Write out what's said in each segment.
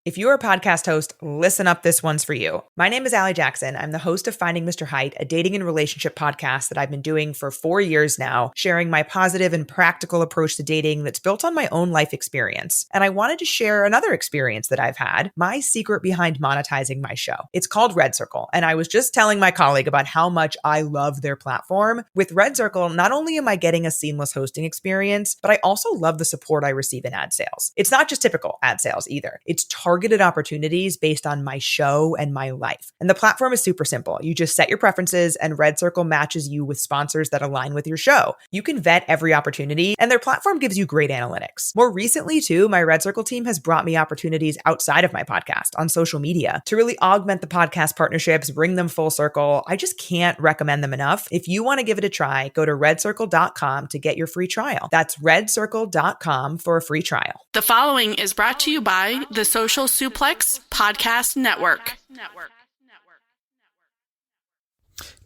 If you're a podcast host, listen up, this one's for you. My name is Allie Jackson. I'm the host of Finding Mr. Height, a dating and relationship podcast that I've been doing for 4 years now, sharing my positive and practical approach to dating that's built on my own life experience. And I wanted to share another experience that I've had, my secret behind monetizing my show. It's called Red Circle, and I was just telling my colleague about how much I love their platform. With Red Circle, not only am I getting a seamless hosting experience, but I also love the support I receive in ad sales. It's not just typical ad sales either. It's targeted opportunities based on my show and my life. And the platform is super simple. You just set your preferences and Red Circle matches you with sponsors that align with your show. You can vet every opportunity and their platform gives you great analytics. More recently too, my Red Circle team has brought me opportunities outside of my podcast on social media to really augment the podcast partnerships, bring them full circle. I just can't recommend them enough. If you want to give it a try, go to redcircle.com to get your free trial. That's redcircle.com for a free trial. The following is brought to you by the Social Suplex Podcast Network.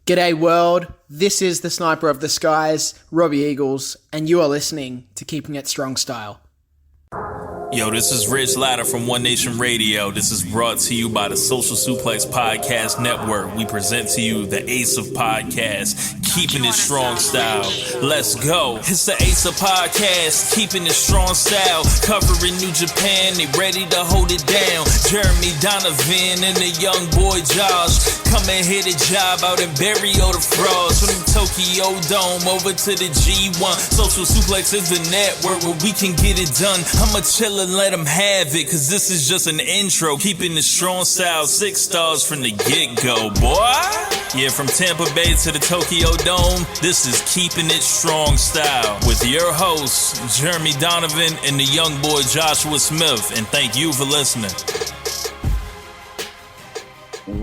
G'day world, this is the Sniper of the Skies, Robbie Eagles, and you are listening to Keeping It Strong Style. Yo, this is Rich Latta from One Nation Radio. This is brought to you by the Social Suplex Podcast Network. We present to you the Ace of Podcasts, Keeping It Strong Style. Let's go. It's the Ace of Podcasts, Keeping It Strong Style. Covering New Japan, they ready to hold it down. Jeremy Donovan and the young boy Josh. Come and hit a job out in Barrio the Frost. From the Tokyo Dome over to the G1. Social Suplex is the network where we can get it done. I'ma chill and let them have it, cause this is just an intro. Keeping the strong style, 6 stars from the get-go, boy. Yeah, from Tampa Bay to the Tokyo Dome, this is Keeping It Strong Style with your hosts, Jeremy Donovan and the young boy Joshua Smith. And thank you for listening.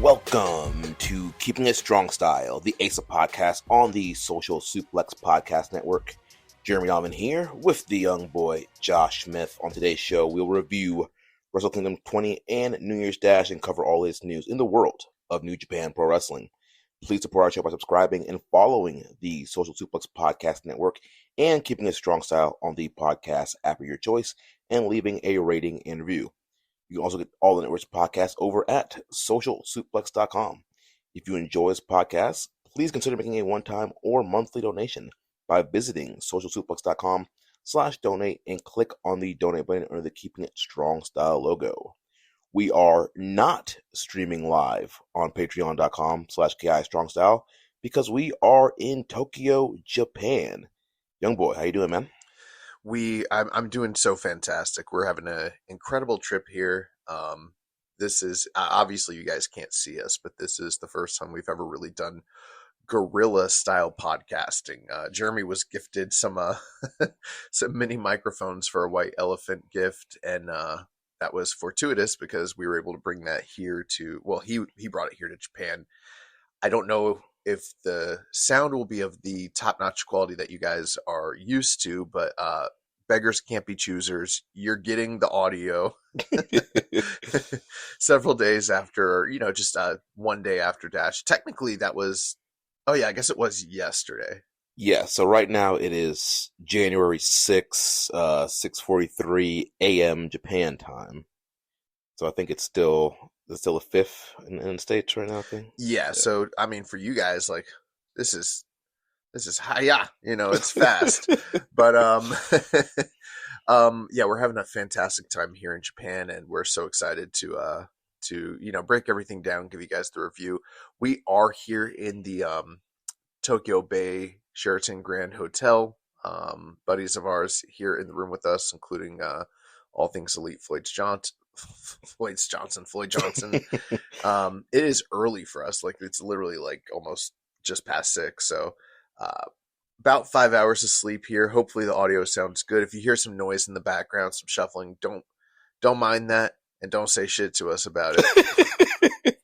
Welcome to Keeping It Strong Style, the Ace of Podcast on the Social Suplex Podcast Network. Jeremy Donovan here with the young boy Josh Smith. On today's show, we'll review Wrestle Kingdom 20 and New Year's Dash and cover all its news in the world of New Japan Pro Wrestling. Please support our show by subscribing and following the Social Suplex Podcast Network and Keeping It Strong Style on the podcast app of your choice and leaving a rating and review. You can also get all the network's podcasts over at socialsuplex.com. If you enjoy this podcast, please consider making a one-time or monthly donation by visiting socialsuplex.com/donate and click on the donate button under the Keeping It Strong Style logo. We are not streaming live on patreon.com/KI Strong Style because we are in Tokyo, Japan. Young boy, how you doing, man? I'm doing so fantastic. We're having an incredible trip here. This is obviously you guys can't see us, but this is the first time we've ever really done guerrilla style podcasting. Jeremy was gifted some some mini microphones for a white elephant gift, and that was fortuitous because we were able to bring that here to, well, he brought it here to Japan. I don't know if the sound will be of the top-notch quality that you guys are used to, but beggars can't be choosers. You're getting the audio several days after, just one day after Dash. Technically, that was, I guess it was yesterday. Yeah, so right now it is January 6th, 6:43 a.m. Japan time. So I think it's still the 5th in the States right now, I think. Yeah, so, I mean, for you guys, like, this is hiya, it's fast. But, yeah, we're having a fantastic time here in Japan, and we're so excited to break everything down, give you guys the review. We are here in the Tokyo Bay Sheraton Grand Hotel. Buddies of ours here in the room with us, including all things elite Floyd Johnson. It is early for us. Like, it's literally like almost just past 6. So about 5 hours of sleep here. Hopefully the audio sounds good. If you hear some noise in the background, some shuffling, don't mind that, and don't say shit to us about it.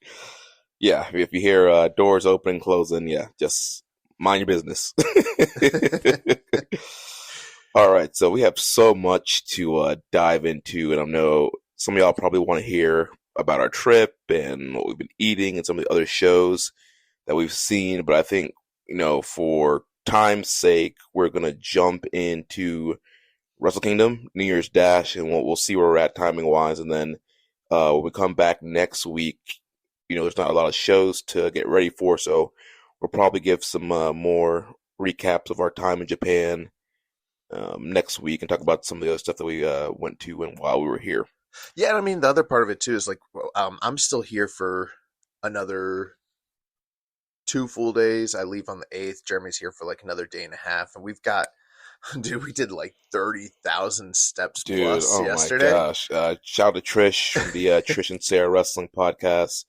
Yeah, if you hear doors open and closing, yeah, just mind your business. All right, so we have so much to dive into, and I know some of y'all probably want to hear about our trip and what we've been eating and some of the other shows that we've seen, but I think, for time's sake, we're going to jump into Wrestle Kingdom, New Year's Dash, and we'll see where we're at timing-wise, and then When we come back next week, there's not a lot of shows to get ready for, so we'll probably give some more recaps of our time in Japan next week and talk about some of the other stuff that we went to and while we were here. Yeah, and I mean, the other part of it too is like, I'm still here for another 2 full days. I leave on the 8th. Jeremy's here for like another day and a half, and we've got, dude, we did like 30,000 steps plus yesterday. My gosh! Shout out to Trish from the Trish and Sarah Wrestling Podcast.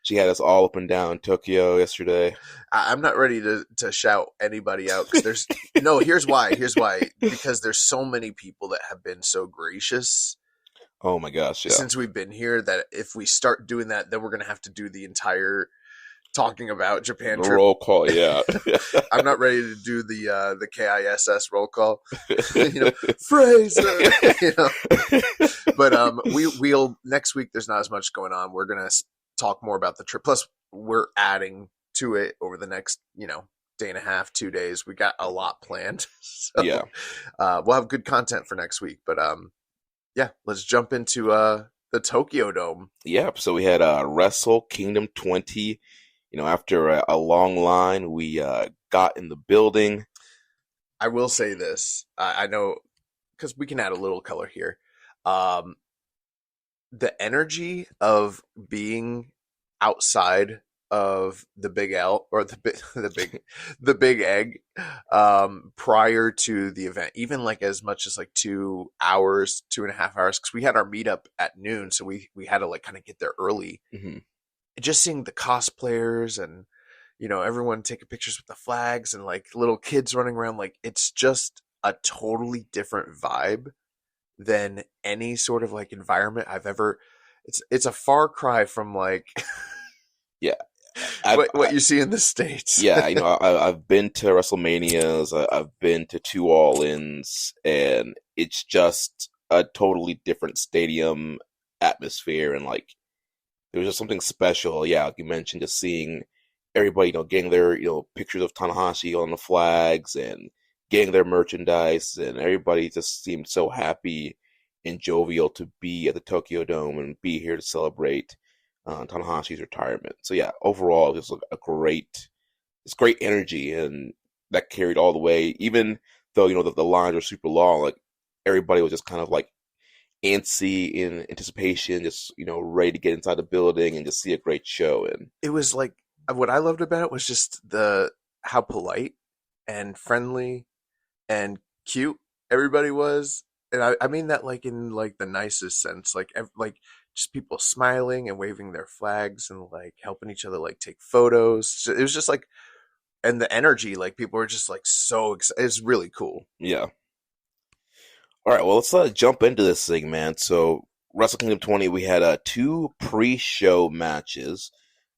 She had us all up and down Tokyo yesterday. I'm not ready to shout anybody out because there's no. Here's why. Because there's so many people that have been so gracious. Oh my gosh! Yeah. Since we've been here, that if we start doing that, then we're gonna have to do the entire talking about Japan trip. Roll call. Yeah. I'm not ready to do the KISS roll call. Fraser. But we'll next week. There's not as much going on. We're gonna talk more about the trip. Plus, we're adding to it over the next day and a half, 2 days. We got a lot planned. So, yeah. We'll have good content for next week. But yeah, let's jump into the Tokyo Dome. Yeah, so we had Wrestle Kingdom 20. After a long line, we got in the building. I will say this. I know, because we can add a little color here. The energy of being outside of the Big L or the Big Egg prior to the event, even like as much as like 2 hours, 2.5 hours, because we had our meetup at noon, so we had to like kind of get there early. Mm-hmm. Just seeing the cosplayers and everyone taking pictures with the flags and like little kids running around, like it's just a totally different vibe than any sort of like environment I've ever. It's a far cry from like yeah. What you see in the States. Yeah, I've been to WrestleManias, I've been to 2 All-Ins, and it's just a totally different stadium atmosphere, and like there was just something special. Yeah, like you mentioned, just seeing everybody, getting their pictures of Tanahashi on the flags and getting their merchandise, and everybody just seemed so happy and jovial to be at the Tokyo Dome and be here to celebrate Tanahashi's retirement. So yeah, overall, just it's great energy, and that carried all the way. Even though the lines are super long, like everybody was just kind of like antsy in anticipation, just ready to get inside the building and just see a great show. And it was like what I loved about it was just how polite and friendly and cute everybody was, and I mean that like in like the nicest sense, like just people smiling and waving their flags and like helping each other like take photos. So it was just like, and the energy, like people were just like so excited. It's really cool. Yeah. All right, well, let's jump into this thing, man. So Wrestle Kingdom 20, we had 2 pre-show matches.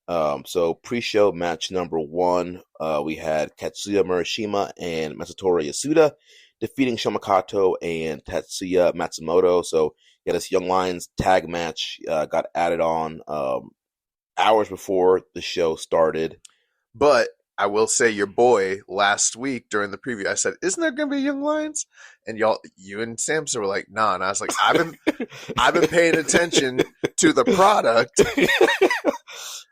So pre-show match number 1, we had Katsuya Murashima and Masatori Yasuda defeating Shomakato and Tatsuya Matsumoto. So yeah, this Young Lions tag match got added on hours before the show started. But I will say, your boy last week during the preview, I said, "Isn't there going to be Young Lions?" And you and Samson were like, "Nah." And I was like, "I've been paying attention to the product."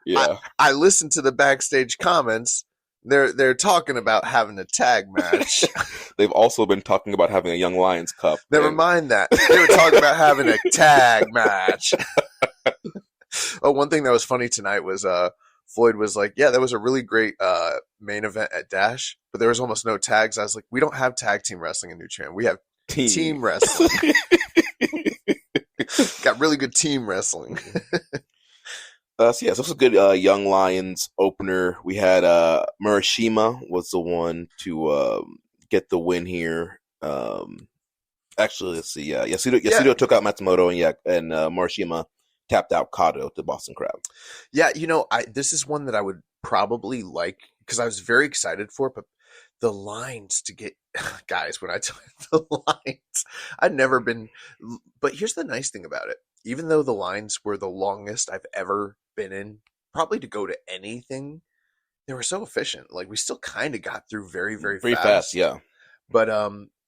Yeah, I listened to the backstage comments. They're talking about having a tag match. They've also been talking about having a Young Lions Cup. Never mind that. They were talking about having a tag match. Oh, one thing that was funny tonight was Floyd was like, "Yeah, that was a really great main event at Dash, but there was almost no tags." I was like, "We don't have tag team wrestling in New Japan. We have team wrestling." Got really good team wrestling. So this was a good Young Lions opener. We had Murashima was the one to get the win here. Actually, let's see. Yasuda took out Matsumoto, and Murashima tapped out Kato, the Boston Crab. Yeah, this is one that I would probably like because I was very excited for it, but the lines to get guys, when I tell you the lines, I'd never been. But here's the nice thing about it: even though the lines were the longest I've ever been in, probably to go to anything, they were so efficient. Like we still kind of got through very, very fast. Yeah. But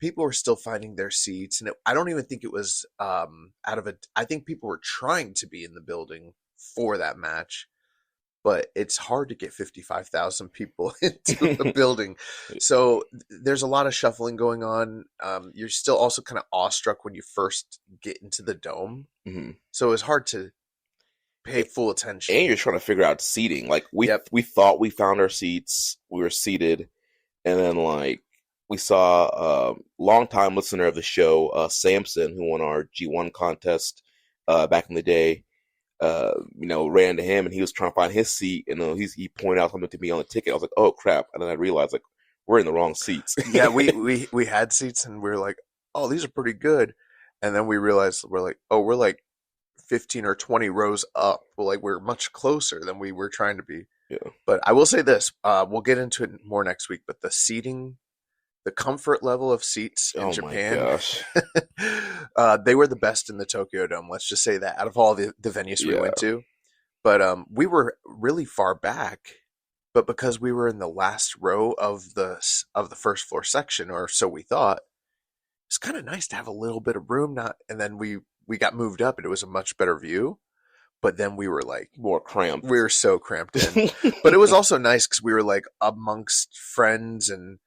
people were still finding their seats, and I don't even think it was I think people were trying to be in the building for that match, but it's hard to get 55,000 people into the building. So there's a lot of shuffling going on. You're still also kind of awestruck when you first get into the dome. Mm-hmm. So it's hard to pay full attention. And you're trying to figure out seating. Like we thought we found our seats. We were seated. And then like we saw a longtime listener of the show, Samson, who won our G1 contest back in the day. Ran into him and he was trying to find his seat, and he pointed out something to me on the ticket. I was like, oh crap. And then I realized like we're in the wrong seats. Yeah, we had seats and we were like, oh, these are pretty good. And then we realized we're like 15 or 20 rows up. We're much closer than we were trying to be. Yeah. But I will say this, we'll get into it more next week, but the seating, the comfort level of seats in Japan, my gosh. They were the best in the Tokyo Dome. Let's just say that out of all the venues we went to. But we were really far back, but because we were in the last row of the first floor section, or so we thought, it's kind of nice to have a little bit of room. And then we got moved up and it was a much better view. But then we were like more cramped. We were so cramped in. But it was also nice because we were like amongst friends and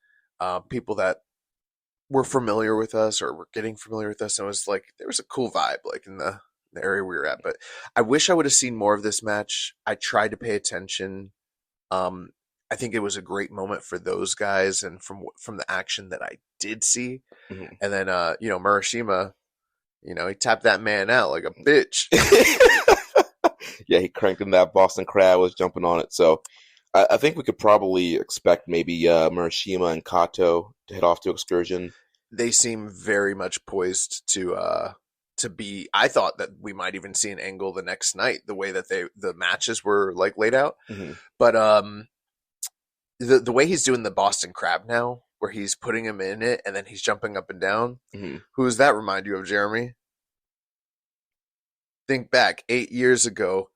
people that were familiar with us or were getting familiar with us. And it was like, there was a cool vibe like in the area we were at. But I wish I would have seen more of this match. I tried to pay attention. I think it was a great moment for those guys and from the action that I did see. Mm-hmm. And then, Murashima, he tapped that man out like a bitch. Yeah, he cranked in that Boston Crab, was jumping on it. So I think we could probably expect maybe Murashima and Kato to head off to Excursion. They seem very much poised to be. I thought that we might even see an angle the next night, the way that the matches were like laid out. Mm-hmm. But the way he's doing the Boston Crab now, where he's putting him in it and then he's jumping up and down. Mm-hmm. Who does that remind you of, Jeremy? Think back 8 years ago,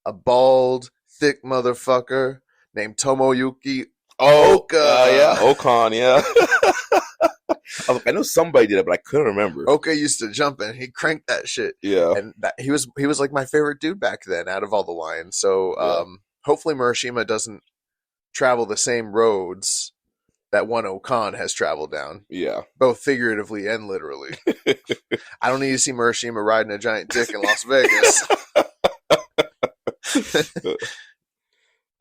a bald, thick motherfucker named Tomoyuki Oka. Okan, yeah. I was like, I know somebody did it, but I couldn't remember. Oka used to jump and he cranked that shit. Yeah. And he was like my favorite dude back then out of all the Lions. So hopefully Murashima doesn't travel the same roads that one Okan has traveled down. Yeah. Both figuratively and literally. I don't need to see Murashima riding a giant dick in Las Vegas.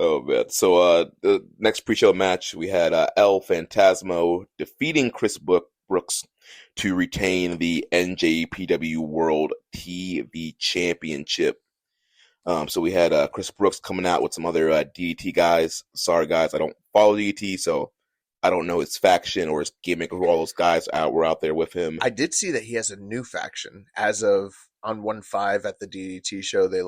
Oh, man. So the next pre-show match, we had El Phantasmo defeating Chris Brooks to retain the NJPW World TV Championship. So we had Chris Brooks coming out with some other DDT guys. Sorry, guys, I don't follow DDT, so I don't know his faction or his gimmick or who all those guys were out there with him. I did see that he has a new faction as of on 1-5 at the DDT show. They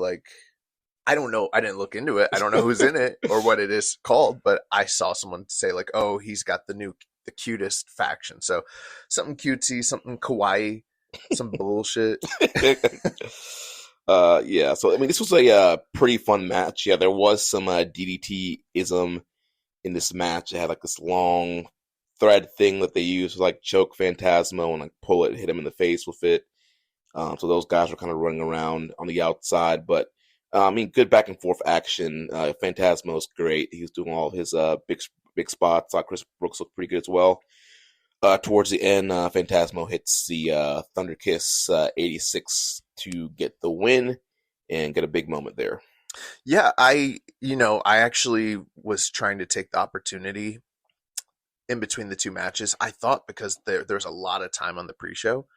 I don't know. I didn't look into it. I don't know who's in it or what it is called, but I saw someone say like, oh, he's got the cutest faction. So something cutesy, something kawaii, some bullshit. Yeah. So, I mean, this was a pretty fun match. Yeah, there was some DDT-ism in this match. It had like this long thread thing that they used to like choke Phantasmo and like pull it, hit him in the face with it. So those guys were kind of running around on the outside, but I mean, good back and forth action. Phantasmo's great. He was doing all his big spots. Chris Brooks looked pretty good as well. Towards the end, Phantasmo hits the Thunder Kiss 86 to get the win and get a big moment there. Yeah, I actually was trying to take the opportunity in between the two matches. I thought because there's a lot of time on the pre-show,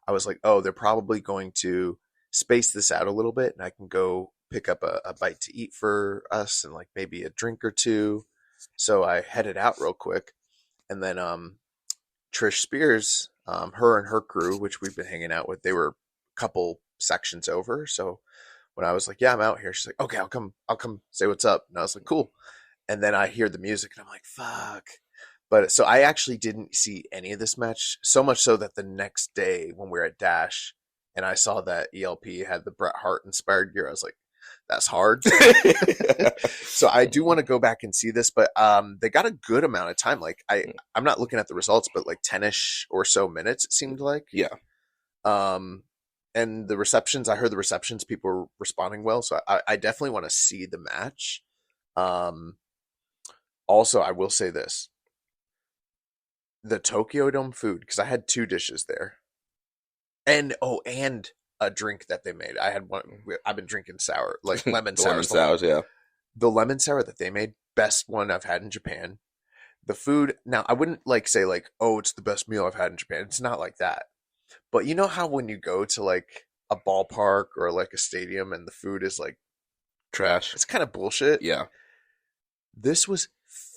I was like, oh, they're probably going to space this out a little bit and I can go pick up a bite to eat for us and like maybe a drink or two. So I headed out real quick. And then Trish Spears, her and her crew, which we've been hanging out with, they were a couple sections over. So when I was like, yeah, I'm out here, she's like, okay, I'll come say what's up. And I was like, cool. And then I hear the music and I'm like, fuck. But so I actually didn't see any of this match, so much so that the next day when we were at Dash and I saw that ELP had the Bret Hart inspired gear, I was like, that's hard. So I do want to go back and see this, but they got a good amount of time. Like I'm not looking at the results, but like 10ish or so minutes, it seemed like. Yeah. And the receptions, I heard the receptions, people were responding well. So I definitely want to see the match. Also, I will say this. The Tokyo Dome food, because I had 2 dishes there. And a drink that they made. I had one. I've been drinking sour, like lemon sour. Lemon sours, yeah. The lemon sour that they made, best one I've had in Japan. The food, now I wouldn't like say like, oh, it's the best meal I've had in Japan. It's not like that. But you know how when you go to like a ballpark or like a stadium and the food is like Trash. it's kind of bullshit. Yeah. This was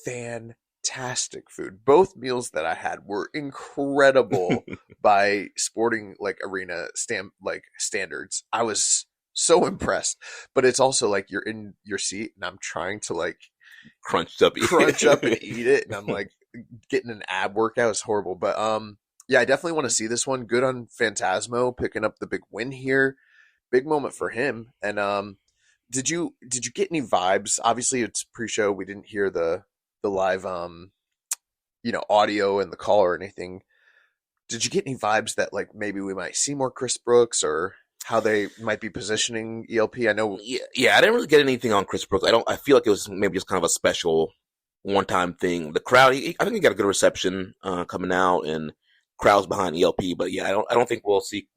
fantastic food. Both meals that I had were incredible by sporting like arena standards. I was so impressed. But it's also like you're in your seat and I'm trying to like crunch up and eat it, and I'm like getting an ab workout. It's horrible. But yeah, I definitely want to see this one. Good on Phantasmo picking up the big win here. Big moment for him. And did you get any vibes? Obviously it's pre-show. We didn't hear the live audio and the call or anything. Did you get any vibes that like maybe we might see more Chris Brooks or how they might be positioning ELP? I know. Yeah, I didn't really get anything on Chris Brooks. I feel like it was maybe just kind of a special one-time thing. The crowd, I think he got a good reception coming out, and crowds behind ELP. But yeah, I don't think we'll see.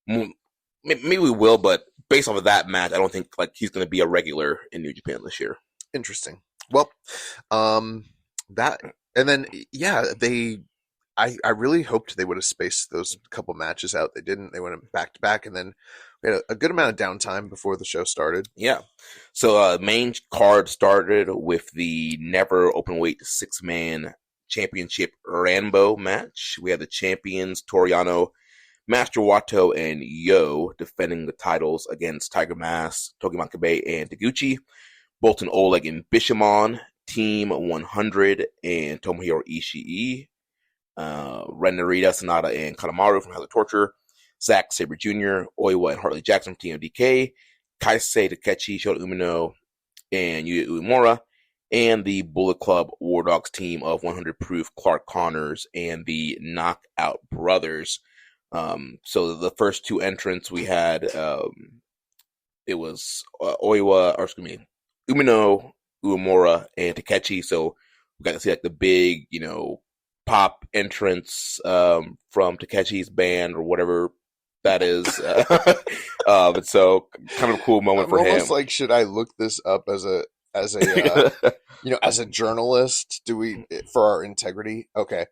Maybe we will, but based off of that match, I don't think like he's going to be a regular in New Japan this year. Interesting. Well, that, and then yeah, I really hoped they would have spaced those couple matches out. They didn't. They went back to back, and then we had a good amount of downtime before the show started. Yeah. So main card started with the never openweight 6-man championship Rambo match. We had the champions Toriano, Master Wato, and Yo defending the titles against Tiger Mask, Togi Makabe, and Taguchi. Bolton Oleg and Bishamon, Team 100, and Tomohiro Ishii. Ren Narita, Sonata, and Kanemaru from House of Torture. Zack Sabre Jr., Oiwa, and Harley Jackson from TMDK. Kaisei Takechi, Shota Umino, and Yuya Uemura. And the Bullet Club War Dogs team of 100 Proof, Clark Connors, and the Knockout Brothers. So the first 2 entrants we had, it was Umino, Uemura, and Takechi. So we got to see like the big, pop entrance from Takechi's band or whatever that is. So kind of a cool moment for him. Almost like, should I look this up as a as a journalist? Do we, for our integrity? Okay,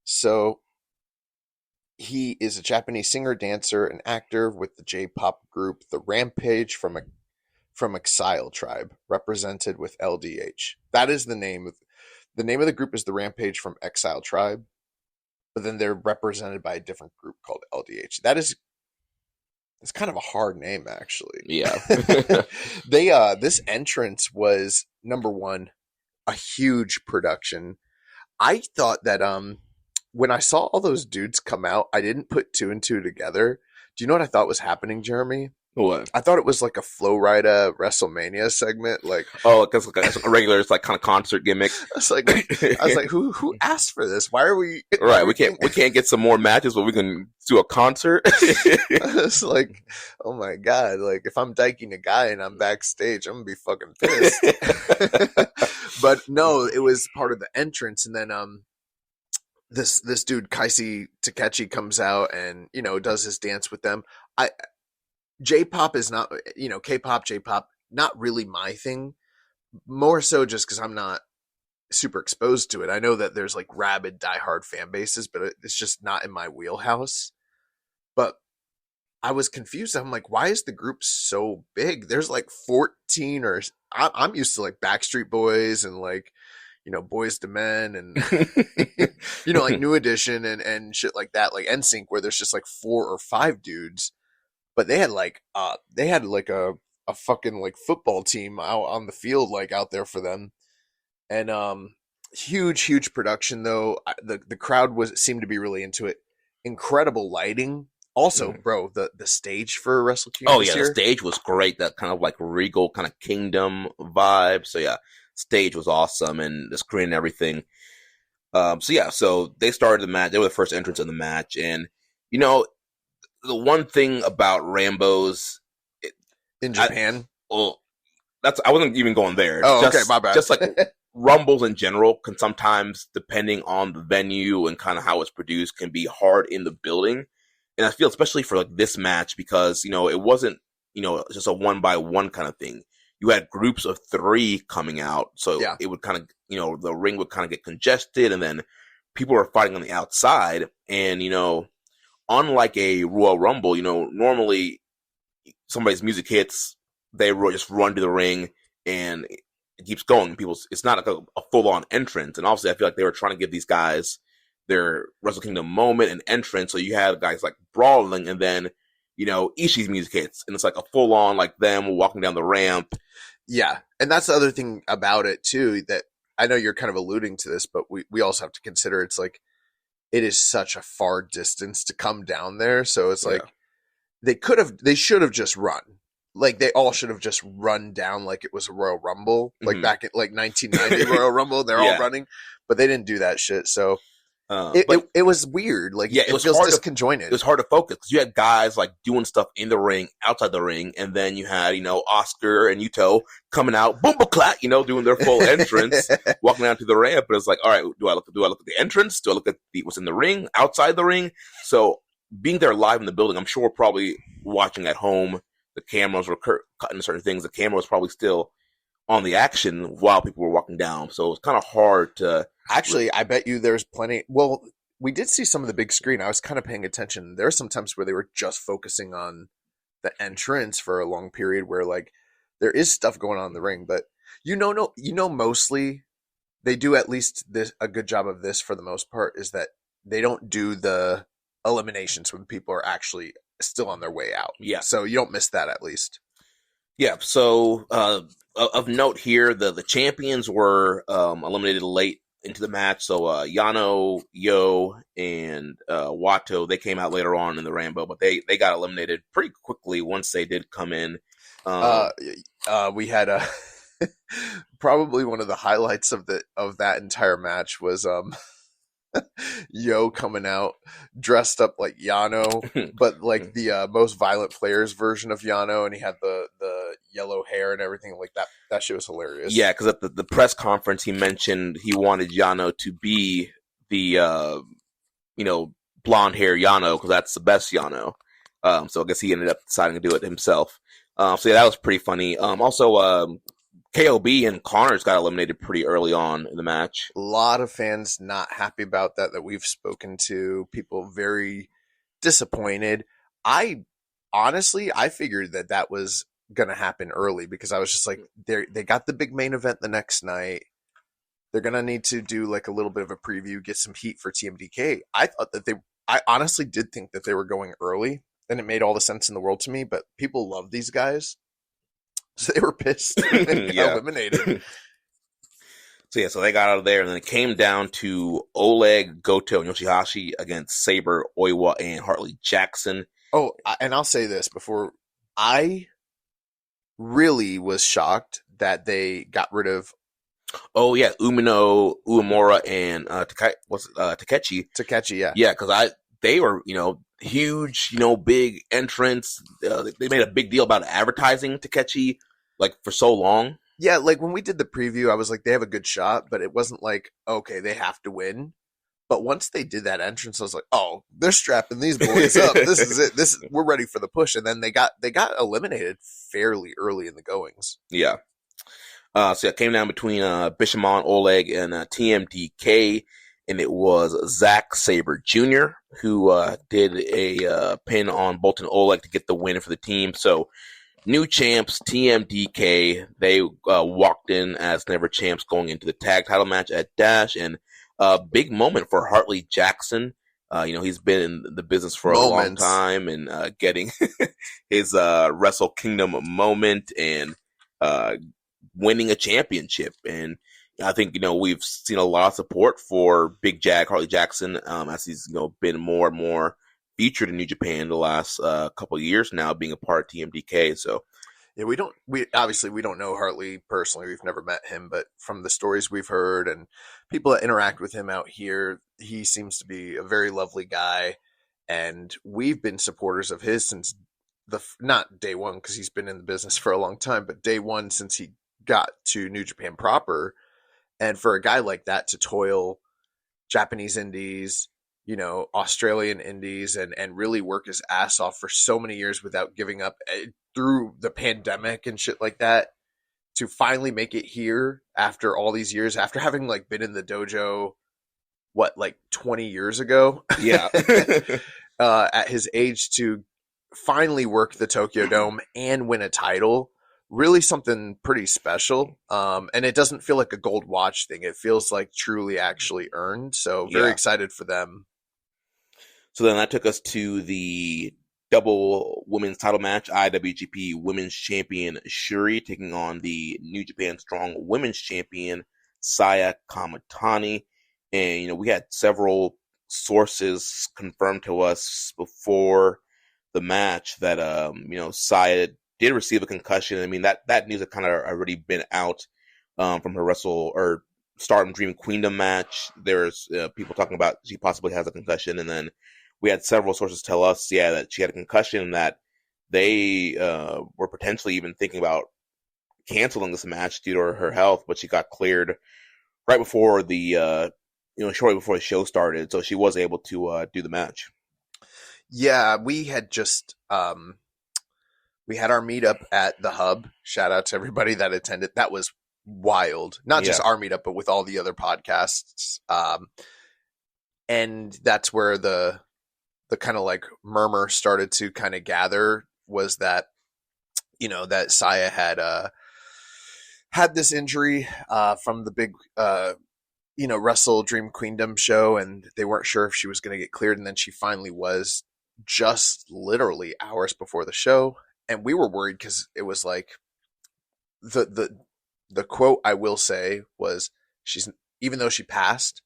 so he is a Japanese singer, dancer, and actor with the J-pop group The Rampage from Exile Tribe, represented with LDH. That is the name of the group is The Rampage from Exile Tribe, but then they're represented by a different group called LDH. It's kind of a hard name, actually. Yeah. This entrance was, number one, a huge production. I thought that when I saw all those dudes come out, I didn't put 2 and 2 together. Do you know what I thought was happening, Jeremy? What? I thought it was like a Flow Rida WrestleMania segment, like because it's a regular, it's like kind of concert gimmick. I was like, who asked for this? Why are we right? We can't get some more matches, but we can do a concert. It's like, oh my god! Like if I'm diking a guy and I'm backstage, I'm gonna be fucking pissed. But no, it was part of the entrance, and then this dude Kaisei Takechi comes out and does his dance with them. J-pop is not, K-pop, J-pop, not really my thing. More so just because I'm not super exposed to it. I know that there's like rabid, diehard fan bases, but it's just not in my wheelhouse. But I was confused. I'm like, why is the group so big? There's like 14 or I'm used to like Backstreet Boys and like, Boys to Men and, like New Edition and shit like that, like NSYNC, where there's just like 4 or 5 dudes. But they had a fucking like football team out on the field, like out there for them. And huge production though. The crowd seemed to be really into it. Incredible lighting Also, bro, the stage for Wrestle Kingdom Oh this yeah, year? the stage was great. That kind of like regal kind of kingdom vibe. So yeah, stage was awesome, and the screen and everything. So they started the match. They were the first entrants in the match, and the one thing about Rambo's In Japan? I wasn't even going there. Oh, okay, my bad. Just like Rumbles in general can sometimes, depending on the venue and kind of how it's produced, can be hard in the building. And I feel especially for like this match because, it wasn't, just a 1-by-1 kind of thing. You had groups of 3 coming out. So it would kind of, the ring would kind of get congested and then people were fighting on the outside. And, unlike a Royal Rumble, normally somebody's music hits, they just run to the ring and it keeps going. It's not like a full-on entrance. And obviously I feel like they were trying to give these guys their Wrestle Kingdom moment and entrance. So you have guys like brawling and then, Ishii's music hits and it's like a full-on like them walking down the ramp. Yeah. And that's the other thing about it too, that I know you're kind of alluding to this, but we also have to consider it's like, it is such a far distance to come down there. So it's like, they should have just run. Like they all should have just run down like it was a Royal Rumble, like back at like 1990 Royal Rumble. They're all running, but they didn't do that shit. So it was weird. Like it feels disconjointed. It was hard to focus because you had guys like doing stuff in the ring, outside the ring, and then you had Oscar and Yuto coming out, boom, clat, doing their full entrance, walking down to the ramp. But it's like, all right, do I look at the entrance? Do I look at what's in the ring, outside the ring? So being there live in the building, I'm sure we're probably watching at home. The cameras were cutting certain things. The camera was probably still on the action while people were walking down. So it's kind of hard to... Actually, I bet you there's plenty... Well, we did see some of the big screen. I was kind of paying attention. There are some times where they were just focusing on the entrance for a long period where, like, there is stuff going on in the ring. But, mostly they do at least a good job of this for the most part, is that they don't do the eliminations when people are actually still on their way out. Yeah. So you don't miss that at least. Yeah. So of note here, the champions were eliminated late into the match. So Yano, Yo, and Wato, they came out later on in the Rambo, but they got eliminated pretty quickly once they did come in. We had probably one of the highlights of that entire match was Yo coming out dressed up like Yano, but like the most violent players version of Yano, and he had the yellow hair and everything like that. That shit was hilarious. Yeah, because at the press conference he mentioned he wanted Yano to be the blonde hair Yano because that's the best Yano. So I guess he ended up deciding to do it himself. So yeah, that was pretty funny. Also, KOB and Connors got eliminated pretty early on in the match. A lot of fans not happy about that we've spoken to. People very disappointed. I figured that was going to happen early because I was just like, they got the big main event the next night. They're going to need to do like a little bit of a preview, get some heat for TMDK. I honestly did think that they were going early, and it made all the sense in the world to me, but people love these guys. So they were pissed and eliminated. So they got out of there, and then it came down to Oleg, Goto, and Yoshihashi against Sabre, Oiwa, and Hartley Jackson. Oh, and I'll say this before. I really was shocked that they got rid of... Oh, yeah, Umino, Uemura, and Takechi. Takechi, yeah. Yeah, because they were, huge, big entrance. They made a big deal about advertising Takechi, like, for so long. Yeah, like, when we did the preview, I was like, they have a good shot, but it wasn't like, okay, they have to win. But once they did that entrance, I was like, oh, they're strapping these boys up. This is it. We're ready for the push. And then they got eliminated fairly early in the goings. Yeah. So it came down between Bishamon, Oleg, and TMDK. And it was Zack Sabre Jr. who did a pin on Bolton Oleg to get the win for the team. So new champs, TMDK, they walked in as never champs going into the tag title match at Dash. And a big moment for Hartley Jackson. He's been in the business for a long time and getting his Wrestle Kingdom moment and winning a championship. And I think, we've seen a lot of support for Big Jack, Hartley Jackson, as he's, been more and more featured in New Japan the last couple of years now, being a part of TMDK. So yeah, we don't know Hartley personally. We've never met him, but from the stories we've heard and people that interact with him out here, he seems to be a very lovely guy. And we've been supporters of his since not day one, because he's been in the business for a long time, but day one since he got to New Japan proper. And for a guy like that to toil Japanese indies, Australian indies, and really work his ass off for so many years without giving up through the pandemic and shit like that, to finally make it here after all these years, after having like been in the dojo, 20 years ago? Yeah. At his age, to finally work the Tokyo Dome and win a title, really something pretty special. And it doesn't feel like a gold watch thing. It feels like truly actually earned. So very excited for them. So then that took us to the double women's title match. IWGP Women's Champion Shuri taking on the New Japan Strong Women's Champion Saya Kamatani. And, we had several sources confirmed to us before the match that, Saya did receive a concussion. I mean, that news had kind of already been out from her Stardom Dream Queendom match. There's people talking about she possibly has a concussion. And then we had several sources tell us, that she had a concussion and that they were potentially even thinking about canceling this match due to her health, but she got cleared right before the, shortly before the show started. So she was able to do the match. Yeah, we had just, we had our meetup at the Hub. Shout out to everybody that attended. That was wild. Not just our meetup, but with all the other podcasts. And that's where the kind of like murmur started to kind of gather, was that, that Saya had this injury from the big, Wrestle Dream Queendom show, and they weren't sure if she was going to get cleared. And then she finally was, just literally hours before the show. And we were worried because it was like the quote I will say was, even though she passed,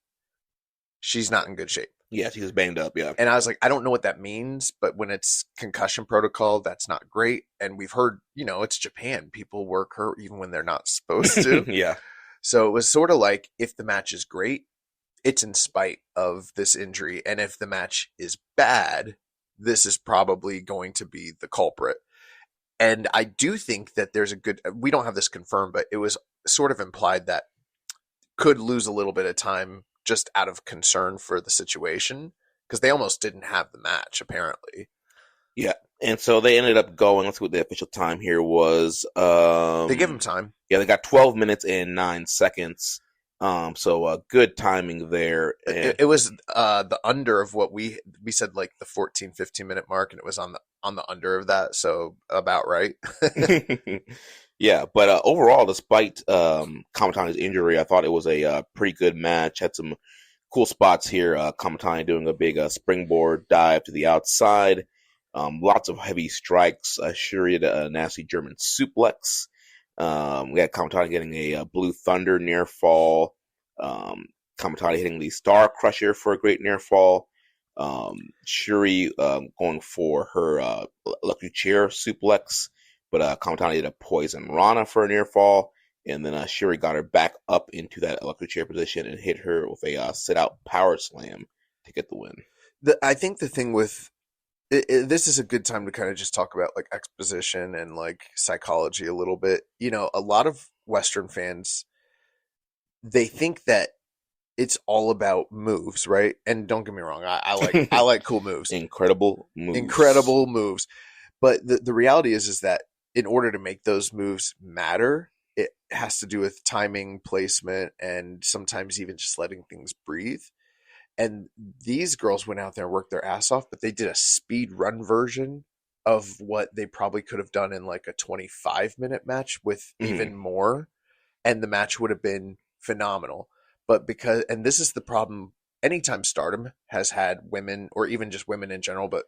she's not in good shape. Yeah, she was banged up, yeah. And I was like, I don't know what that means, but when it's concussion protocol, that's not great. And we've heard, it's Japan. People work hurt even when they're not supposed to. Yeah. So it was sort of like, if the match is great, it's in spite of this injury. And if the match is bad, this is probably going to be the culprit. And I do think that there's we don't have this confirmed, but it was sort of implied that could lose a little bit of time just out of concern for the situation, because they almost didn't have the match, apparently. Yeah. And so they ended up going, let's see what the official time here was. They give them time. Yeah, they got 12 minutes and 9 seconds. So good timing there. It was the under of what we said, like the 14, 15 minute mark, and it was on the under of that. So about right. Yeah, but overall, despite Kamatani's injury, I thought it was a pretty good match. Had some cool spots here. Kamatani doing a big springboard dive to the outside. Lots of heavy strikes. Shuri did a nasty German suplex. We had Kamatani getting a Blue Thunder near fall. Kamatani hitting the Star Crusher for a great near fall. Shuri going for her Lucky Chair suplex. But Kamatani did a Poison Rana for a near fall. And then Shuri got her back up into that electric chair position and hit her with a sit-out power slam to get the win. I think the thing with this is a good time to kind of just talk about like exposition and like psychology a little bit. A lot of Western fans, they think that it's all about moves, right? And don't get me wrong, I like cool moves. Incredible moves. But the reality is that in order to make those moves matter, it has to do with timing, placement, and sometimes even just letting things breathe. And these girls went out there and worked their ass off, but they did a speed run version of what they probably could have done in like a 25-minute match with even more. And the match would have been phenomenal. But and this is the problem, anytime Stardom has had women, or even just women in general, but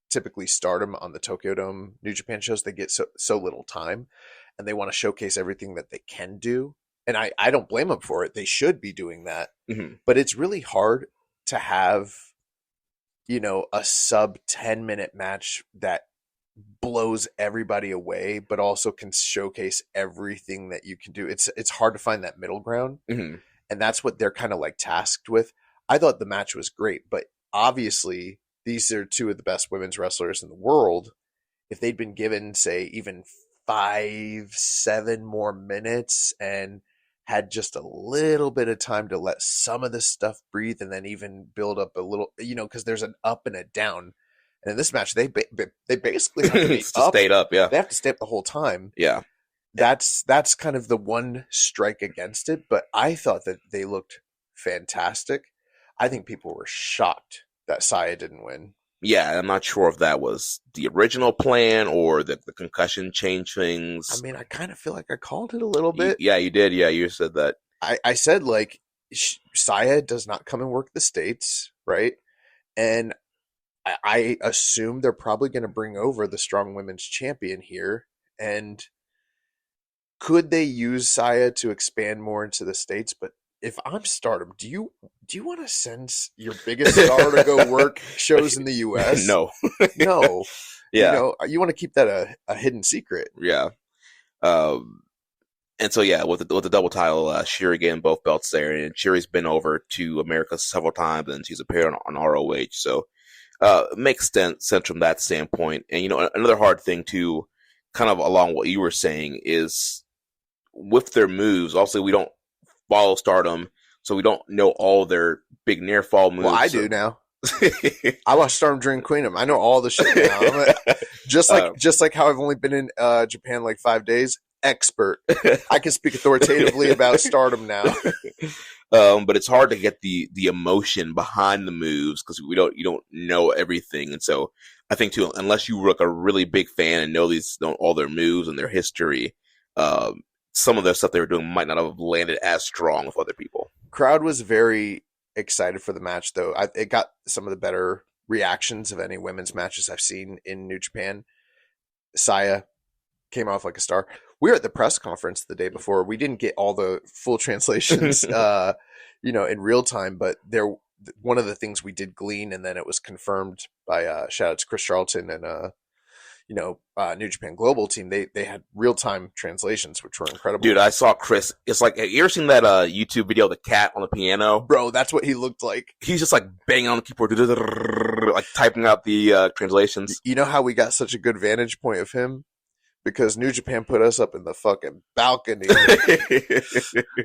typically Stardom on the Tokyo Dome, New Japan shows, they get so little time, and they want to showcase everything that they can do. And I don't blame them for it. They should be doing that. But it's really hard to have a sub 10-minute match that blows everybody away, but also can showcase everything that you can do. It's hard to find that middle ground, Mm-hmm. and that's what they're kind of like tasked with. I thought the match was great, but obviously these are two of the best women's wrestlers in the world. If they'd been given, say, even 5-7 more minutes and had just a little bit of time to let some of this stuff breathe and then even build up a little, because there's an up and a down. And in this match, they basically have to be up. Stayed up, yeah. They have to stay up the whole time. Yeah. That's kind of the one strike against it, but I thought that they looked fantastic. I think people were shocked that Saya didn't win. Yeah, I'm not sure if that was the original plan or the concussion changed things. I mean, I kind of feel like I called it a little bit. Yeah, you did. Yeah, you said that. I said, like, Saya does not come and work the States, right? And I assume they're probably going to bring over the strong women's champion here. And could they use Saya to expand more into the States? But if I'm Stardom, do you want to send your biggest star to go work shows in the U.S.? No. No. Yeah. You want to keep that a hidden secret. Yeah. And so, yeah, with the double title, Shuri getting both belts there. And Shuri's been over to America several times, and she's appeared on ROH. So it makes sense from that standpoint. And, another hard thing, too, kind of along what you were saying, is with their moves, also, we don't follow Stardom, so we don't know all their big near fall moves. Well, I do now. I watched Stardom during Queendom. I know all the shit now. Just like how I've only been in Japan like 5 days. Expert. I can speak authoritatively about Stardom now. But it's hard to get the emotion behind the moves because you don't know everything, and so I think too, unless you were like a really big fan and know all their moves and their history, some of the stuff they were doing might not have landed as strong with other people. Crowd was very excited for the match, though. It got some of the better reactions of any women's matches I've seen in New Japan. Saya came off like a star. We were at the press conference the day before. We didn't get all the full translations, in real time, but one of the things we did glean, and then it was confirmed by shout out to Chris Charlton and New Japan Global team. They had real time translations, which were incredible. Dude, I saw Chris. It's like, have you ever seen that YouTube video of the cat on the piano? Bro, that's what he looked like. He's just like banging on the keyboard, like typing out the translations. You know how we got such a good vantage point of him? Because New Japan put us up in the fucking balcony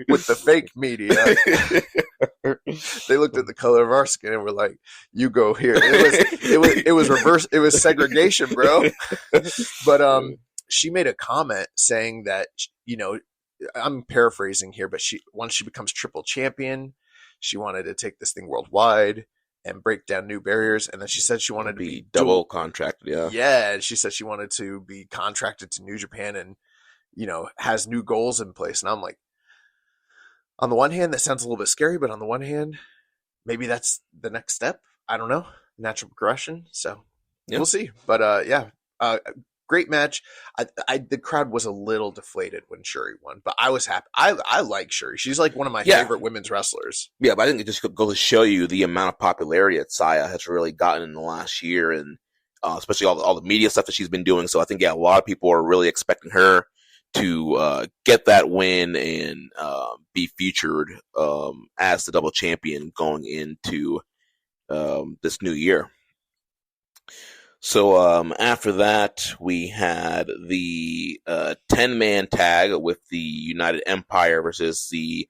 with the fake media. They looked at the color of our skin and were like, "You go here." It was reverse. It was segregation, bro. But she made a comment saying that I'm paraphrasing here, but once she becomes triple champion, she wanted to take this thing worldwide and break down new barriers. And then she said she wanted to be double contracted. Yeah. Yeah. And she said she wanted to be contracted to New Japan and, has new goals in place. And I'm like, on the one hand, that sounds a little bit scary, but on the one hand, maybe that's the next step. I don't know. Natural progression. So We'll see. But great match. The crowd was a little deflated when Shuri won, but I was happy. I like Shuri. She's like one of my favorite women's wrestlers. Yeah, but I think it just goes to show you the amount of popularity that Saya has really gotten in the last year, and especially all the media stuff that she's been doing. So I think a lot of people are really expecting her to get that win and be featured as the double champion going into this new year. So after that, we had the 10-man tag with the United Empire versus the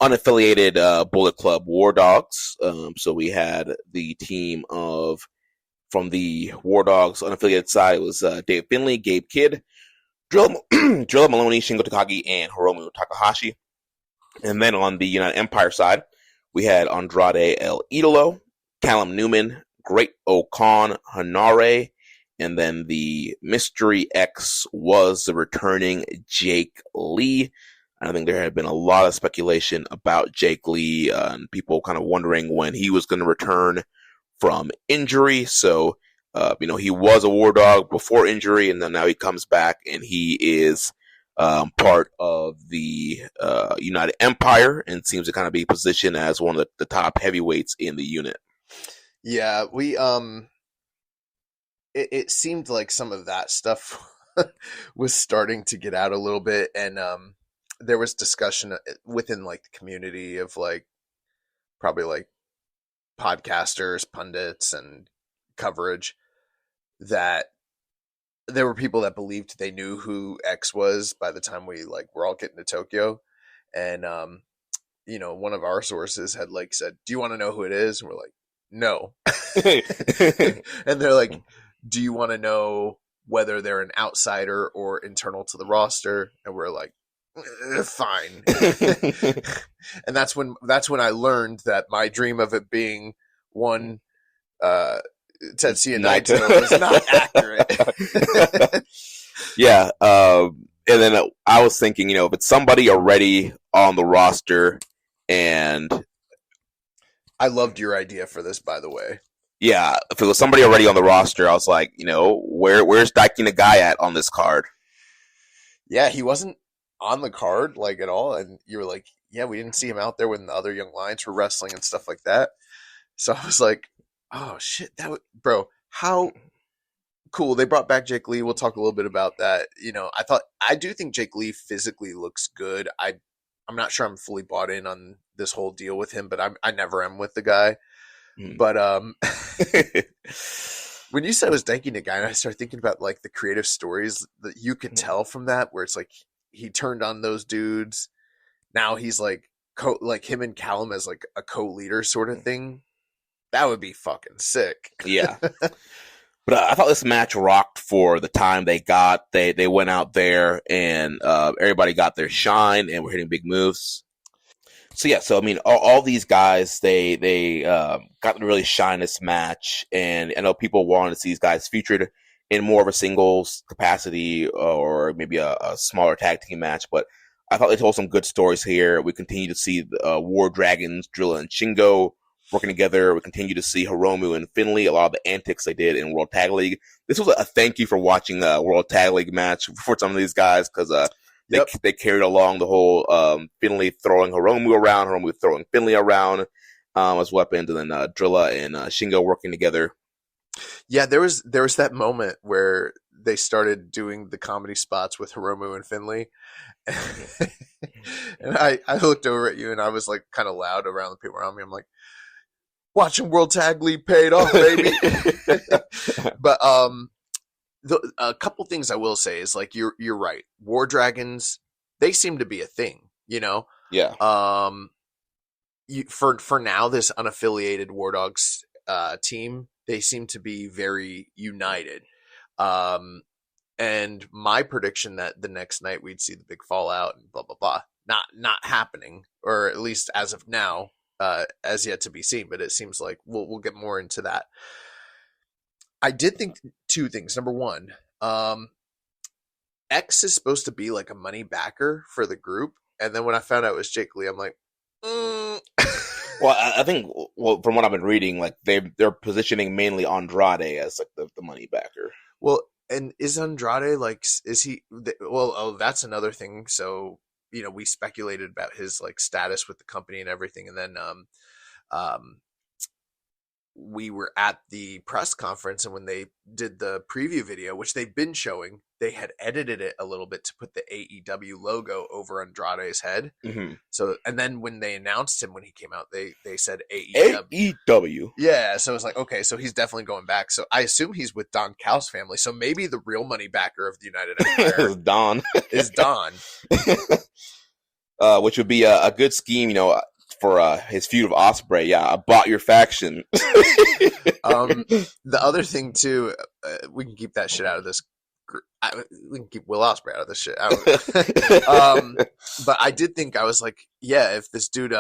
unaffiliated Bullet Club War Dogs. So we had the team from the War Dogs unaffiliated side, it was Dave Finlay, Gabe Kidd, Drill Maloney, Shingo Takagi, and Hiromu Takahashi. And then on the United Empire side, we had Andrade El Idolo, Callum Newman, Great Okan Hanare, and then the Mystery X was the returning Jake Lee. I think there had been a lot of speculation about Jake Lee and people kind of wondering when he was going to return from injury. So, he was a War Dog before injury, and then now he comes back and he is part of the United Empire and seems to kind of be positioned as one of the top heavyweights in the unit. Yeah, we it seemed like some of that stuff was starting to get out a little bit, and there was discussion within like the community of like probably like podcasters, pundits, and coverage that there were people that believed they knew who X was by the time we like were all getting to Tokyo, and one of our sources had like said, "Do you want to know who it is?" And we're like, "No," and they're like, "Do you want to know whether they're an outsider or internal to the roster?" And we're like, "Fine." And that's when I learned that my dream of it being one Tetsuya Naito was not accurate. Yeah, and then I was thinking, if it's somebody already on the roster, and I loved your idea for this, by the way. Yeah, if it was somebody already on the roster, I was like, where's Daiki Nagai at on this card? Yeah, he wasn't on the card like at all, and you were like, yeah, we didn't see him out there when the other young lions were wrestling and stuff like that. So I was like, oh shit, bro, how cool. They brought back Jake Lee. We'll talk a little bit about that. I do think Jake Lee physically looks good. I'm not sure I'm fully bought in on this whole deal with him, but I never am with the guy. But when you said it was Daiki Nagai, I started thinking about like the creative stories that you could tell from that, where it's like he turned on those dudes. Now he's like like him and Callum as like a co-leader sort of thing. That would be fucking sick. Yeah. But I thought this match rocked for the time they got. They went out there and everybody got their shine and were hitting big moves. So yeah, I mean, all these guys they got to really shine this match, and I know people wanted to see these guys featured in more of a singles capacity or maybe a smaller tag team match. But I thought they told some good stories here. We continue to see War Dragons, Drilla, and Shingo working together. We continue to see Hiromu and Finlay, a lot of the antics they did in World Tag League. This was a thank you for watching a World Tag League match for some of these guys, because they carried along the whole Finlay throwing Hiromu around, Hiromu throwing Finlay around as weapons, and then Drilla and Shingo working together. Yeah, there was that moment where they started doing the comedy spots with Hiromu and Finlay. And I looked over at you and I was like kind of loud around the people around me. I'm like, watching World Tag League paid off, baby. But a couple things I will say is like you're right. War Dragons, they seem to be a thing, Yeah. For now, this unaffiliated War Dogs team, they seem to be very united. And my prediction that the next night we'd see the big fallout and blah blah blah, not happening, or at least as of now. As yet to be seen, but it seems like we'll get more into that. I did think two things. Number one, X is supposed to be like a money backer for the group, and then when I found out it was Jake Lee, I'm like, Well, I think from what I've been reading, like they're positioning mainly Andrade as like the money backer. Well, and is Andrade like is he? Well, oh, that's another thing. So we speculated about his like status with the company and everything. And then, we were at the press conference, and when they did the preview video, which they've been showing, they had edited it a little bit to put the AEW logo over Andrade's head. Mm-hmm. So, and then when they announced him, when he came out, they said AEW. Yeah. So it's like, okay, so he's definitely going back. So I assume he's with Don Callis' family. So maybe the real money backer of the United Empire is Don. Which would be a good scheme, for his feud of Ospreay. Yeah, I bought your faction. The other thing too, we can keep that shit out of this. We can keep Will Ospreay out of this shit. But I did think, I was like, yeah, if this dude,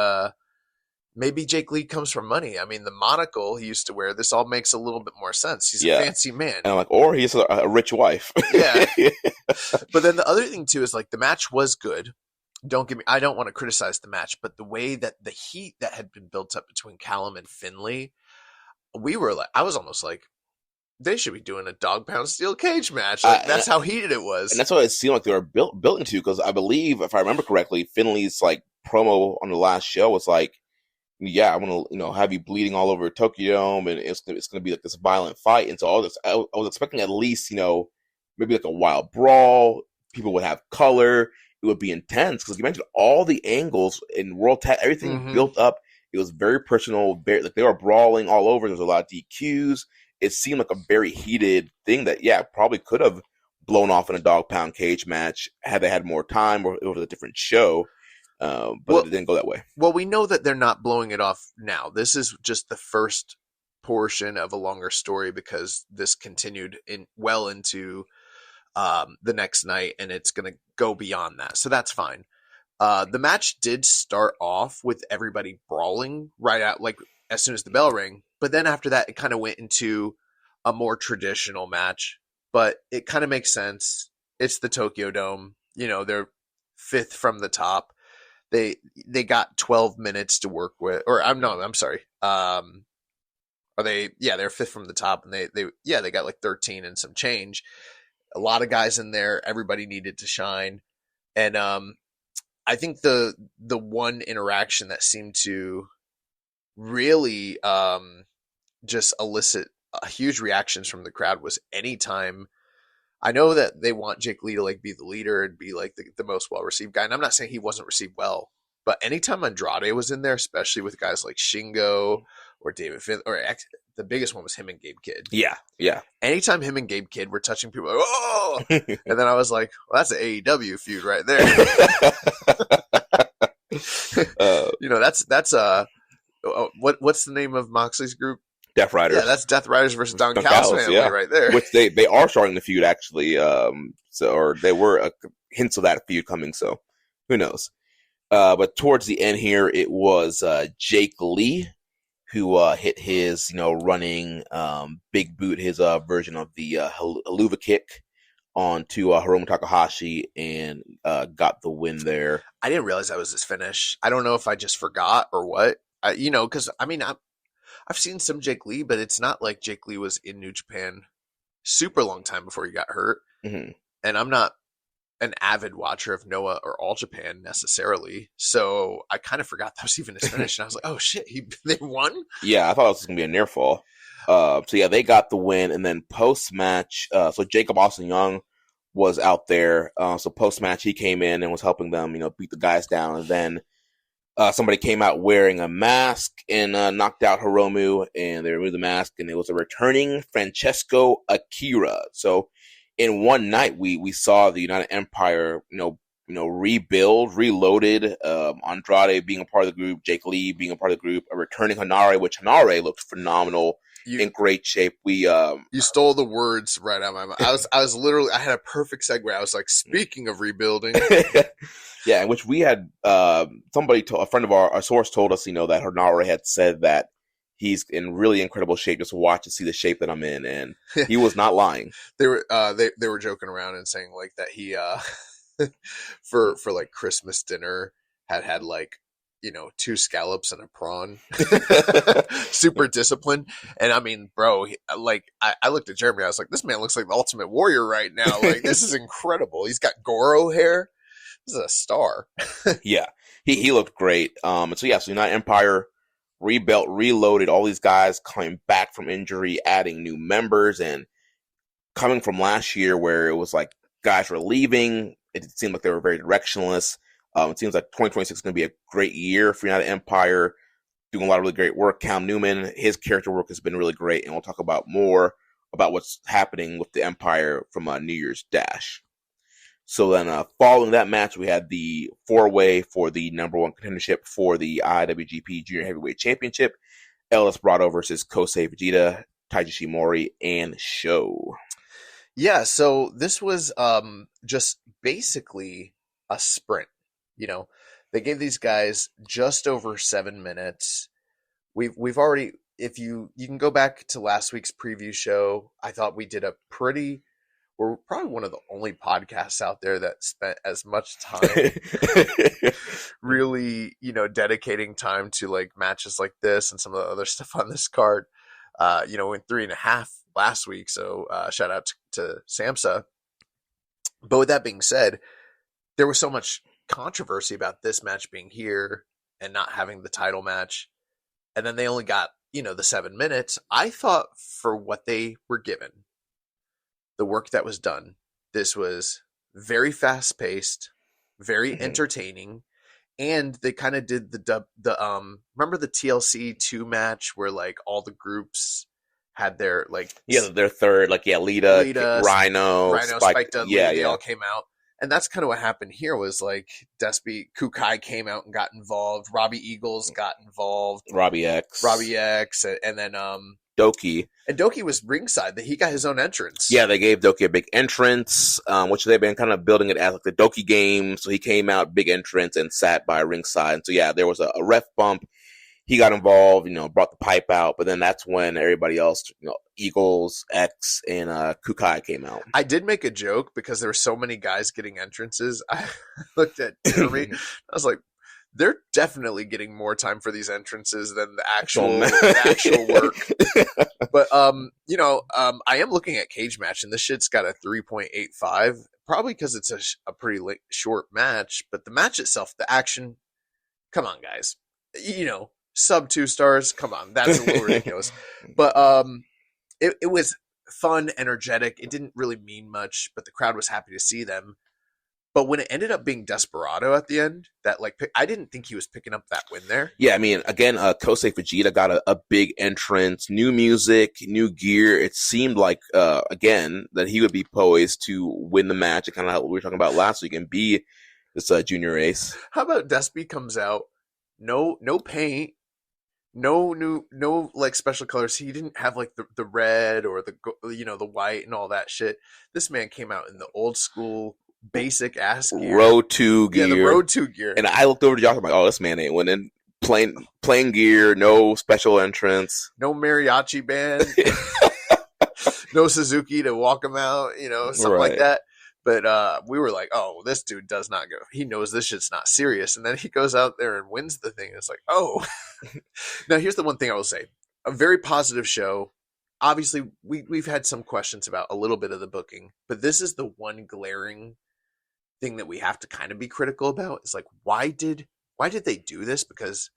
maybe Jake Lee comes from money. I mean, the monocle he used to wear, this all makes a little bit more sense. He's a fancy man. And I'm like, or he's a rich wife. Yeah. But then the other thing too is like the match was good. I don't want to criticize the match, but the way that the heat that had been built up between Callum and Finlay, I was almost like, they should be doing a dog pound steel cage match. Like, that's how heated it was. And that's what it seemed like they were built into, because I believe, if I remember correctly, Finley's like promo on the last show was like, yeah, I want to, have you bleeding all over Tokyo Dome, and it's going to be like this violent fight. And so all this, I was expecting at least, maybe like a wild brawl. People would have color. It would be intense because you mentioned all the angles in World Tag, everything built up. It was very personal. Very, like they were brawling all over. There was a lot of DQs. It seemed like a very heated thing that, probably could have blown off in a dog pound cage match had they had more time or it was a different show. But it didn't go that way. Well, we know that they're not blowing it off now. This is just the first portion of a longer story because this continued well into the next night, and it's going to go beyond that. So that's fine. The match did start off with everybody brawling right out, like as soon as the bell rang. But then after that, it kind of went into a more traditional match. But it kind of makes sense. It's the Tokyo Dome. They're fifth from the top. They got 12 minutes to work with, or I'm sorry. Are they? Yeah, they're fifth from the top, and they got like 13 and some change. A lot of guys in there. Everybody needed to shine, and I think the one interaction that seemed to really just elicit huge reactions from the crowd was anytime. I know that they want Jake Lee to like be the leader and be like the most well-received guy. And I'm not saying he wasn't received well, but anytime Andrade was in there, especially with guys like Shingo or David Finn, or the biggest one was him and Gabe Kidd. Yeah. Yeah. Anytime him and Gabe Kidd were touching people, like, oh, and then I was like, well, that's an AEW feud right there. That's what's the name of Moxley's group? Death Riders. Yeah, that's Death Riders versus Don Callis family right there. Which they are starting the feud actually. Or they were hints of that feud coming. So who knows? But towards the end here, it was Jake Lee who hit his running big boot, his version of the haluva kick onto Hiromu Takahashi and got the win there. I didn't realize that was his finish. I don't know if I just forgot or what. Because I've seen some Jake Lee, but it's not like Jake Lee was in New Japan super long time before he got hurt. Mm-hmm. And I'm not an avid watcher of Noah or All Japan necessarily. So I kind of forgot that was even his finish. And I was like, oh shit, they won? Yeah, I thought it was going to be a near fall. They got the win. And then post-match, so Jacob Austin Young was out there. So post-match, he came in and was helping them, beat the guys down. And then somebody came out wearing a mask and knocked out Hiromu, and they removed the mask, and it was a returning Francesco Akira. So in one night, we saw the United Empire, rebuild, reloaded. Andrade being a part of the group, Jake Lee being a part of the group, a returning Hanare, which Hanare looked phenomenal. In great shape. You stole the words right out of my mouth. I was literally, I had a perfect segue. I was like, speaking of rebuilding. Yeah, in which we had a friend of our source told us, that Hanare had said that he's in really incredible shape. Just watch and see the shape that I'm in, and he was not lying. They were joking around and saying like that he for like Christmas dinner had like 2 scallops and a prawn. Super disciplined. And I mean, bro, I looked at Jeremy. I was like, this man looks like the Ultimate Warrior right now. Like, this is incredible. He's got Goro hair. This is a star. Yeah, he looked great. So United Empire rebuilt, reloaded, all these guys coming back from injury, adding new members, and coming from last year where it was like guys were leaving. It seemed like they were very directionless. It seems like 2026 is going to be a great year for United Empire, doing a lot of really great work. Cam Newman, his character work has been really great, and we'll talk about more about what's happening with the Empire from New Year's Dash. So then following that match, we had the 4-way for the number 1 contendership for the IWGP Junior Heavyweight Championship. El Desperado versus Kosei Vegeta, Taiji Ishimori, and Sho. Yeah, so this was just basically a sprint. They gave these guys just over 7 minutes. We've already, if you can go back to last week's preview show, I thought we did we're probably one of the only podcasts out there that spent as much time really, dedicating time to like matches like this and some of the other stuff on this card. Went 3.5 last week. So shout out to Samsa. But with that being said, there was so much controversy about this match being here and not having the title match. and then they only got, the 7 minutes. I thought for what they were given, the work that was done, this was very fast paced, very entertaining. And they kind of did remember the TLC 2 match where like all the groups had their like their third, like Lita, Rhino, Spike Dudley, they all came out. And that's kind of what happened here was like Despy Kukai came out and got involved. Robbie Eagles got involved. Robbie X. And then Doki. And Doki was ringside. He got his own entrance. Yeah, they gave Doki a big entrance, which they've been kind of building it as like the Doki game. So he came out, big entrance, and sat by ringside. And so yeah, there was a ref bump. He got involved, brought the pipe out, but then that's when everybody else, Eagles, X, and Kukai came out. I did make a joke because there were so many guys getting entrances. I looked at Jeremy. I was like, they're definitely getting more time for these entrances than the actual work. But I am looking at Cage Match, and this shit's got a 3.85, probably because it's a pretty short match. But the match itself, the action, come on, guys, sub 2 stars. Come on, that's a little ridiculous. But it was fun, energetic. It didn't really mean much, but the crowd was happy to see them. But when it ended up being Desperado at the end, I didn't think he was picking up that win there. Yeah, I mean, again, Kosei Fujita got a big entrance, new music, new gear. It seemed like, again, that he would be poised to win the match, kind of how we were talking about last week, and be this junior ace. How about Despy comes out, no paint, no like special colors. He didn't have like the red or the white and all that shit. This man came out in the old school basic ass gear. Road 2 gear. Yeah, the Road 2 gear. And I looked over to Josh, I'm like, oh, this man ain't winning. Plain gear, no special entrance. No mariachi band. No Suzuki to walk him out, something like that. But we were like, oh, this dude does not go. He knows this shit's not serious. And then he goes out there and wins the thing. It's like, oh. Now, here's the one thing I will say. A very positive show. Obviously, we've had some questions about a little bit of the booking. But this is the one glaring thing that we have to kind of be critical about. It's like, why did they do this? Because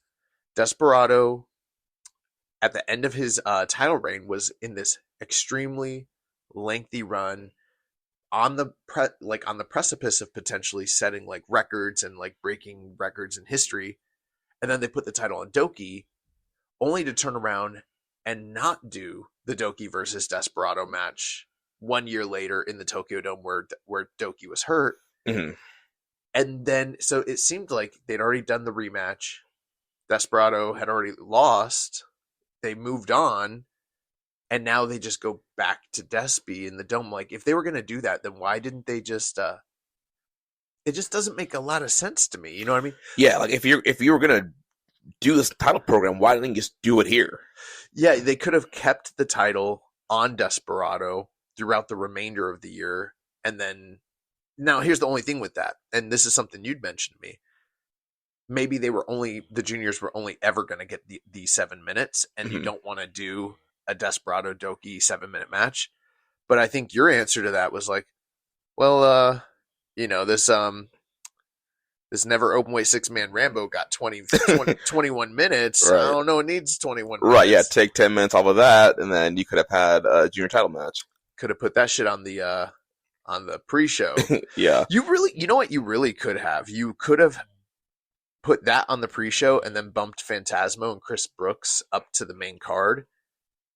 Desperado, at the end of his title reign, was in this extremely lengthy run on the precipice of potentially setting like records and like breaking records in history. And then they put the title on Doki, only to turn around and not do the Doki versus Desperado match 1 year later in the Tokyo Dome where Doki was hurt. Mm-hmm. And then, so it seemed like they'd already done the rematch. Desperado had already lost. They moved on. And now they just go back to Despy in the Dome. Like, if they were going to do that, then why didn't they just, it just doesn't make a lot of sense to me. You know what I mean? Yeah. Like if you were going to do this title program, why didn't you just do it here? Yeah. They could have kept the title on Desperado throughout the remainder of the year. And then, now here's the only thing with that. And this is something you'd mentioned to me. Maybe the juniors were only ever going to get the 7 minutes, and you don't want to do a Desperado Doki 7-minute match. But I think your answer to that was like, well, this never open weight 6-man Rambo got 21 minutes. Right. I don't know. It needs 21 minutes. Right. Yeah. Take 10 minutes off of that. And then you could have had a junior title match. Could have put that shit on the pre-show. Yeah. You know what you really could have? You could have put that on the pre-show and then bumped Phantasmo and Chris Brooks up to the main card.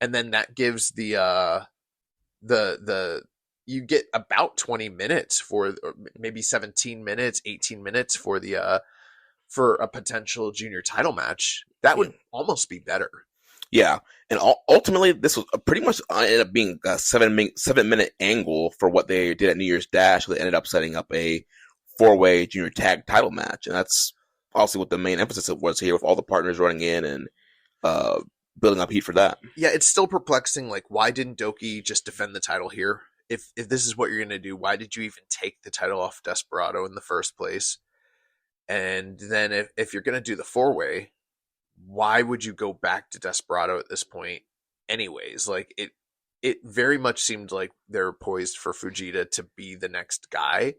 And then that gives you get about 20 minutes or maybe 17 minutes, 18 minutes for a potential junior title match. That would almost be better. Yeah. And ultimately, this was pretty much ended up being a 7-minute angle for what they did at New Year's Dash. They ended up setting up a 4-way junior tag title match. And that's also what the main emphasis was here, with all the partners running in and building up heat for that. Yeah, it's still perplexing. Like, why didn't Doki just defend the title here? If this is what you're going to do, why did you even take the title off Desperado in the first place? And then if you're going to do the 4-way, why would you go back to Desperado at this point anyways? Like, it very much seemed like they're poised for Fujita to be the next guy.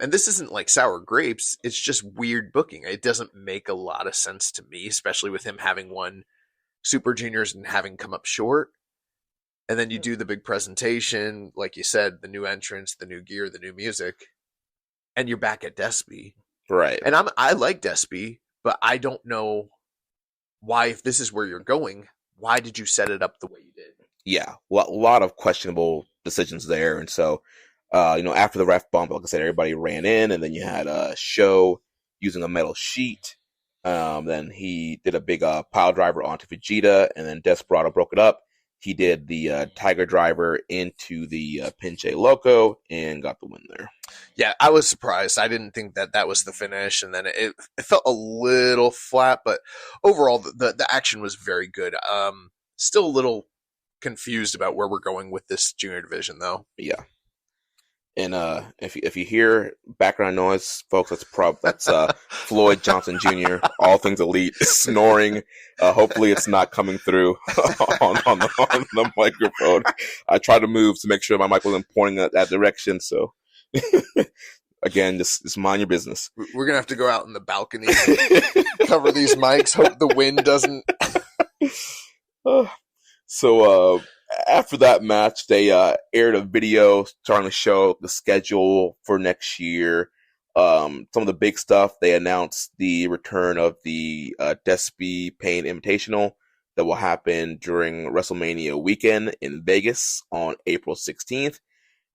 And this isn't like sour grapes. It's just weird booking. It doesn't make a lot of sense to me, especially with him having won Super Juniors and having come up short. And then you do the big presentation, like you said, the new entrance, the new gear, the new music, and you're back at Despy. Right. And I like Despy, but I don't know why, if this is where you're going, why did you set it up the way you did? Yeah, well, a lot of questionable decisions there. And so, after the ref bump, like I said, everybody ran in, and then you had a show using a metal sheet. Then he did a big pile driver onto Vegeta, and then Desperado broke it up. He did the Tiger Driver into the Pinche Loco and got the win there. Yeah, I was surprised. I didn't think that was the finish, and then it felt a little flat, but overall the action was very good. Still a little confused about where we're going with this junior division, though. Yeah. And if you hear background noise, folks, that's Floyd Johnson Jr., All Things Elite, snoring. Hopefully, it's not coming through on the microphone. I tried to move to make sure my mic wasn't pointing that direction. So, again, just mind your business. We're gonna have to go out in the balcony, cover these mics. Hope the wind doesn't. So after that match, they aired a video starting to show the schedule for next year. Some of the big stuff, they announced the return of the Despy Pain Invitational that will happen during WrestleMania weekend in Vegas on April 16th.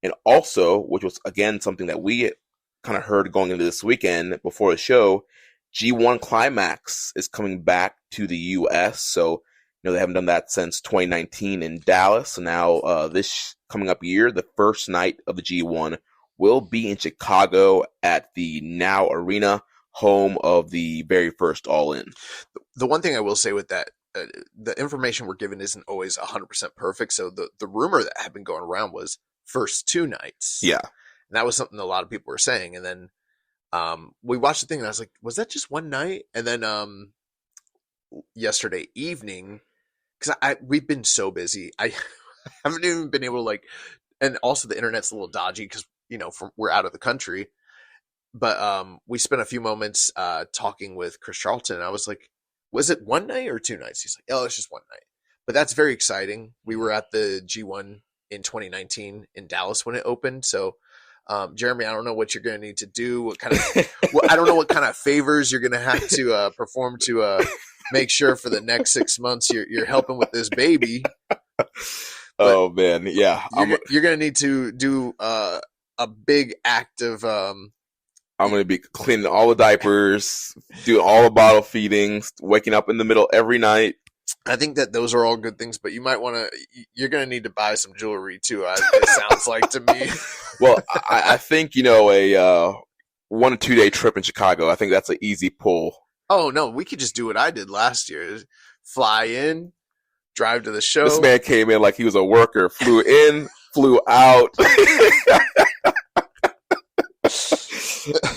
And also, which was, again, something that we kind of heard going into this weekend before the show, G1 Climax is coming back to the U.S., so they haven't done that since 2019 in Dallas. So now this coming up year, the first night of the G1 will be in Chicago at the Now Arena, home of the very first All In. The one thing I will say with that, the information we're given isn't always 100% perfect. So the rumor that had been going around was first 2 nights. Yeah. And that was something that a lot of people were saying. And then we watched the thing and I was like, was that just one night? And then yesterday evening, because we've been so busy, I haven't even been able to and also the internet's a little dodgy because we're out of the country. But we spent a few moments talking with Chris Charlton, and I was like, was it 1 night or 2 nights? He's like, oh, it's just 1 night. But that's very exciting. We were at the G1 in 2019 in Dallas when it opened. So, Jeremy, I don't know what you're going to need to do. What kind of I don't know what kind of favors you're going to have to perform to make sure for the next 6 months you're helping with this baby. Oh man, yeah. You're going to need to do a big act of. I'm going to be cleaning all the diapers, doing all the bottle feedings, waking up in the middle every night. I think that those are all good things, but you might want to. You're going to need to buy some jewelry too. It sounds like to me. Well, I think a 1 to 2 day trip in Chicago. I think that's an easy pull. Oh no, we could just do what I did last year: fly in, drive to the show. This man came in like he was a worker. Flew in, flew out.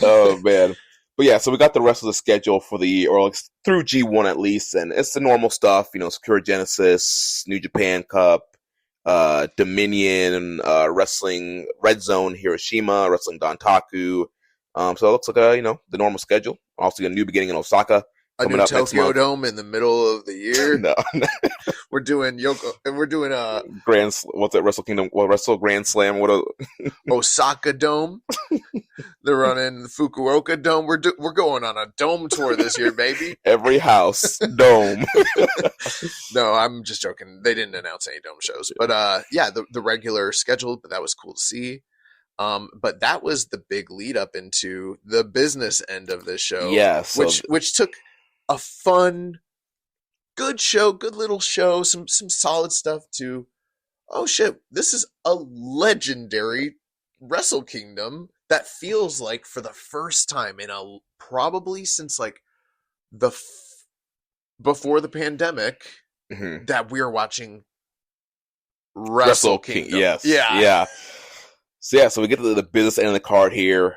Oh man. But yeah, so we got the rest of the schedule for the year, or through G1 at least, and it's the normal stuff, Secure Genesis, New Japan Cup, Dominion, Wrestling Red Zone Hiroshima, Wrestling Dantaku. So it looks like the normal schedule. Also, a new beginning in Osaka. A new Tokyo Dome in the middle of the year. No. We're doing what's that, Wrestle Kingdom? Well, Wrestle Grand Slam. Osaka Dome. They're running the Fukuoka Dome. We're going on a dome tour this year, baby. Every house dome. No, I'm just joking. They didn't announce any dome shows, but the regular schedule. But that was cool to see. But that was the big lead up into the business end of this show. Yeah, so which took a fun, good show, good little show, some solid stuff to, oh shit, this is a legendary Wrestle Kingdom that feels like for the first time in probably since before the pandemic that we're watching Wrestle Kingdom. Yes. Yeah. So we get to the business end of the card here.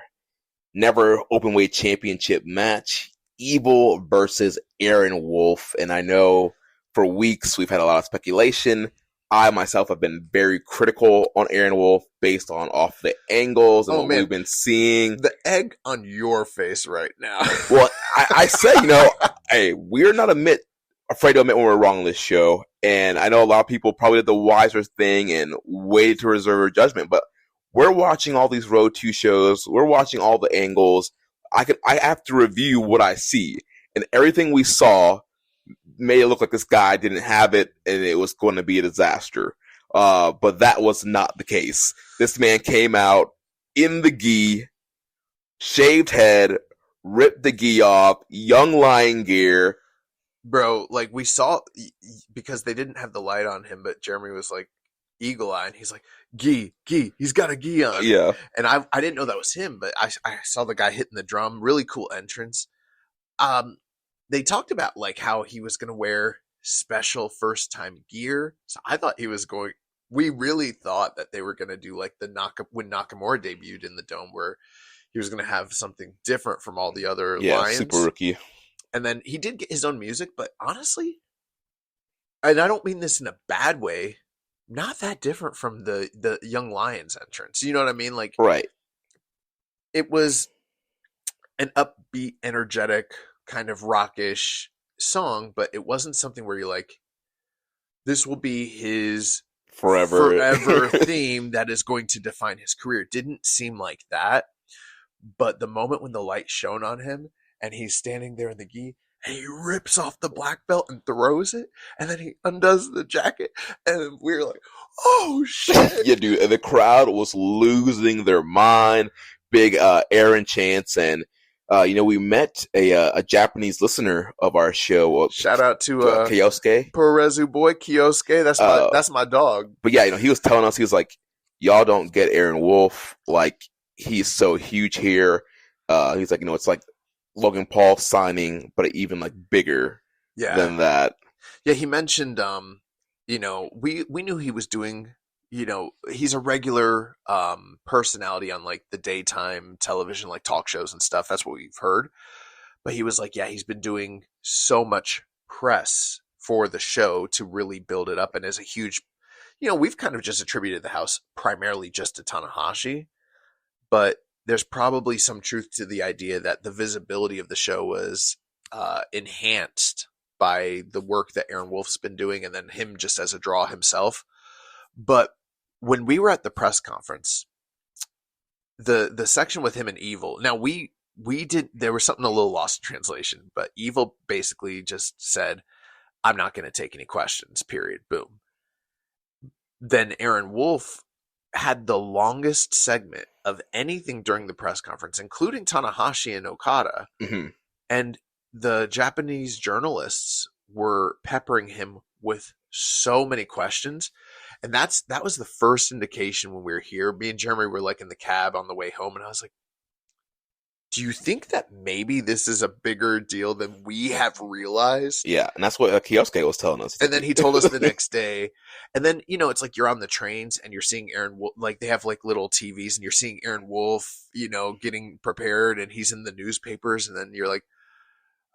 Never Openweight Championship match. Evil versus Aaron Wolf. And I know for weeks we've had a lot of speculation. I myself have been very critical on Aaron Wolf based on off the angles and we've been seeing. The egg on your face right now. Well, I say, hey, we're not afraid to admit when we're wrong on this show. And I know a lot of people probably did the wiser thing and waited to reserve judgment, but we're watching all these Road 2 shows. We're watching all the angles. I have to review what I see. And everything we saw made it look like this guy didn't have it and it was going to be a disaster. But that was not the case. This man came out in the gi, shaved head, ripped the gi off, young lion gear. Bro, like we saw, because they didn't have the light on him, but Jeremy was like eagle eye and he's like, gi, he's got a gi on. Yeah. And I didn't know that was him, but I saw the guy hitting the drum. Really cool entrance. They talked about like how he was going to wear special first time gear. So I thought we really thought that they were going to do like when Nakamura debuted in the Dome, where he was going to have something different from all the other Lions. Super rookie. And then he did get his own music, but honestly, and I don't mean this in a bad way, not that different from the Young Lions entrance. You know what I mean? Like, right. It was an upbeat, energetic, kind of rockish song, but it wasn't something where you're like, this will be his forever theme that is going to define his career. It didn't seem like that. But the moment when the light shone on him and he's standing there in the gi and he rips off the black belt and throws it, and then he undoes the jacket, and we're like, oh shit. Yeah, dude. And the crowd was losing their mind. Big Aaron chants, and we met a Japanese listener of our show. Shout out to Kyosuke. Purezu boy, Kyosuke. That's my dog. But yeah, he was telling us, he was like, y'all don't get Aaron Wolf. Like, he's so huge here. He's like, it's like Logan Paul signing, but even like bigger than that. Yeah, he mentioned, we knew he was doing, he's a regular personality on like the daytime television, like talk shows and stuff. That's what we've heard. But he was like, yeah, he's been doing so much press for the show to really build it up. And as a huge, we've kind of just attributed the house primarily just to Tanahashi. But there's probably some truth to the idea that the visibility of the show was enhanced by the work that Aaron Wolf's been doing, and then him just as a draw himself. But when we were at the press conference, the section with him and Evil, now we did, there was something a little lost in translation, but Evil basically just said, I'm not going to take any questions, period, boom. Then Aaron Wolf had the longest segment of anything during the press conference, including Tanahashi and Okada. Mm-hmm. And the Japanese journalists were peppering him with so many questions. And that was the first indication when we were here. Me and Jeremy were like in the cab on the way home, and I was like, do you think that maybe this is a bigger deal than we have realized? Yeah, and that's what Kyosuke was telling us. And then he told us the next day. And then, it's like you're on the trains and you're seeing Aaron Wolf, like they have like little TVs, and you're seeing Aaron Wolf, getting prepared, and he's in the newspapers. And then you're like,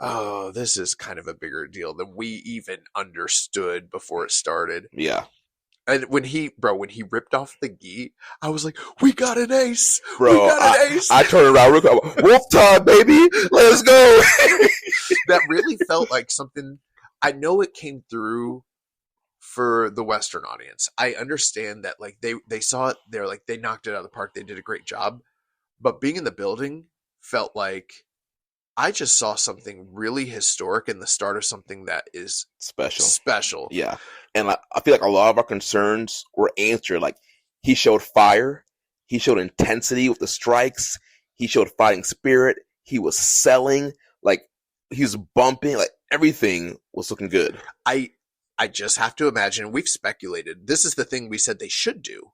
oh, this is kind of a bigger deal than we even understood before it started. Yeah. And when he ripped off the gi, I was like, we got an ace. Bro, we got an ace. I turned around real quick. Wolf time, baby. Let's go. That really felt like something. I know it came through for the Western audience. I understand that like they saw it. They're like, they knocked it out of the park. They did a great job. But being in the building felt like I just saw something really historic in the start of something that is special. Yeah. And I feel like a lot of our concerns were answered. Like, he showed fire. He showed intensity with the strikes. He showed fighting spirit. He was selling. Like, he was bumping. Like, everything was looking good. I just have to imagine, we've speculated, this is the thing we said they should do.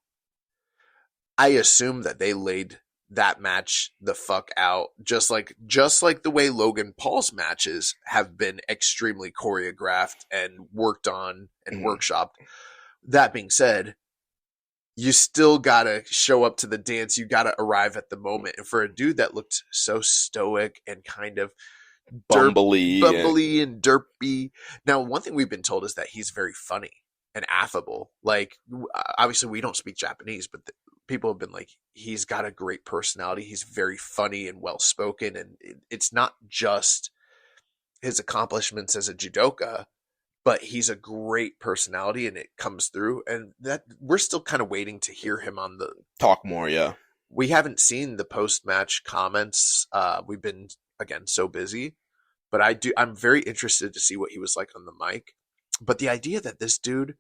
I assume that they laid that match the fuck out, just like the way Logan Paul's matches have been extremely choreographed and worked on and workshopped. That being said, you still gotta show up to the dance. You gotta arrive at the moment. And for a dude that looked so stoic and kind of bumbly and derpy. Now, one thing we've been told is that he's very funny. and affable. Like, obviously we don't speak Japanese, but people have been like, he's got a great personality. He's very funny and well spoken, and it's not just his accomplishments as a judoka, but he's a great personality, and it comes through. And that we're still kind of waiting to hear him on the talk more. Yeah, we haven't seen the post-match comments. We've been, again, so busy, but I'm very interested to see what he was like on the mic. But the idea that this dude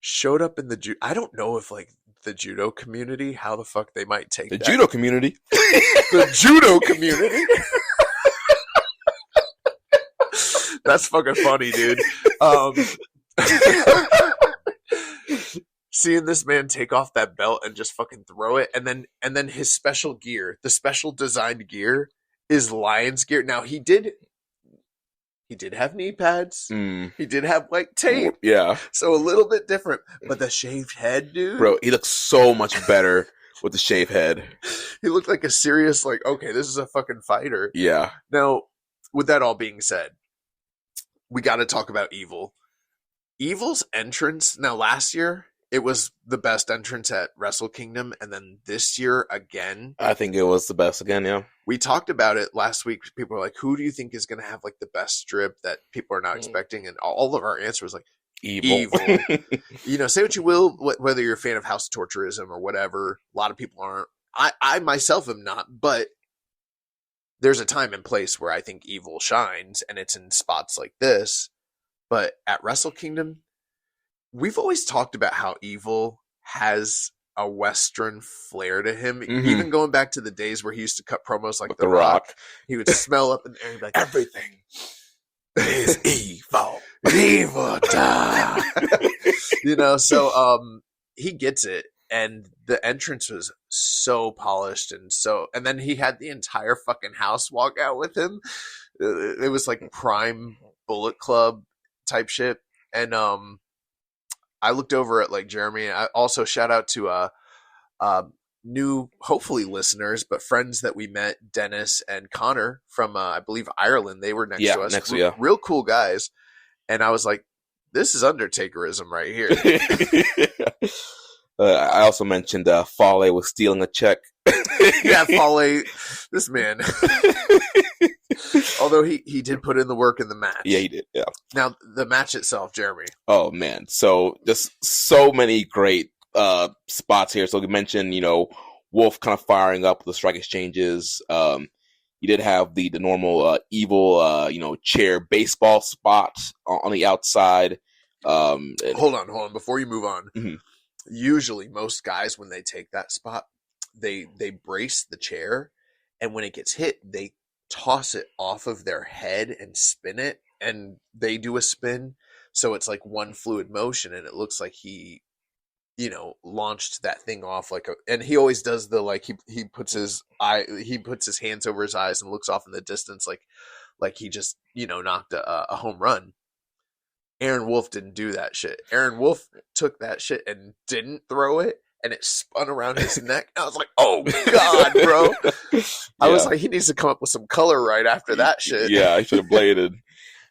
showed up in the I don't know if like the judo community, how the fuck they might take the that. judo community, the judo community. That's fucking funny, dude. Seeing this man take off that belt and just fucking throw it, and then his special gear, the special designed gear, is Lion's gear. Now he did have knee pads. He did have like tape. Yeah, so a little bit different. But the shaved head, dude, bro, he looks so much better with the shaved head. He looked like a serious, like, okay, this is a fucking fighter. Yeah. Now, with that all being said, we got to talk about Evil. Evil's entrance. Now, last year, it was the best entrance at Wrestle Kingdom, and then this year again. I think it was the best again, yeah. We talked about it last week. People were like, who do you think is going to have like the best strip that people are not expecting? And all of our answer was like, Evil. You know, say what you will, whether you're a fan of House of Torturism or whatever. A lot of people aren't. I myself am not, but there's a time and place where I think Evil shines, and it's in spots like this. But at Wrestle Kingdom, we've always talked about how Evil has a Western flair to him. Mm-hmm. Even going back to the days where he used to cut promos like The Rock. He would smell up in the air and be like, everything is evil. Evil die. You know, so he gets it. And the entrance was so polished and then he had the entire fucking house walk out with him. It was like prime Bullet Club type shit. And I looked over at like Jeremy. I also shout out to new, hopefully listeners, but friends that we met, Dennis and Connor from I believe Ireland. They were next to us. Real cool guys. And I was like, this is Undertakerism right here. I also mentioned Fale was stealing a check. Yeah, Fale, this man. Although he did put in the work in the match. Yeah, he did. Yeah. Now, the match itself, Jeremy. Oh, man. So, just so many great spots here. So, we mentioned, you know, Wolf kind of firing up with the strike exchanges. You did have the normal Evil, you know, chair baseball spot on the outside. Hold on. Before you move on. Mm-hmm. Usually, most guys, when they take that spot, they brace the chair. And when it gets hit, they toss it off of their head and spin it, and they do a spin, so it's like one fluid motion, and it looks like he, you know, launched that thing off like and he always does the like he puts his hands over his eyes and looks off in the distance like he just, you know, knocked a home run. Aaron Wolf didn't do that shit. Aaron Wolf took that shit and didn't throw it, and it spun around his neck. I was like, oh, God, bro. I was like, he needs to come up with some color right after that shit. Yeah, he should have bladed.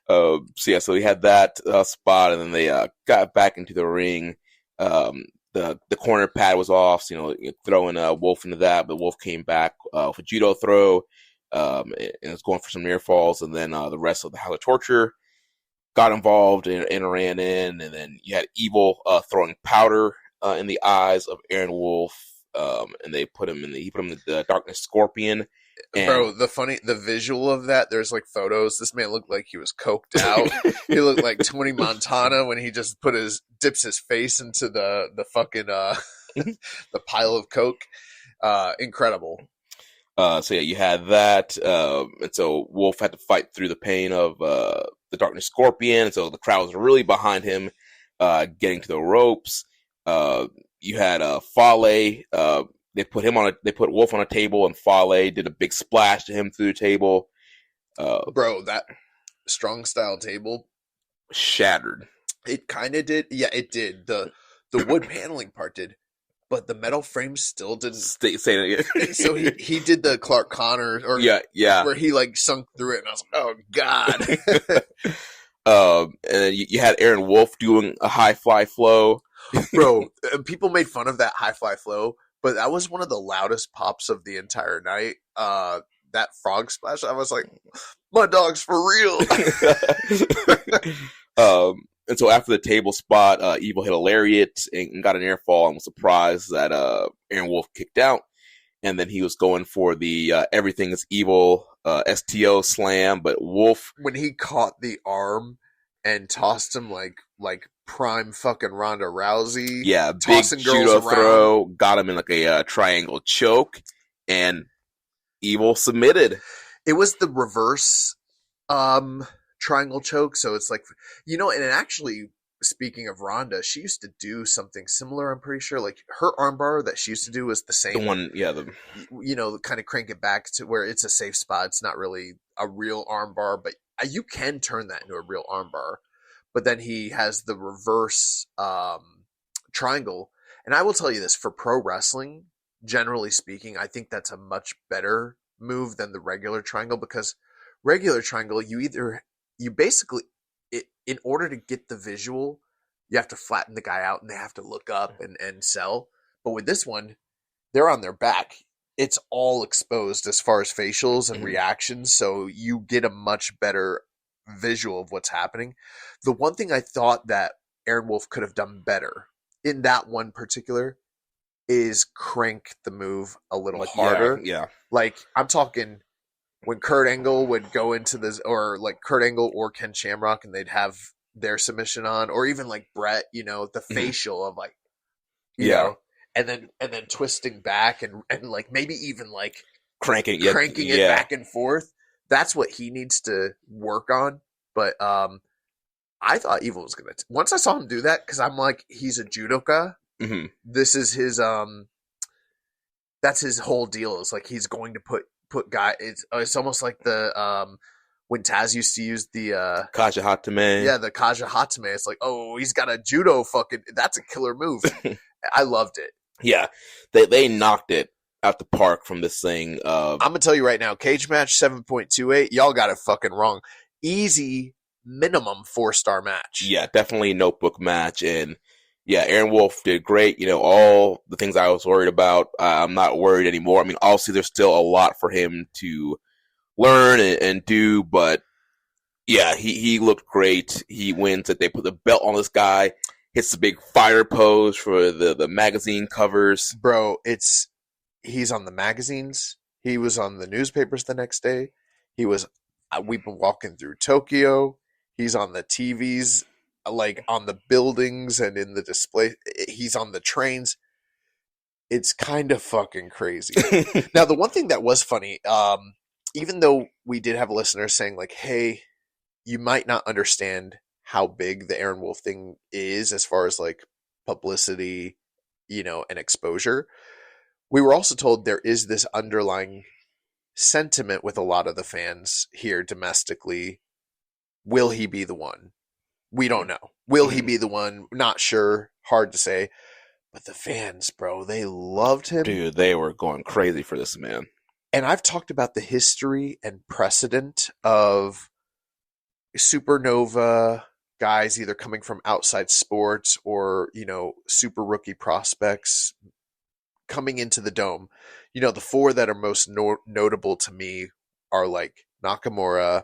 So he had that spot, and then they got back into the ring. The corner pad was off, so, you know, throwing Wolf into that, but Wolf came back with a judo throw, and was going for some near falls, and then the rest of the House of Torture got involved and ran in, and then you had Evil throwing powder in the eyes of Aaron Wolf, and he put him in the Darkness Scorpion. And bro, the visual of that, there's like photos. This man looked like he was coked out. He looked like Tony Montana when he just dips his face into the fucking the pile of coke. Incredible. So yeah, you had that, and so Wolf had to fight through the pain of the Darkness Scorpion, and so the crowd was really behind him, getting to the ropes. You had Fale. They put Wolf on a table, and Fale did a big splash to him through the table. Bro, that strong style table shattered. It kind of did. Yeah, it did. The wood paneling part did, but the metal frame still didn't say that again. So he did the Clark Connor, or yeah, where he like sunk through it, and I was like, oh God. And then you had Aaron Wolf doing a high fly flow. Bro, people made fun of that high fly flow, but that was one of the loudest pops of the entire night. That frog splash, I was like, my dog's for real. And so after the table spot, Evil hit a lariat and got an air fall and was surprised that Aaron Wolf kicked out. And then he was going for the Everything is Evil STO slam, but Wolf... When he caught the arm and tossed him like prime fucking Ronda Rousey. Yeah, big judo throw, got him in like a triangle choke, and Evil submitted. It was the reverse triangle choke, so it's like, and actually, speaking of Ronda, she used to do something similar, I'm pretty sure. Like, her armbar that she used to do was the same. The one, yeah. Kind of crank it back to where it's a safe spot. It's not really a real armbar, but you can turn that into a real armbar. But then he has the reverse triangle. And I will tell you this, for pro wrestling, generally speaking, I think that's a much better move than the regular triangle, because regular triangle, you basically, in order to get the visual, you have to flatten the guy out and they have to look up and sell. But with this one, they're on their back. It's all exposed as far as facials and reactions, so you get a much better visual of what's happening. The one thing I thought that Aaron Wolf could have done better in that one particular is crank the move a little harder. Yeah. Like, I'm talking when Kurt Angle would go into this, or like Kurt Angle or Ken Shamrock, and they'd have their submission on, or even like Brett, the facial of like, you know, and then twisting back and like maybe even like cranking it back and forth. That's what he needs to work on. But I thought Evil was gonna. Once I saw him do that, because I'm like, he's a judoka. Mm-hmm. This is his that's his whole deal. Is like he's going to put guy. It's almost like the when Taz used to use the Kaja Hatame. Yeah, the Kaja Hatame. It's like, oh, he's got a judo fucking. That's a killer move. I loved it. Yeah, they knocked it out the park from this thing. I'm gonna tell you right now, cage match 7.28. Y'all got it fucking wrong. Easy minimum 4-star match. Yeah, definitely notebook match. And yeah, Aaron Wolf did great. All the things I was worried about, I'm not worried anymore. I mean, obviously there's still a lot for him to learn and do, but yeah, he looked great. He wins that they put the belt on this guy, hits the big fire pose for the magazine covers. Bro, he's on the magazines. He was on the newspapers the next day. We've been walking through Tokyo. He's on the TVs, like on the buildings and in the display. He's on the trains. It's kind of fucking crazy. Now, the one thing that was funny, even though we did have listeners saying like, hey, you might not understand how big the Aaron Wolf thing is as far as like publicity, and exposure. We were also told there is this underlying sentiment with a lot of the fans here domestically. Will he be the one? We don't know. Will he be the one? Not sure. Hard to say. But the fans, bro, they loved him. Dude, they were going crazy for this man. And I've talked about the history and precedent of supernova guys either coming from outside sports or, super rookie prospects coming into the Dome. The 4 that are most notable to me are like Nakamura,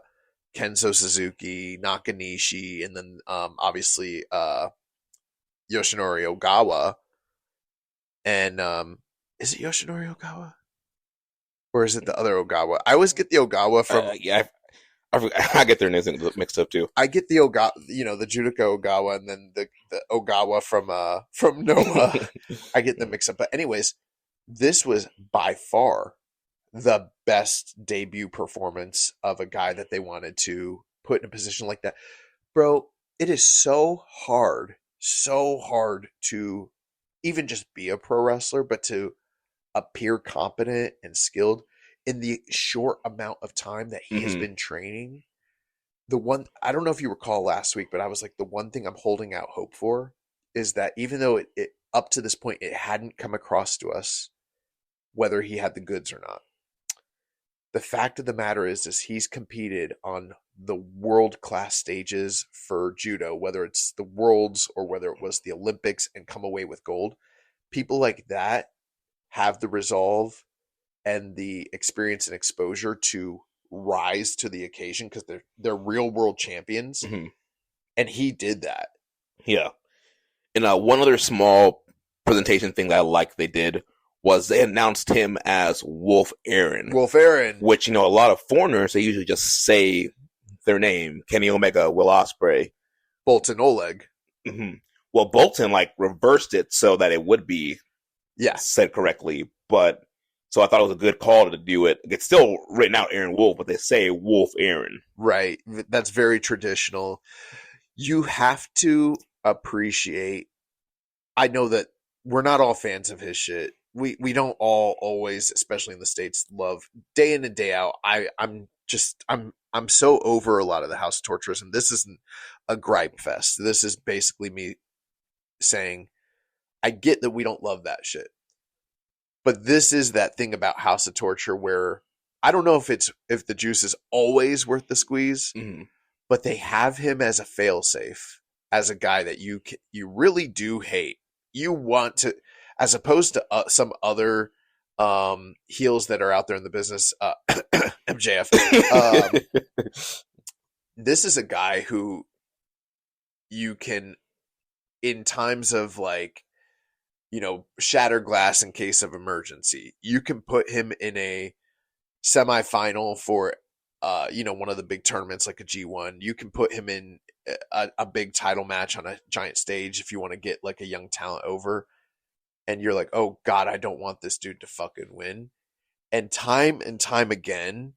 Kenzo Suzuki, Nakanishi, and then obviously Yoshinori Ogawa. And is it Yoshinori Ogawa? Or is it the other Ogawa? I always get the Ogawa from... I get their names mixed up too. I get the Ogawa, the Judoka Ogawa, and then the Ogawa from Noah. I get them mixed up. But anyways, this was by far the best debut performance of a guy that they wanted to put in a position like that. Bro, it is so hard to even just be a pro wrestler, but to appear competent and skilled in the short amount of time that he has been training. I don't know if you recall last week, but I was like, the one thing I'm holding out hope for is that even though it up to this point, it hadn't come across to us whether he had the goods or not, the fact of the matter is he's competed on the world-class stages for judo, whether it's the Worlds or whether it was the Olympics, and come away with gold. People like that have the resolve and the experience and exposure to rise to the occasion because they're real world champions. Mm-hmm. And he did that. Yeah. And one other small presentation thing that I like they did was they announced him as Wolf Aaron. Wolf Aaron. Which, a lot of foreigners, they usually just say their name. Kenny Omega, Will Ospreay. Bolton Oleg. Mm-hmm. Well, Bolton, reversed it so that it would be said correctly. But, so I thought it was a good call to do it. It's still written out Aaron Wolf, but they say Wolf Aaron. Right. That's very traditional. You have to appreciate, I know that we're not all fans of his shit. We don't all always, especially in the States, love day in and day out. I'm so over a lot of the House of Torturers, and this isn't a gripe fest. This is basically me saying, I get that we don't love that shit. But this is that thing about House of Torture where I don't know if the juice is always worth the squeeze, but they have him as a failsafe, as a guy that you really do hate. You want to, as opposed to some other heels that are out there in the business, MJF. This is a guy who you can, in times of shatter glass in case of emergency, you can put him in a semifinal for one of the big tournaments like a G1. You can put him in a big title match on a giant stage if you want to get a young talent over, and you're like, oh god, I don't want this dude to fucking win. And time again,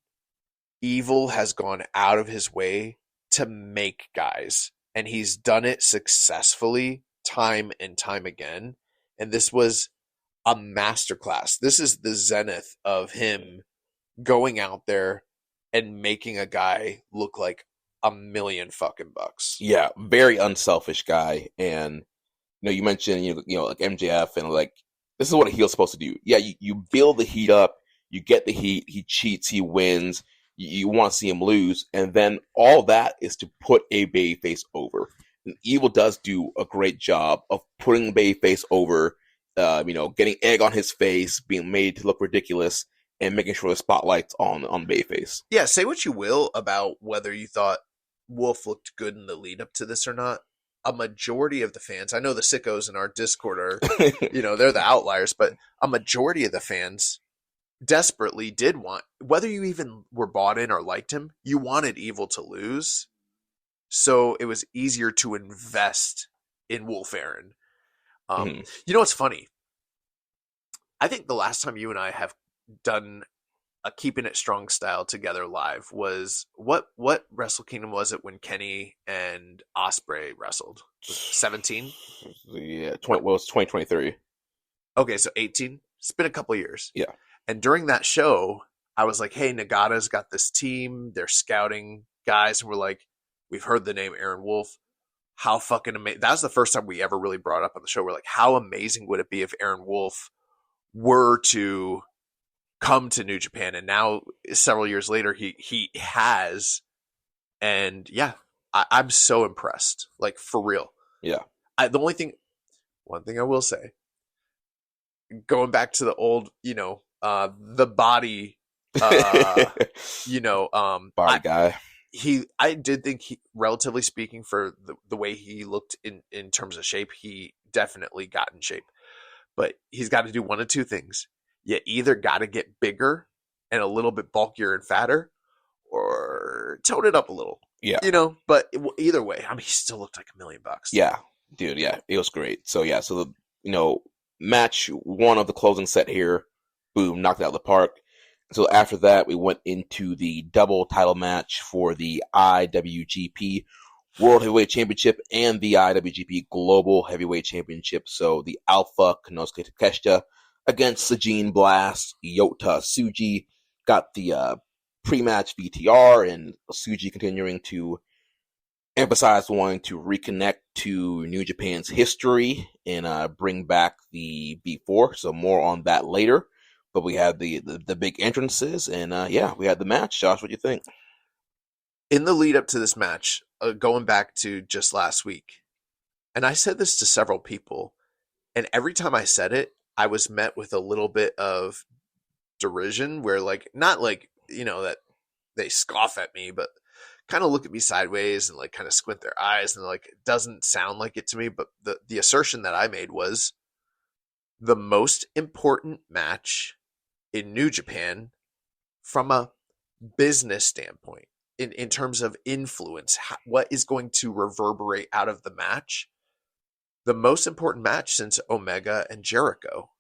Evil has gone out of his way to make guys, and he's done it successfully time and time again. And this was a masterclass. This is the zenith of him going out there and making a guy look like $1 million fucking bucks. Yeah, very unselfish guy. And you mentioned like MJF, and this is what a heel's supposed to do. Yeah, you build the heat up, you get the heat, he cheats, he wins, you want to see him lose, and then all that is to put a babyface over. And Evil does do a great job of putting the babyface over, getting egg on his face, being made to look ridiculous, and making sure the spotlight's on babyface. Yeah, say what you will about whether you thought Wolf looked good in the lead up to this or not. A majority of the fans, I know the sickos in our Discord are, they're the outliers, but a majority of the fans desperately did want, whether you even were bought in or liked him, you wanted Evil to lose. So it was easier to invest in Wolf Aaron. What's funny? I think the last time you and I have done a Keeping It Strong style together live was what Wrestle Kingdom was it when Kenny and Ospreay wrestled? 17? Yeah, it was 2023. Okay, so 18. It's been a couple years. Yeah. And during that show, I was like, hey, Nagata's got this team. They're scouting guys. And we're like, we've heard the name Aaron Wolf. How fucking amazing. That was the first time we ever really brought up on the show. We're like, how amazing would it be if Aaron Wolf were to come to New Japan? And now, several years later, he has. And yeah, I'm so impressed. For real. Yeah. One thing I will say, going back to the old, the body, body guy. I did think relatively speaking, for the way he looked in terms of shape, he definitely got in shape. But he's got to do one of two things. You either got to get bigger and a little bit bulkier and fatter, or tone it up a little. Yeah. But either way, he still looked like $1 million. Yeah, dude. Yeah, it was great. So yeah, so the match one of the closing set here, boom, knocked it out of the park. So after that, we went into the double title match for the IWGP World Heavyweight Championship and the IWGP Global Heavyweight Championship. So the Alpha Konosuke Takeshita against Sajin Blast, Yota Tsuji. Got the pre-match VTR, and Tsuji continuing to emphasize wanting to reconnect to New Japan's history and bring back the V4. So more on that later. But we had the big entrances, and yeah, we had the match. Josh, what do you think? In the lead up to this match, going back to just last week, and I said this to several people, and every time I said it, I was met with a little bit of derision, where like, not like, that they scoff at me, but kind of look at me sideways and like kind of squint their eyes, and like, it doesn't sound like it to me. But the assertion that I made was the most important match in New Japan from a business standpoint, in terms of influence, what is going to reverberate out of the match, the most important match since Omega and Jericho.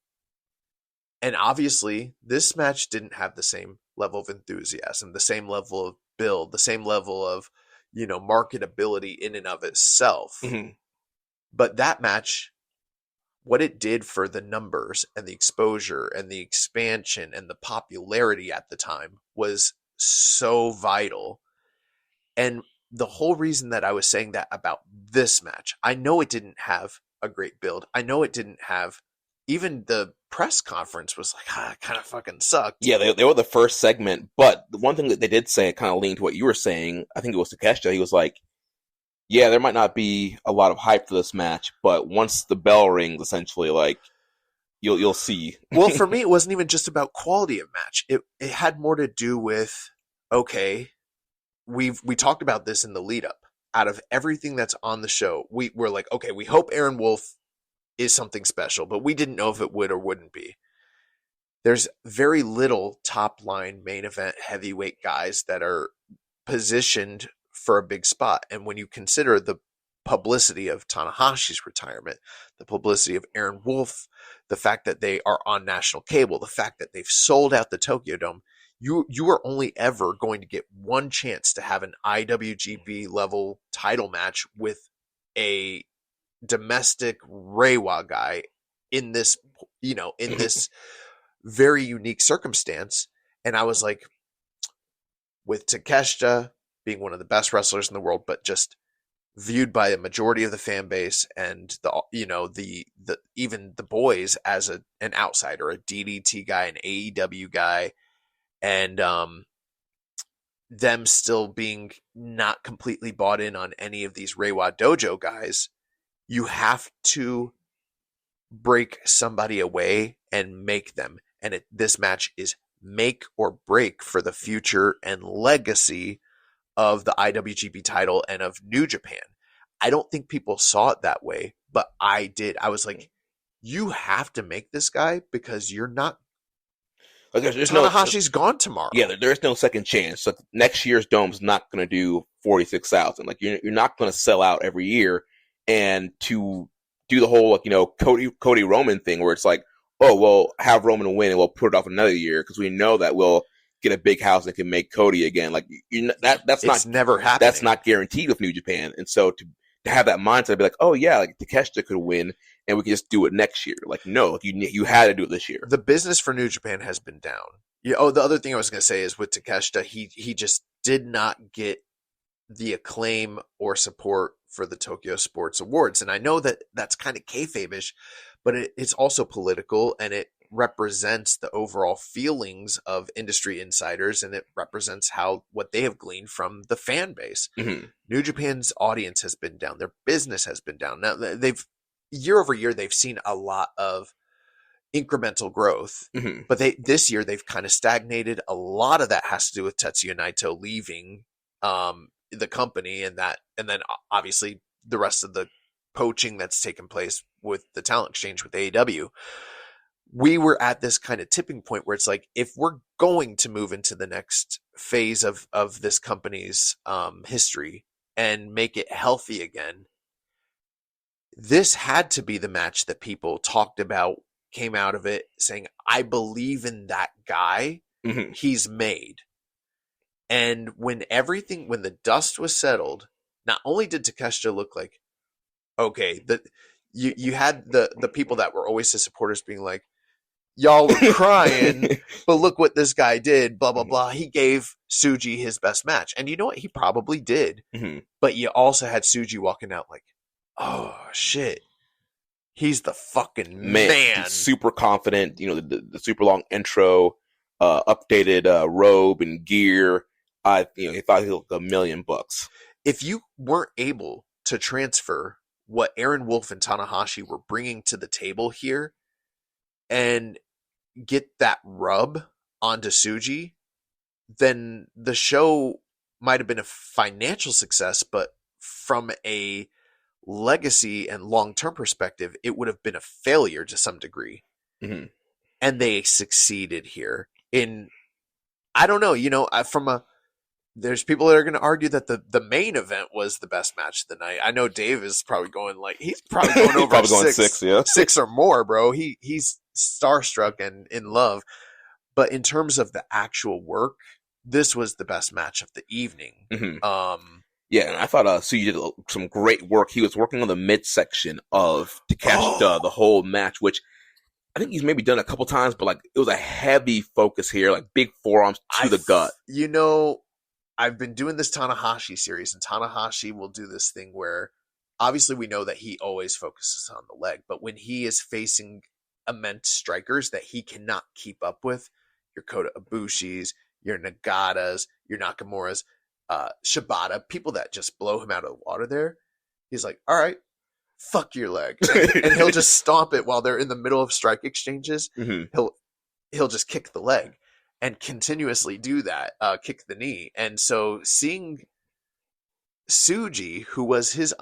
And obviously, this match didn't have the same level of enthusiasm, the same level of build, the same level of, marketability in and of itself. Mm-hmm. But that match, what it did for the numbers and the exposure and the expansion and the popularity at the time was so vital. And the whole reason that I was saying that about this match, I know it didn't have a great build. I know it didn't have, even the press conference was like, it kind of fucking sucked. Yeah, they were the first segment, but the one thing that they did say, it kind of leaned to what you were saying. I think it was Takeshita. He was like, yeah, there might not be a lot of hype for this match, but once the bell rings, essentially, like, you'll see. Well, for me, it wasn't even just about quality of match. It had more to do with, okay, we talked about this in the lead up. Out of everything that's on the show, we're like, okay, we hope Aaron Wolf is something special, but we didn't know if it would or wouldn't be. There's very little top line main event heavyweight guys that are positioned for a big spot. And when you consider the publicity of Tanahashi's retirement, the publicity of Aaron Wolf, the fact that they are on national cable, the fact that they've sold out the Tokyo Dome, you are only ever going to get one chance to have an IWGP level title match with a domestic Reiwa guy in this, in this very unique circumstance. And I was like, with Takeshita being one of the best wrestlers in the world, but just viewed by a majority of the fan base and the even the boys as an outsider, a DDT guy, an AEW guy, and them still being not completely bought in on any of these Reiwa Dojo guys, you have to break somebody away and make them. And this match is make or break for the future and legacy of the IWGP title and of New Japan. I don't think people saw it that way, but I did. I was like, you have to make this guy, because you're not. Like, Tanahashi's gone tomorrow. Yeah, there's no second chance. So next year's Dome's not going to do 46,000. Like, you're not going to sell out every year. And to do the whole, like, Cody Roman thing, where it's like, oh, well, have Roman win and we'll put it off another year because we know that we'll get a big house that can make Cody again. Like, that's never happening. That's not guaranteed with New Japan. And so to have that mindset, be like, oh yeah, like Takeshita could win and we can just do it next year. Like, no, like, you had to do it this year. The business for New Japan has been down. The other thing I was going to say is with Takeshita, he just did not get the acclaim or support for the Tokyo Sports Awards. And I know that that's kind of kayfabe-ish, but it's also political, and it represents the overall feelings of industry insiders, and it represents what they have gleaned from the fan base. Mm-hmm. New Japan's audience has been down. Their business has been down. Now, they've year over year, they've seen a lot of incremental growth, mm-hmm. but this year they've kind of stagnated. A lot of that has to do with Tetsuya Naito leaving the company, and then obviously the rest of the poaching that's taken place with the talent exchange with AEW. We were at this kind of tipping point where it's like, if we're going to move into the next phase of this company's history and make it healthy again, this had to be the match that people talked about, came out of it saying, I believe in that guy. Mm-hmm. He's made. And when the dust was settled, not only did Takeshita look like, okay, you had the people that were always his supporters being like, y'all were crying, but look what this guy did, blah, blah, blah. He gave Tsuji his best match. And you know what? He probably did. Mm-hmm. But you also had Tsuji walking out like, oh, shit. He's the fucking man. He's super confident. You know, the super long intro, updated robe and gear. He thought he looked $1 million. If you weren't able to transfer what Aaron Wolf and Tanahashi were bringing to the table here and get that rub onto Tsuji, then the show might have been a financial success, but from a legacy and long-term perspective, it would have been a failure to some degree. Mm-hmm. And they succeeded here in, I don't know, there's people that are going to argue that the main event was the best match of the night. I know Dave is probably going he's probably going over probably going six, yeah. 6 or more, bro. He's starstruck and in love. But in terms of the actual work, this was the best match of the evening. Mm-hmm. Yeah, and I thought Tsuji did some great work. He was working on the midsection of Takeshita the whole match, which I think he's maybe done a couple times, but it was a heavy focus here, big forearms to the gut. I've been doing this Tanahashi series, and Tanahashi will do this thing where obviously we know that he always focuses on the leg, but when he is facing immense strikers that he cannot keep up with, your Kota Ibushi's, your Nagatas, your Nakamura's, Shibata, people that just blow him out of the water there, he's like, all right, fuck your leg. And he'll just stomp it while they're in the middle of strike exchanges. Mm-hmm. He'll just kick the leg and continuously do that, kick the knee. And so seeing Tsuji, who was his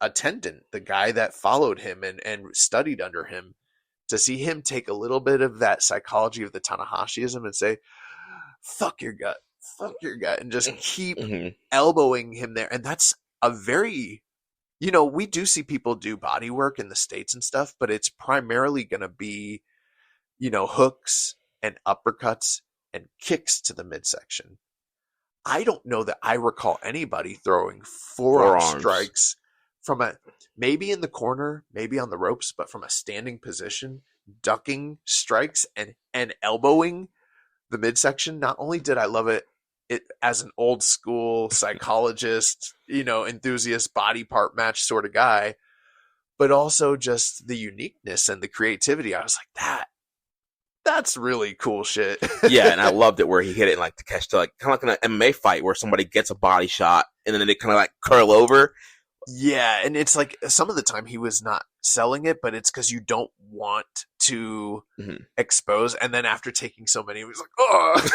attendant, the guy that followed him and studied under him, to see him take a little bit of that psychology of the Tanahashiism and say, fuck your gut, and just keep elbowing him there. And that's a very, we do see people do body work in the States and stuff, but it's primarily going to be, hooks and uppercuts and kicks to the midsection. I don't know that I recall anybody throwing forearm strikes from maybe in the corner, maybe on the ropes, but from a standing position, ducking strikes and elbowing the midsection. Not only did I love it as an old school psychologist, enthusiast, body part match sort of guy, but also just the uniqueness and the creativity. I was like, that's really cool shit. Yeah, and I loved it where he hit it to catch kind of like in an MMA fight where somebody gets a body shot and then they kind of curl over. Yeah, and it's some of the time he was not selling it, but it's because you don't want to expose. And then after taking so many, he was like, oh.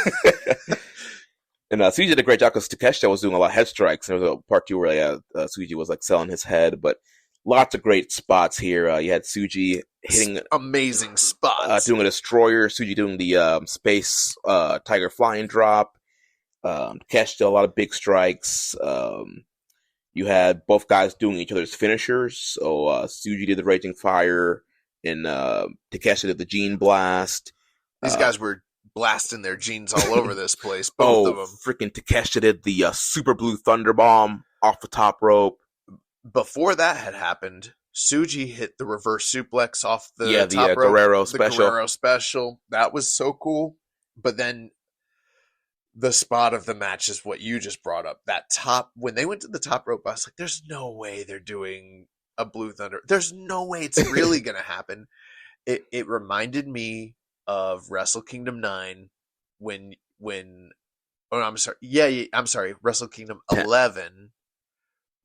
And Tsuji did a great job because Takeshita was doing a lot of head strikes. And there was a part two where Tsuji was selling his head, but lots of great spots here. You had Tsuji hitting amazing spots, doing a destroyer. Tsuji doing the space tiger flying drop. Takeshita, a lot of big strikes. You had both guys doing each other's finishers. So Tsuji did the Raging Fire, and Takeshita did the Gene Blast. These guys were blasting their genes all over this place. Both of them. Freaking Takeshita did the Super Blue Thunder Bomb off the top rope. Before that had happened, Tsuji hit the reverse suplex off the top rope. Guerrero special. The Guerrero special. That was so cool. But then the spot of the match is what you just brought up. That top, when they went to the top rope, I was like, there's no way they're doing a Blue Thunder. There's no way it's really going to happen. It reminded me of Wrestle Kingdom 9 I'm sorry, Wrestle Kingdom 11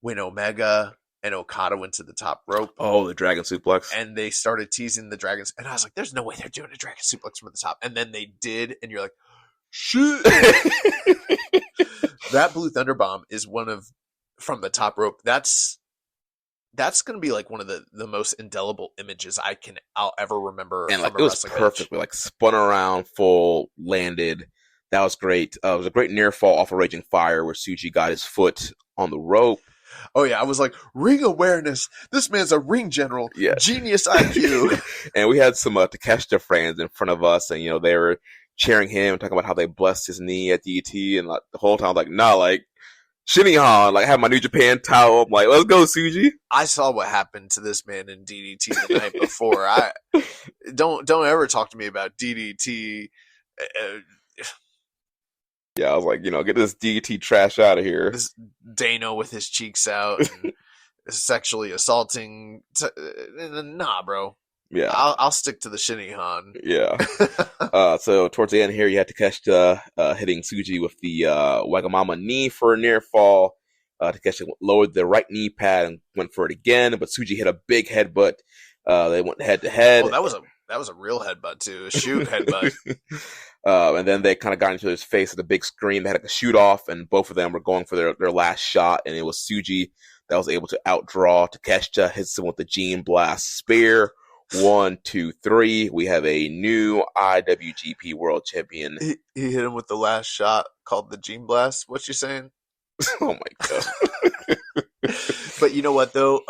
when Omega and Okada went to the top rope. Oh, the Dragon Suplex. And they started teasing the Dragons. And I was like, there's no way they're doing a Dragon Suplex from the top. And then they did, and you're like, shit. That Blue Thunder Bomb is from the top rope. That's going to be one of the most indelible images I'll ever remember. And it was perfect. We spun around, full, landed. That was great. It was a great near fall off of Raging Fire where Tsuji got his foot on the rope. Oh yeah, I was like, ring awareness. This man's a ring general. Yeah. Genius IQ. And we had some Takeshita fans in front of us, and they were cheering him, talking about how they blessed his knee at DT, and the whole time, Shinihan, have my New Japan towel. I'm like, let's go, Tsuji. I saw what happened to this man in DDT the night before. Don't ever talk to me about DDT. Yeah, I was like, get this DDT trash out of here. This Dano with his cheeks out. And sexually assaulting. Nah, bro. Yeah. I'll stick to the Shinihan. Yeah. So towards the end here, you had Takeshita hitting Tsuji with the Wagamama knee for a near fall. Takeshita lowered the right knee pad and went for it again, but Tsuji hit a big headbutt. They went head to head. Oh, that was a real headbutt too, a shoot headbutt. And then they kind of got into his face at a big screen. They had like a shoot off, and both of them were going for their last shot, and it was Tsuji that was able to outdraw Takeshita, hits him with the Gene Blast Spear. 1, 2, 3. We have a new IWGP World Champion. He hit him with the last shot called the Gene Blast. What you saying? Oh my god! But you know what though?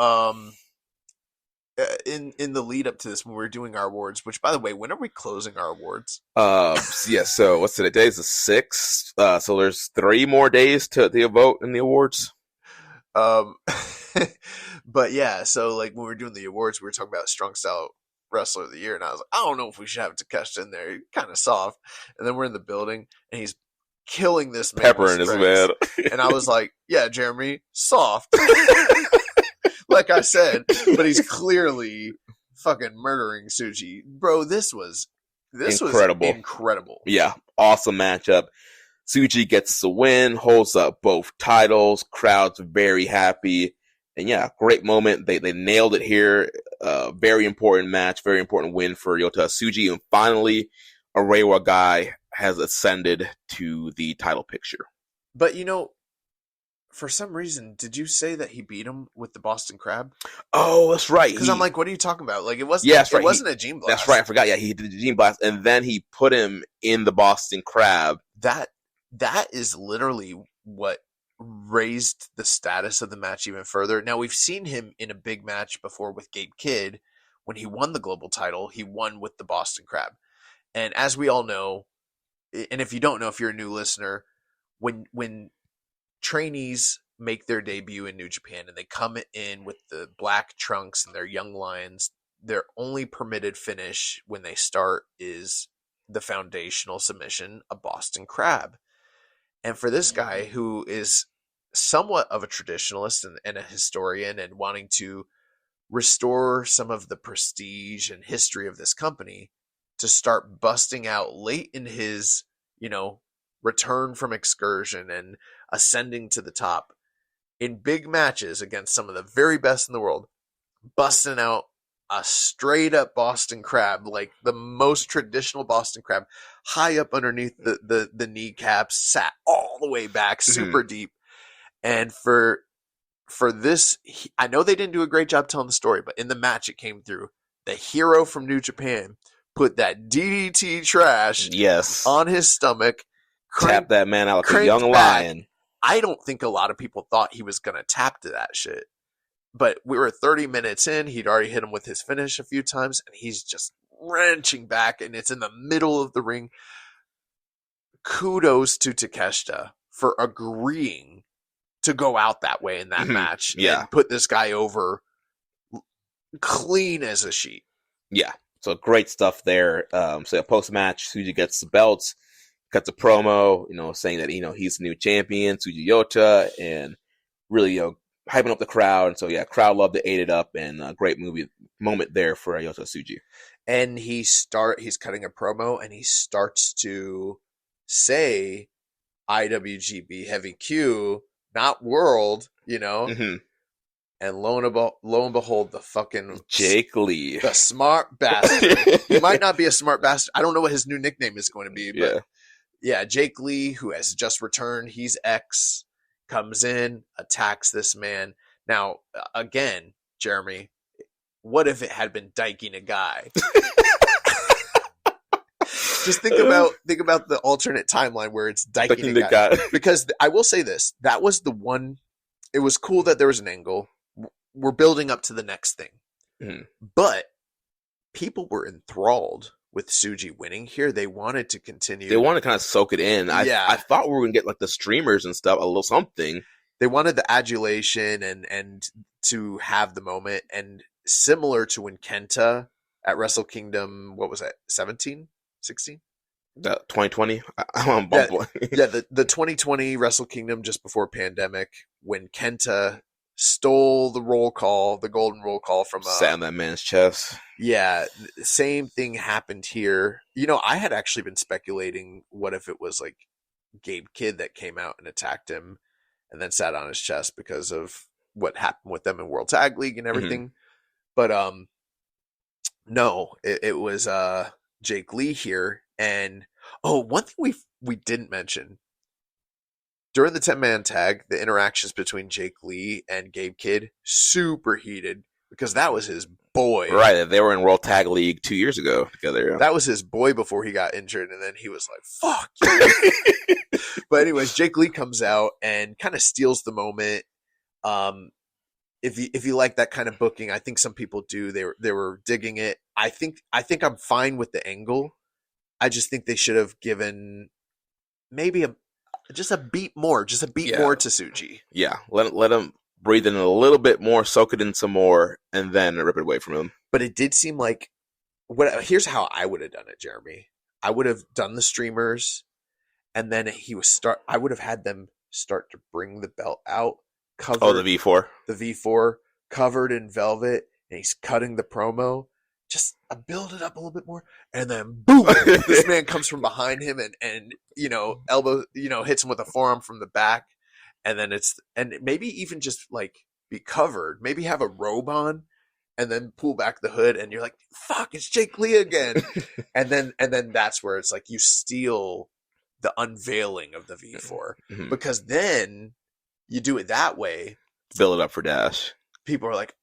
In the lead up to this, when we were doing our awards, which by the way, when are we closing our awards? Yeah. So what's today? Today's the 6th. So there's 3 more days to vote in the awards. But yeah, so like when we were doing the awards, we were talking about Strong Style Wrestler of the Year, and I was like, I don't know if we should have Takeshita in there. He's kind of soft. And then we're in the building, and he's killing this man. Peppering his man. And I was like, yeah, Jeremy, soft. Like I said, but he's clearly fucking murdering Tsuji. Bro, this was incredible. Yeah, awesome matchup. Tsuji gets the win, holds up both titles, crowd's very happy. And yeah, great moment. They nailed it here. Very important match, very important win for Yota Tsuji. And finally, a Reiwa guy has ascended to the title picture. But you know, for some reason, did you say that he beat him with the Boston Crab? Oh, that's right. Because I'm like, what are you talking about? Like, it wasn't. Yeah, that's right. It wasn't a Gene Blast. That's right. I forgot. Yeah, he did the Gene Blast, and then he put him in the Boston Crab. That is literally what raised the status of the match even further. Now, we've seen him in a big match before with Gabe Kidd. When he won the global title, he won with the Boston Crab. And as we all know, and if you don't know, if you're a new listener, when trainees make their debut in New Japan and they come in with the black trunks and their young lions, their only permitted finish when they start is the foundational submission, a Boston Crab. And for this guy who is somewhat of a traditionalist and a historian and wanting to restore some of the prestige and history of this company, to start busting out late in his, return from excursion and ascending to the top in big matches against some of the very best in the world, busting out a straight up Boston Crab, like the most traditional Boston Crab, high up underneath the kneecaps, sat all the way back, super deep. And for this, I know they didn't do a great job telling the story, but in the match it came through. The hero from New Japan put that DDT trash on his stomach, tapped that man out like a young lion. I don't think a lot of people thought he was going to tap to that shit. But we were 30 minutes in. He'd already hit him with his finish a few times, and he's just wrenching back, and it's in the middle of the ring. Kudos to Takeshita for agreeing to go out that way in that match and put this guy over clean as a sheet. Yeah, so great stuff there. So post-match, Tsuji gets the belts, cuts a promo, saying that, he's the new champion, Tsuji Yota, and really, hyping up the crowd. And so, yeah, crowd loved it, ate it up, and a great moment there for Yota Tsuji. And he's cutting a promo, and he starts to say IWGP Heavy Q, not World, And lo and behold, the fucking Jake Lee, the smart bastard. He might not be a smart bastard. I don't know what his new nickname is going to be, but yeah, Jake Lee, who has just returned, he's X, comes in, attacks this man. Now, again, Jeremy, what if it had been Daiking a guy? Just think about the alternate timeline where it's Daiking a guy. Because I will say this, that was the one. It was cool that there was an angle. We're building up to the next thing, but people were enthralled with Tsuji winning here. They wanted to continue. They wanted to kind of soak it in. I thought we were going to get like the streamers and stuff, a little something. They wanted the adulation and to have the moment. And similar to when Kenta at Wrestle Kingdom, what was that, 17, 16? 2020? I'm the 2020 Wrestle Kingdom just before pandemic, when Kenta stole the roll call, the golden roll call from sat on that man's chest. Yeah, same thing happened here. I had actually been speculating, what if it was like Gabe Kidd that came out and attacked him and then sat on his chest because of what happened with them in World Tag League and everything. But no, it was Jake Lee here. And one thing we didn't mention during the 10-man tag, the interactions between Jake Lee and Gabe Kidd, super heated because that was his boy. Right, they were in World Tag League 2 years ago together. That was his boy before he got injured, and then he was like, fuck you. But anyways, Jake Lee comes out and kind of steals the moment. If you like that kind of booking, I think some people do. They were digging it. I think I'm fine with the angle. I just think they should have given maybe just a beat more to Tsuji. Yeah, let him breathe in a little bit more, soak it in some more, and then rip it away from him. But it did seem like here's how I would have done it, Jeremy. I would have done the streamers, and then I would have had them start to bring the belt out. The V4. The V4 covered in velvet, and he's cutting the promo. Just build it up a little bit more, and then boom! This man comes from behind him and elbow hits him with a forearm from the back, and then maybe even just like be covered, maybe have a robe on, and then pull back the hood, and you're like, "Fuck, it's Jake Lee again!" and then that's where it's like you steal the unveiling of the V4 because then you do it that way, build it up for Dash. People are like,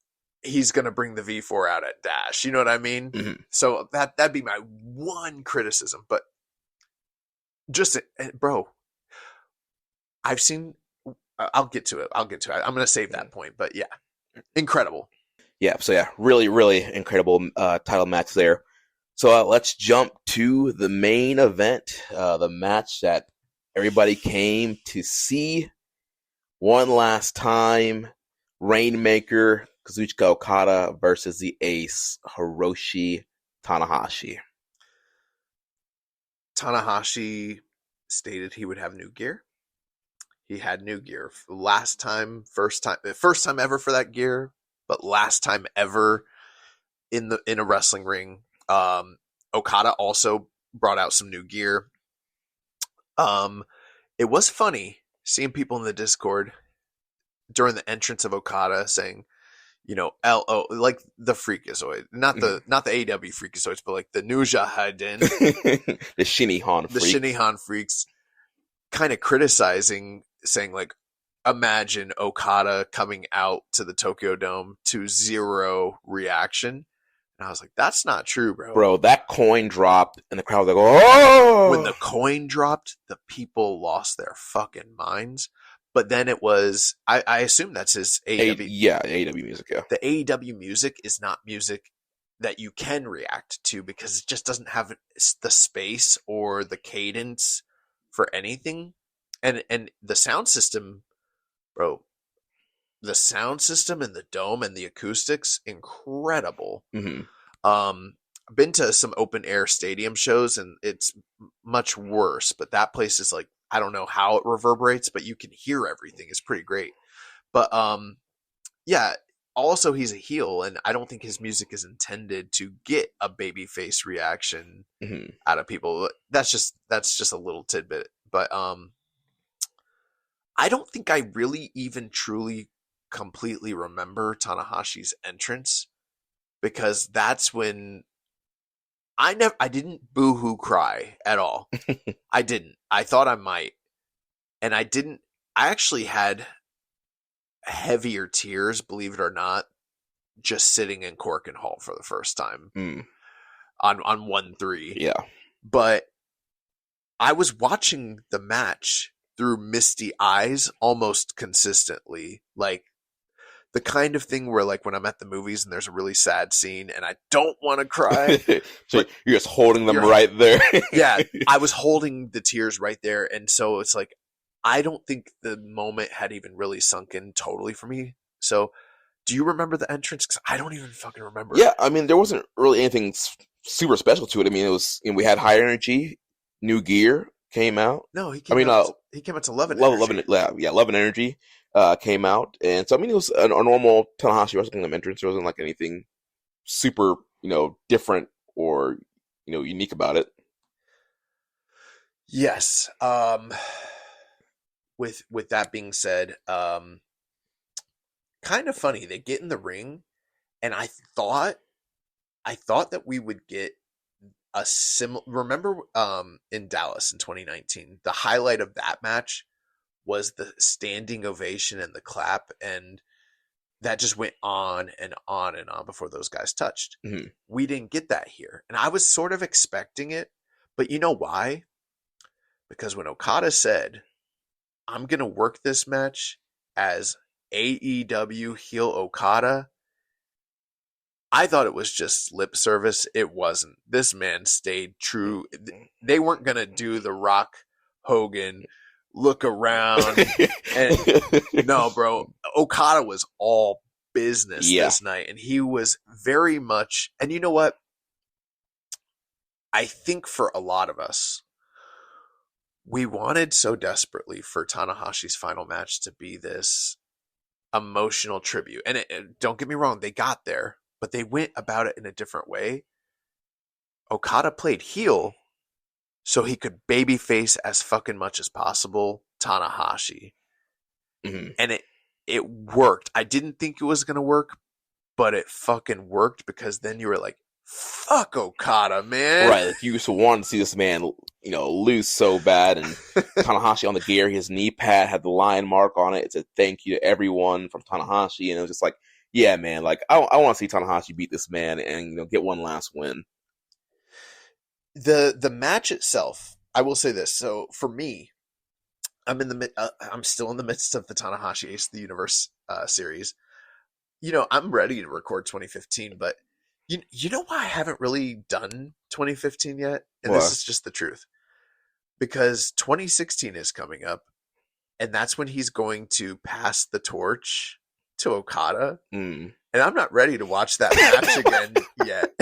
he's going to bring the V4 out at Dash. You know what I mean? So that'd be my one criticism. But just, bro, I'll get to it. I'm going to save that point. But yeah, incredible. Yeah. So yeah, really, really incredible title match there. So let's jump to the main event, the match that everybody came to see one last time. Rainmaker Kazuchika Okada versus the Ace Hiroshi Tanahashi. Tanahashi stated he would have new gear. He had new gear first time ever for that gear, but last time ever in a wrestling ring. Okada also brought out some new gear. It was funny seeing people in the Discord during the entrance of Okada saying, LO, like the Freakazoid, not the AEW Freakazoids, but like the Nuja Haiden, the Shinihan freaks, kind of criticizing, saying like, imagine Okada coming out to the Tokyo Dome to zero reaction. And I was like, that's not true, bro. Bro, that coin dropped and the crowd was like, oh! When the coin dropped, the people lost their fucking minds. But then it was, I assume that's his AEW. AEW music, yeah. The AEW music is not music that you can react to because it just doesn't have the space or the cadence for anything. And the sound system, bro, the sound system and the dome and the acoustics, incredible. I've been to some open air stadium shows and it's much worse, but that place is like, I don't know how it reverberates, but you can hear everything. It's pretty great. But yeah, also he's a heel, and I don't think his music is intended to get a babyface reaction out of people. That's just a little tidbit. But I don't think I really even truly completely remember Tanahashi's entrance, because that's when I didn't boo-hoo cry at all. I didn't. I thought I might. And I didn't. I actually had heavier tears, believe it or not, just sitting in Corkin Hall for the first time on 1-3. Yeah. But I was watching the match through misty eyes almost consistently. Like, the kind of thing where, like, when I'm at the movies and there's a really sad scene and I don't want to cry. So you're just holding them right there. Yeah, I was holding the tears right there. And so it's like, I don't think the moment had even really sunk in totally for me. So do you remember the entrance? Because I don't even fucking remember. Yeah, I mean, there wasn't really anything super special to it. I mean, it was, we had high energy, new gear came out. No, he came out to Love and Energy. Love and Energy. came out. And so, I mean, it was a normal Tanahashi Wrestle Kingdom entrance. There wasn't like anything super, different or, unique about it. Yes. With that being said, kind of funny. They get in the ring, and I thought that we would get a similar. Remember, in Dallas in 2019, the highlight of that match was the standing ovation and the clap, and that just went on and on and on before those guys touched. Mm-hmm. We didn't get that here, and I was sort of expecting it, but you know why? Because when Okada said, "I'm gonna work this match as AEW heel Okada," I thought it was just lip service. It wasn't. This man stayed true. They weren't going to do the Rock Hogan look around. And no, bro. Okada was all business this night. And he was very much. And you know what? I think for a lot of us, we wanted so desperately for Tanahashi's final match to be this emotional tribute. And don't get me wrong, they got there. But they went about it in a different way. Okada played heel so he could babyface as fucking much as possible Tanahashi. Mm-hmm. And it worked. I didn't think it was going to work, but it fucking worked, because then you were like, fuck Okada, man. Right. Like, you used to want to see this man, lose so bad. And Tanahashi on the gear, his knee pad had the lion mark on it. It said thank you to everyone from Tanahashi. And it was just like, yeah, man, like, I want to see Tanahashi beat this man and, get one last win. The match itself, I will say this. So for me, I'm still in the midst of the Tanahashi Ace of the Universe series. I'm ready to record 2015, but you know why I haven't really done 2015 yet? And this is just the truth. Because 2016 is coming up, and that's when he's going to pass the torch to Okada, and I'm not ready to watch that match again yet.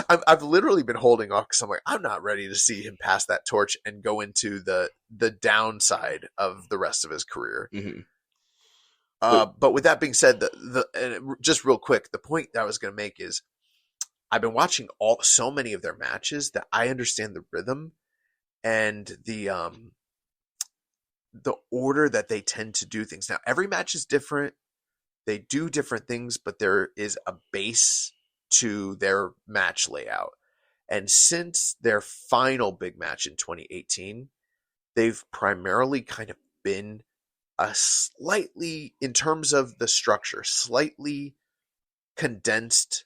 I've literally been holding off because I'm like, I'm not ready to see him pass that torch and go into the downside of the rest of his career. Mm-hmm. But with that being said, just real quick, the point that I was going to make is I've been watching so many of their matches that I understand the rhythm and the order that they tend to do things. Now, every match is different. They do different things, but there is a base to their match layout. And since their final big match in 2018, they've primarily kind of been a slightly, in terms of the structure, slightly condensed,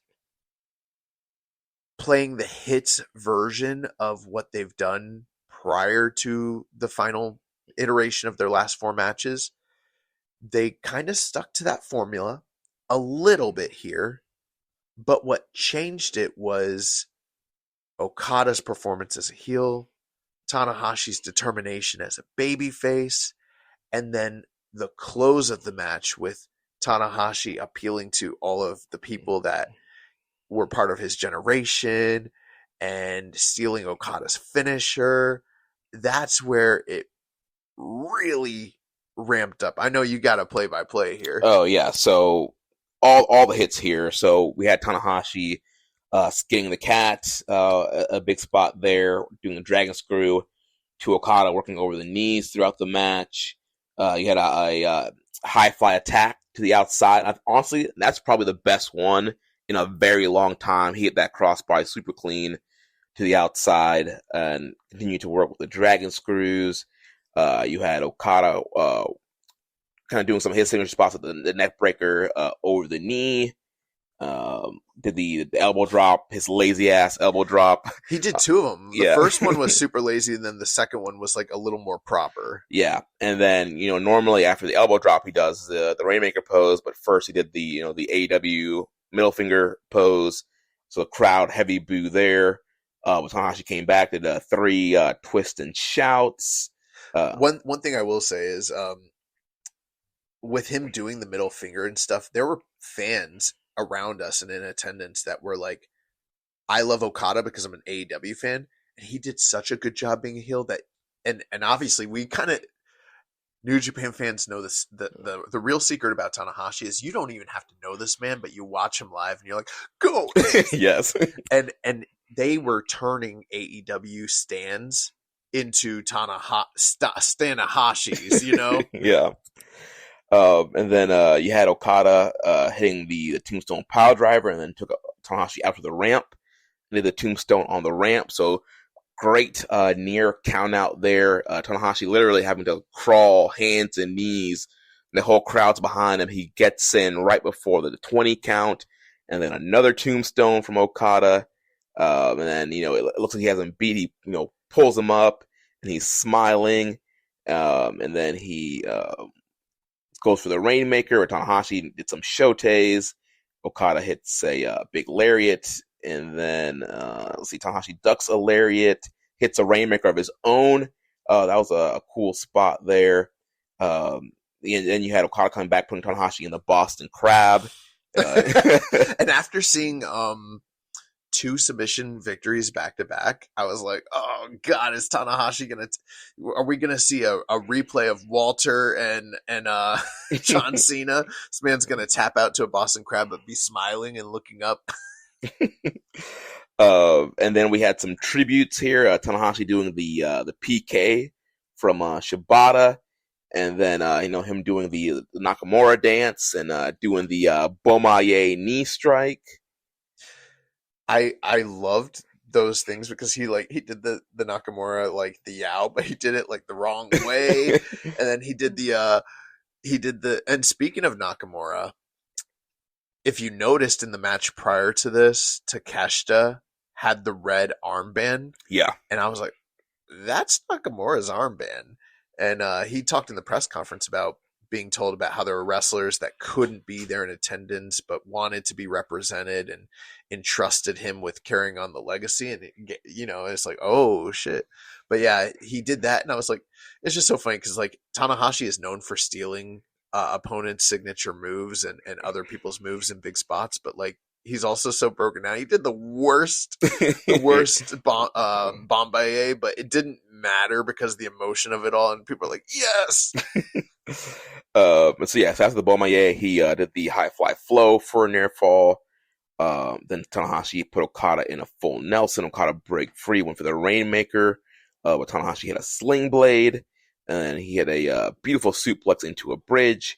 playing the hits version of what they've done prior to the final iteration of their last 4 matches. They kind of stuck to that formula a little bit here, but what changed it was Okada's performance as a heel, Tanahashi's determination as a babyface, and then the close of the match with Tanahashi appealing to all of the people that were part of his generation and stealing Okada's finisher. That's where it really ramped up. I know you got a play-by-play here. Oh, yeah. So all the hits here. So we had Tanahashi skinning the cat, a big spot there, doing the dragon screw, to Okada working over the knees throughout the match. You had a high fly attack to the outside. Honestly, that's probably the best one in a very long time. He hit that crossbody super clean to the outside and continued to work with the dragon screws. You had Okada kind of doing some of his signature spots with the neck breaker over the knee. Did the elbow drop, his lazy ass elbow drop. He did 2 of them. Yeah. The first one was super lazy, and then the second one was like a little more proper. Yeah, and then normally after the elbow drop, he does the Rainmaker pose, but first he did the the AEW middle finger pose. So the crowd heavy boo there. When Tanahashi came back, did 3 twist and shouts. One thing I will say is, with him doing the middle finger and stuff, there were fans around us and in attendance that were like, I love Okada because I'm an AEW fan, and he did such a good job being a heel that, and obviously we New Japan fans know this. The real secret about Tanahashi is you don't even have to know this man, but you watch him live and you're like, go Ace! Yes. And they were turning AEW stands into Stanahashis, you know? Yeah. And then you had Okada hitting the Tombstone Pile Driver, and then took Tanahashi out to the ramp. Did the Tombstone on the ramp. So great near count out there. Tanahashi literally having to crawl hands and knees. The whole crowd's behind him. He gets in right before the 20 count, and then another Tombstone from Okada. And then, it looks like he hasn't beat. He, pulls him up, and he's smiling. And then he goes for the Rainmaker, where Tanahashi did some shotes. Okada hits a big lariat, and then Tanahashi ducks a lariat, hits a Rainmaker of his own. That was a cool spot there. And then you had Okada coming back, putting Tanahashi in the Boston Crab. And after seeing 2 submission victories back to back, I was like, oh God, is Tanahashi are we gonna see a replay of Walter and John Cena? This man's gonna tap out to a Boston Crab but be smiling and looking up. And then we had some tributes here. Tanahashi doing the PK from Shibata, and then him doing the Nakamura dance and doing the Bomaye knee strike. I loved those things because he did the Nakamura, like the Yao, but he did it like the wrong way. And then he did and speaking of Nakamura, if you noticed in the match prior to this, Takeshita had the red armband. Yeah. And I was like, that's Nakamura's armband. And he talked in the press conference about being told about how there were wrestlers that couldn't be there in attendance but wanted to be represented and entrusted him with carrying on the legacy. And it's like, oh shit. But yeah, he did that, and I was like, it's just so funny because like Tanahashi is known for stealing opponents' signature moves and other people's moves in big spots, but like he's also so broken down. He did the worst Bombaye, but it didn't matter because of the emotion of it all, and people are like, yes. So after the Bomaye, he did the high fly flow for a near fall. Then Tanahashi put Okada in a full Nelson. Okada break free, went for the Rainmaker, but Tanahashi hit a sling blade, and then he hit a beautiful suplex into a bridge,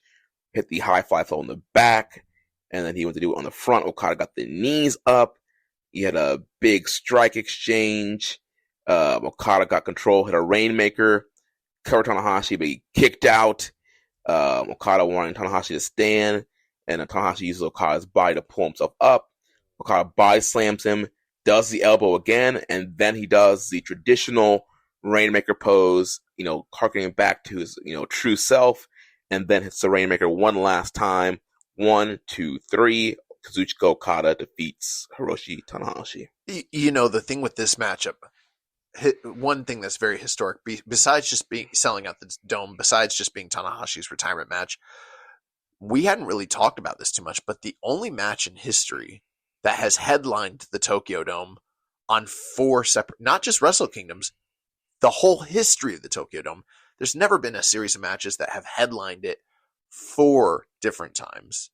hit the high fly flow in the back, and then he went to do it on the front. Okada got the knees up. He had a big strike exchange. Okada got control, hit a Rainmaker, covered Tanahashi, but he kicked out. Okada wanting Tanahashi to stand, and Tanahashi uses Okada's body to pull himself up. Okada body slams him, does the elbow again, and then he does the traditional Rainmaker pose, harkening back to his, true self, and then hits the Rainmaker one last time. 1, 2, 3. Kazuchika Okada defeats Hiroshi Tanahashi. The thing with this matchup, one thing that's very historic, besides just selling out the Dome, besides just being Tanahashi's retirement match, we hadn't really talked about this too much, but the only match in history that has headlined the Tokyo Dome on 4 separate, not just Wrestle Kingdoms, the whole history of the Tokyo Dome, there's never been a series of matches that have headlined it 4 different times.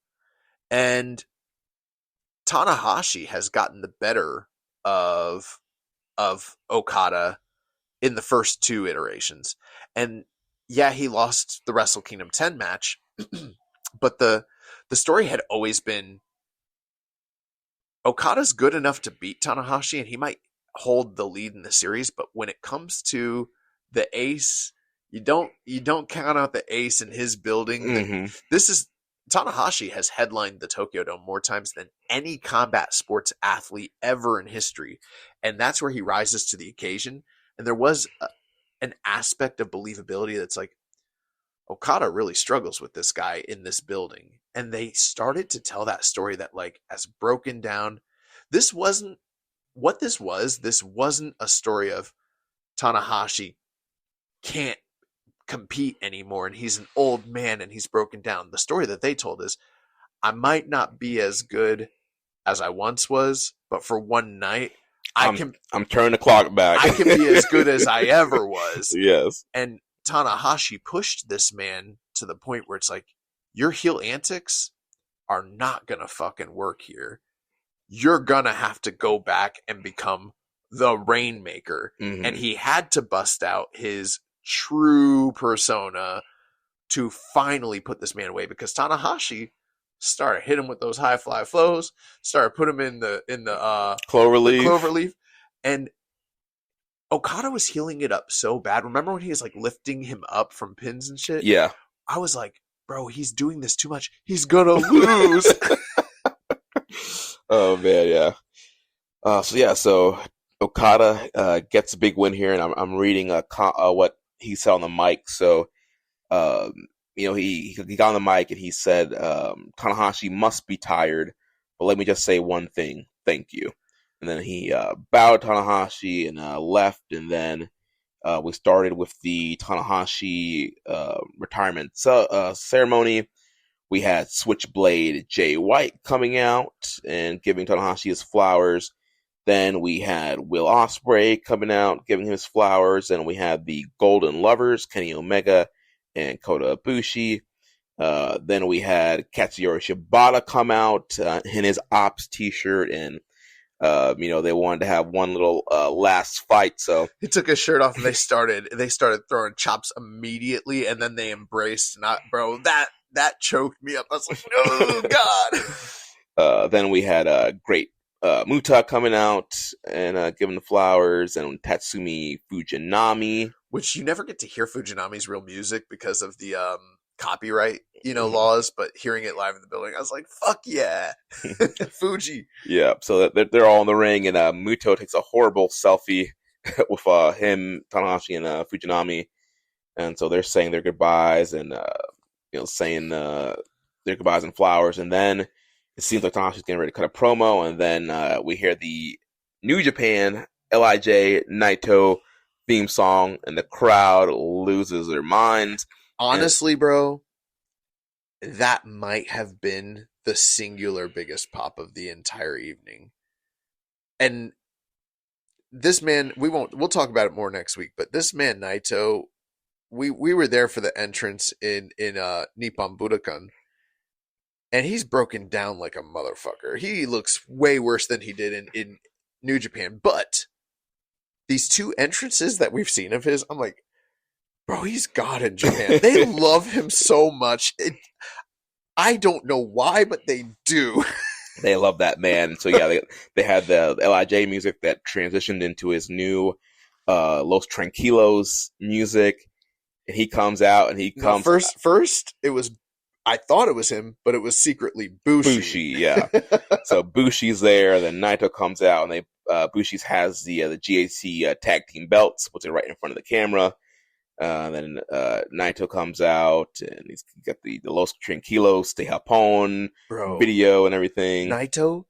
And Tanahashi has gotten the better of Okada in the first 2 iterations. And yeah, he lost the Wrestle Kingdom 10 match, but the story had always been Okada's good enough to beat Tanahashi, and he might hold the lead in the series, but when it comes to the ace, you don't count out the ace in his building. Mm-hmm. Tanahashi has headlined the Tokyo Dome more times than any combat sports athlete ever in history, and that's where he rises to the occasion. And there was an aspect of believability that's like, Okada really struggles with this guy in this building. And they started to tell that story that, like, as broken down, this wasn't a story of Tanahashi can't compete anymore and he's an old man and he's broken down. The story that they told is, I might not be as good as I once was, but for one night, I'm turning the clock back. I can be as good as I ever was. Yes. And Tanahashi pushed this man to the point where it's like, your heel antics are not gonna fucking work here. You're gonna have to go back and become the Rainmaker. Mhm. And he had to bust out his true persona to finally put this man away, because Tanahashi started hitting him with those high fly flows, started put him in the cloverleaf, and Okada was healing it up so bad. Remember when he was like lifting him up from pins and shit? Yeah. I was like, bro, he's doing this too much. He's gonna lose. Oh man, yeah. So Okada gets a big win here, and I'm reading what he said on the mic. So, he got on the mic and he said, Tanahashi must be tired, but let me just say one thing: thank you. And then he bowed Tanahashi and left, and then we started with the Tanahashi retirement ceremony. We had Switchblade Jay White coming out and giving Tanahashi his flowers. Then we had Will Ospreay coming out, giving him his flowers. And we had the Golden Lovers, Kenny Omega and Kota Ibushi. Then we had Katsuyori Shibata come out in his Ops t-shirt, and they wanted to have one little last fight. So he took his shirt off and they started throwing chops immediately, and then they embraced. That choked me up. I was like, no, God. Then we had great Muta coming out and giving the flowers, and Tatsumi Fujinami. Which you never get to hear Fujinami's real music because of the copyright, laws, but hearing it live in the building, I was like, fuck yeah. Fuji. Yeah, so they're all in the ring, and Muto takes a horrible selfie with him, Tanahashi, and Fujinami. And so they're saying their goodbyes and saying their goodbyes and flowers, and then it seems like Tanahashi's getting ready to cut a promo, and then we hear the New Japan LIJ Naito theme song, and the crowd loses their minds. Honestly, bro, that might have been the singular biggest pop of the entire evening. And this man, we'll talk about it more next week, but this man Naito, we were there for the entrance in Nippon Budokan, and he's broken down like a motherfucker. He looks way worse than he did in New Japan. But these two entrances that we've seen of his, I'm like, bro, he's God in Japan. They love him so much. I don't know why, but they do. They love that man. So yeah, they had the LIJ music that transitioned into his new Los Tranquilos music. And he comes out and he comes first it was, I thought it was him, but it was secretly Bushi. Bushi, yeah. So Bushi's there, then Naito comes out, and Bushi's has the GHC tag team belts, puts it right in front of the camera. Then Naito comes out, and he's got the Los Tranquilos de Japón video and everything. Naito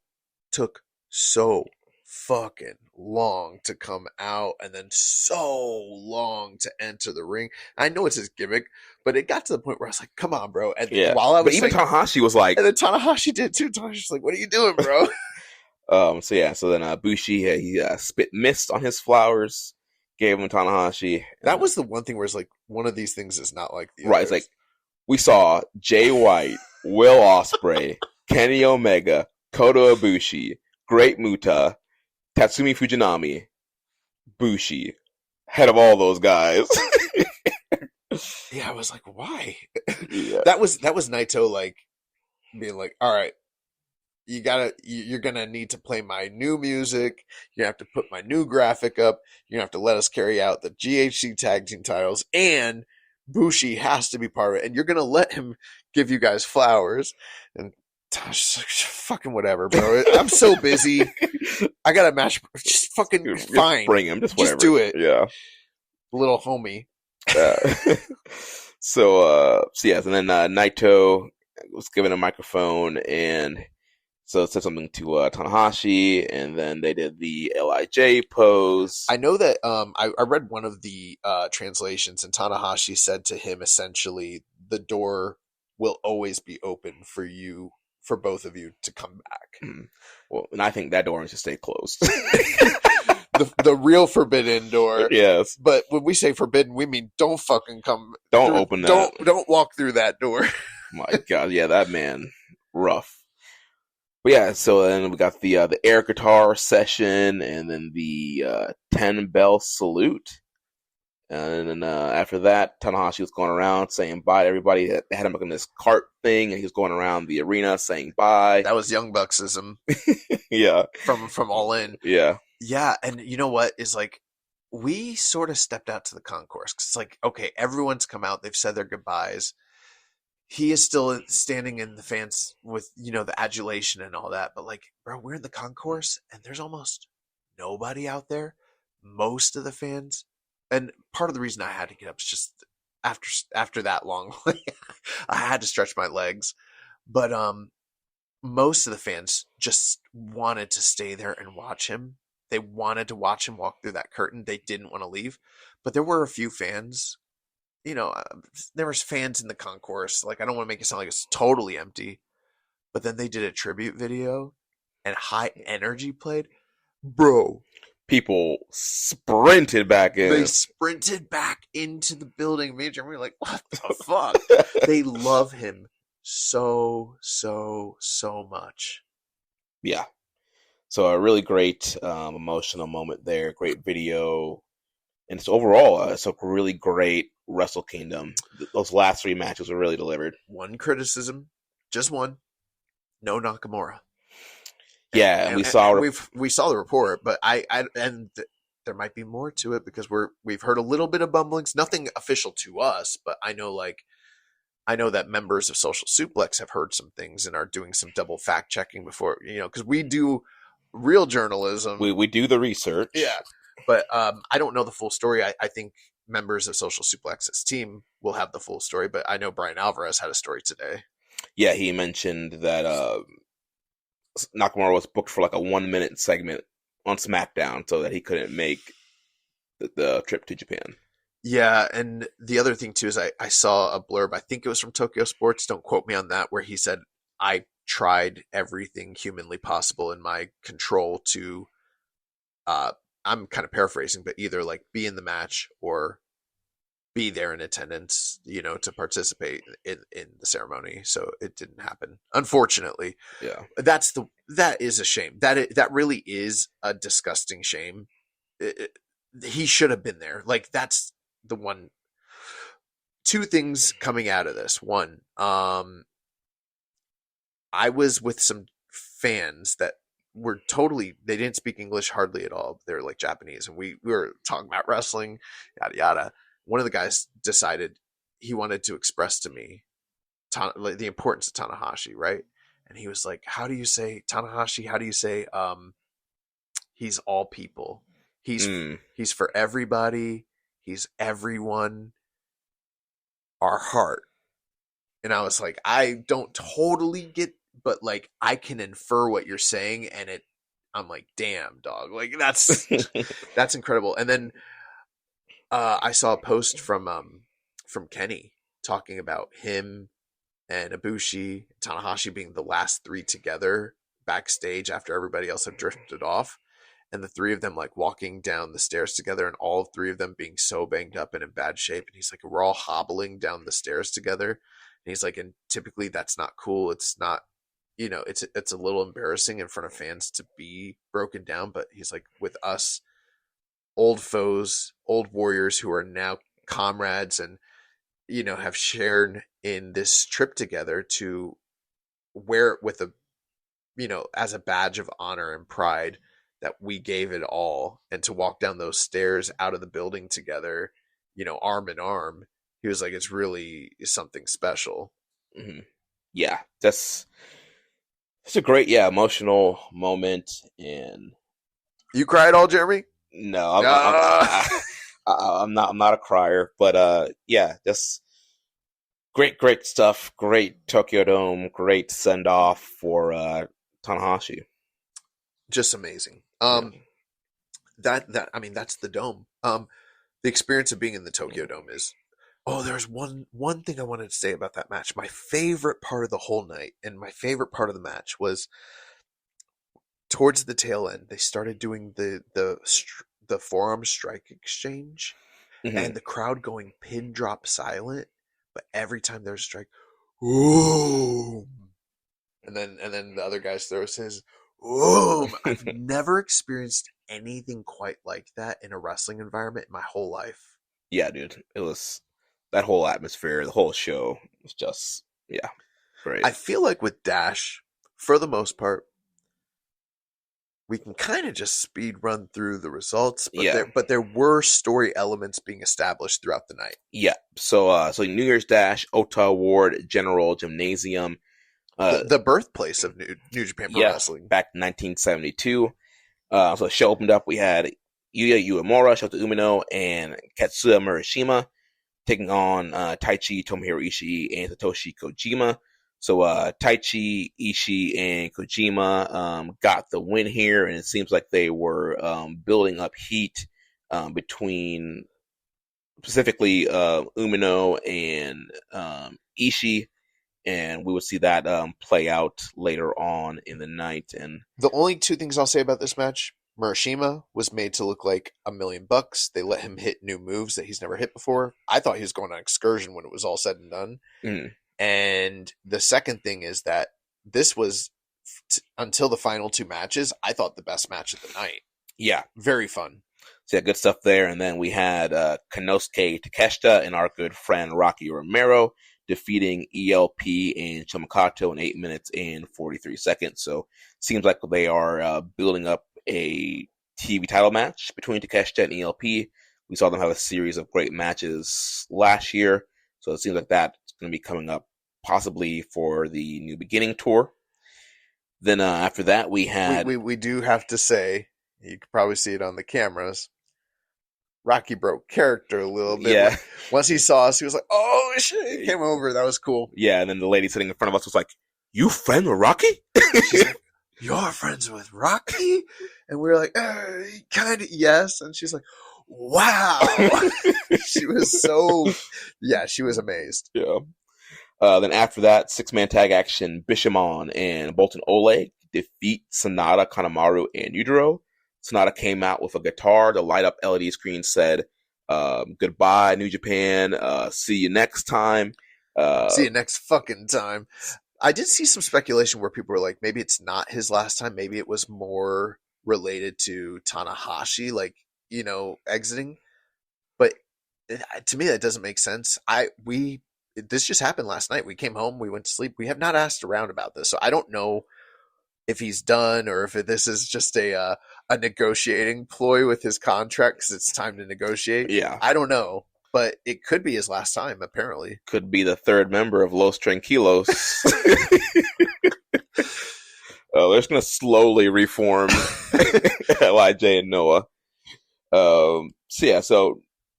took so fucking long to come out, and then so long to enter the ring. I know it's his gimmick, but it got to the point where I was like, come on, bro. And while I was, but even Tanahashi was like, and then Tanahashi did too. Tanahashi's like, what are you doing, bro? So then Bushi, he spit mist on his flowers, gave him Tanahashi. That was the one thing where it's like, one of these things is not like the right. others. It's like, we saw Jay White, Will Ospreay, Kenny Omega, Kota Ibushi, Great Muta, Tatsumi Fujinami, Bushi, head of all those guys. Yeah, I was like, why? Yeah. That was Naito like being like, all right, you're gonna need to play my new music. You have to put my new graphic up. You're gonna have to let us carry out the GHC tag team titles, and Bushi has to be part of it. And you're gonna let him give you guys flowers. And fucking whatever, bro. I'm so busy. I got a match. Just fucking fine. Bring him. Just whatever. Just do it. Yeah. Little homie. So and then Naito was given a microphone, and so said something to Tanahashi, and then they did the LIJ pose. I know that I read one of the translations, and Tanahashi said to him essentially, the door will always be open for you, for both of you to come back. Well, and I think that door needs to stay closed. the real forbidden door. Yes. But when we say forbidden, we mean don't fucking come. Don't open that. Don't walk through that door. My God, yeah, that man, rough. But yeah, so then we got the air guitar session, and then the 10-bell salute. And then after that, Tanahashi was going around saying bye to everybody. They had him in this cart thing, and he was going around the arena saying bye. That was Young Bucksism. Yeah. From All In. Yeah. Yeah, and you know what is like, we sort of stepped out to the concourse because it's like, okay, everyone's come out, they've said their goodbyes. He is still standing in the fans with, the adulation and all that, but like, bro, we're in the concourse and there's almost nobody out there. Most of the fans, and part of the reason I had to get up is just after that long, I had to stretch my legs, but most of the fans just wanted to stay there and watch him. They wanted to watch him walk through that curtain. They didn't want to leave. But there were a few fans, there was fans in the concourse. Like, I don't want to make it sound like it's totally empty. But then they did a tribute video and High Energy played. Bro. People sprinted back in. They sprinted back into the building. Me and Jeremy were like, what the fuck? They love him so much. Yeah. So a really great emotional moment there. Great video. And it's overall, it's a really great Wrestle Kingdom. Those last 3 matches were really delivered. One criticism, just one. No Nakamura. Yeah, and we saw the report, but there might be more to it because we've heard a little bit of bumblings. Nothing official to us, but I know that members of Social Suplex have heard some things and are doing some double fact checking before, because we do real journalism. We do the research. Yeah. But I don't know the full story. I think members of Social Suplex's team will have the full story, but I know Brian Alvarez had a story today. Yeah, he mentioned that Nakamura was booked for like a 1-minute segment on SmackDown so that he couldn't make the trip to Japan. Yeah, and the other thing too is I saw a blurb, I think it was from Tokyo Sports, don't quote me on that, where he said, I tried everything humanly possible in my control to I'm kind of paraphrasing, but either like be in the match or be there in attendance, to participate in the ceremony. So it didn't happen, unfortunately. Yeah, that is a shame. That really is a disgusting shame. He should have been there. Like, that's the one. 2 things coming out of this. One, I was with some fans that were they didn't speak English hardly at all. They're like Japanese, and we were talking about wrestling, yada yada. One of the guys decided he wanted to express to me the importance of Tanahashi, right? And he was like, how do you say Tanahashi? How do you say he's all people? He's for everybody. He's everyone. Our heart. And I was like, I don't totally get, but like, I can infer what you're saying, and I'm like, damn, dog, like that's incredible. And then I saw a post from Kenny talking about him and Ibushi, Tanahashi being the last 3 together backstage after everybody else had drifted off, and the 3 of them like walking down the stairs together, and all 3 of them being so banged up and in bad shape. And he's like, we're all hobbling down the stairs together, and he's like, and typically that's not cool. It's not, it's a little embarrassing in front of fans to be broken down, but he's like, with us old foes, old warriors who are now comrades and, have shared in this trip together, to wear it with as a badge of honor and pride that we gave it all, and to walk down those stairs out of the building together, arm in arm. He was like, it's really something special. Mm-hmm. Yeah, it's a great, emotional moment. And you cried all, Jeremy? No, I'm not a crier, but just great stuff. Great Tokyo Dome. Great send off for Tanahashi. Just amazing. That's the Dome. The experience of being in the Tokyo Dome is. Oh, there's one thing I wanted to say about that match. My favorite part of the whole night and my favorite part of the match was towards the tail end, they started doing the forearm strike exchange, and the crowd going pin drop silent. But every time there's a strike, ooh, and then the other guys throws his ooh. I've never experienced anything quite like that in a wrestling environment in my whole life. Yeah, dude. It was that whole atmosphere, the whole show was just, yeah, great. I feel like with Dash, for the most part, we can kind of just speed run through the results, but there were story elements being established throughout the night. Yeah. So New Year's Dash, Ota Award, General Gymnasium. The birthplace of New Japan Pro Wrestling. Back in 1972. So the show opened up, we had Yuya Uemura, Shota Umino, and Katsuya Murashima taking on Taichi, Tomohiro Ishii, and Satoshi Kojima. So Taichi, Ishii, and Kojima got the win here, and it seems like they were building up heat between specifically Umino and Ishii, and we would see that play out later on in the night. And the only two things I'll say about this match: Murashima was made to look like $1 million. They let him hit new moves that he's never hit before. I thought he was going on excursion when it was all said and done. And the second thing is that this was, until the final two matches, I thought the best match of the night. Yeah. Very fun. So yeah, good stuff there. And then we had Konosuke Takeshita and our good friend Rocky Romero defeating ELP and Shomakato in 8 minutes and 43 seconds. So seems like they are building up a TV title match between Takeshita and ELP. We saw them have a series of great matches last year. So it seems like that's going to be coming up possibly for the New Beginning tour. Then after that, we had... We do have to say, you could probably see it on the cameras, Rocky broke character a little bit. Yeah. Like, once he saw us, he was like, oh, shit, he came over. That was cool. Yeah, and then the lady sitting in front of us was like, you friend with Rocky? She's like, you're friends with Rocky? And we were like, kind of, yes. And she's like, wow. She was so, she was amazed. Yeah. Then after that, 6-man tag action, Bishamon and Bolton Oleg defeat Sonata, Kanemaru, and Yujiro. Sonata came out with a guitar. The light up LED screen said, goodbye, New Japan. See you next time. See you next fucking time. I did see some speculation where people were like, maybe it's not his last time. Maybe it was more related to Tanahashi, like, exiting. But to me, that doesn't make sense. This just happened last night. We came home, we went to sleep. We have not asked around about this. So I don't know if he's done or if this is just a negotiating ploy with his contract because it's time to negotiate. Yeah. I don't know, but it could be his last time, apparently. Could be the third member of Los Tranquilos. They're just going to slowly reform LIJ and Noah. So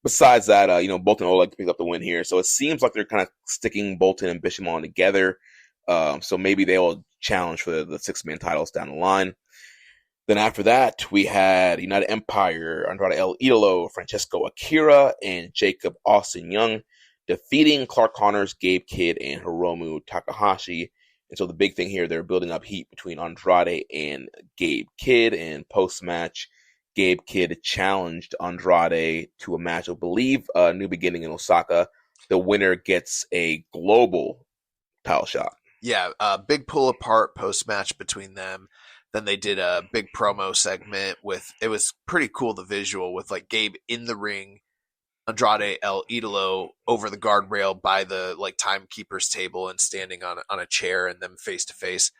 besides that, Bolton Oleg picked up the win here. So it seems like they're kind of sticking Bolton and Bishamon together. So maybe they will challenge for the 6-man titles down the line. Then after that, we had United Empire, Andrade El Idolo, Francesco Akira, and Jacob Austin Young defeating Clark Connors, Gabe Kidd, and Hiromu Takahashi. And so the big thing here, they're building up heat between Andrade and Gabe Kidd. And post-match, Gabe Kidd challenged Andrade to a match, I believe, New Beginning in Osaka. The winner gets a global title shot. Yeah, a big pull apart post-match between them. Then they did a big promo segment it was pretty cool, the visual with like Gabe in the ring, Andrade El Idolo over the guardrail by the like timekeeper's table and standing on a chair and them face to face.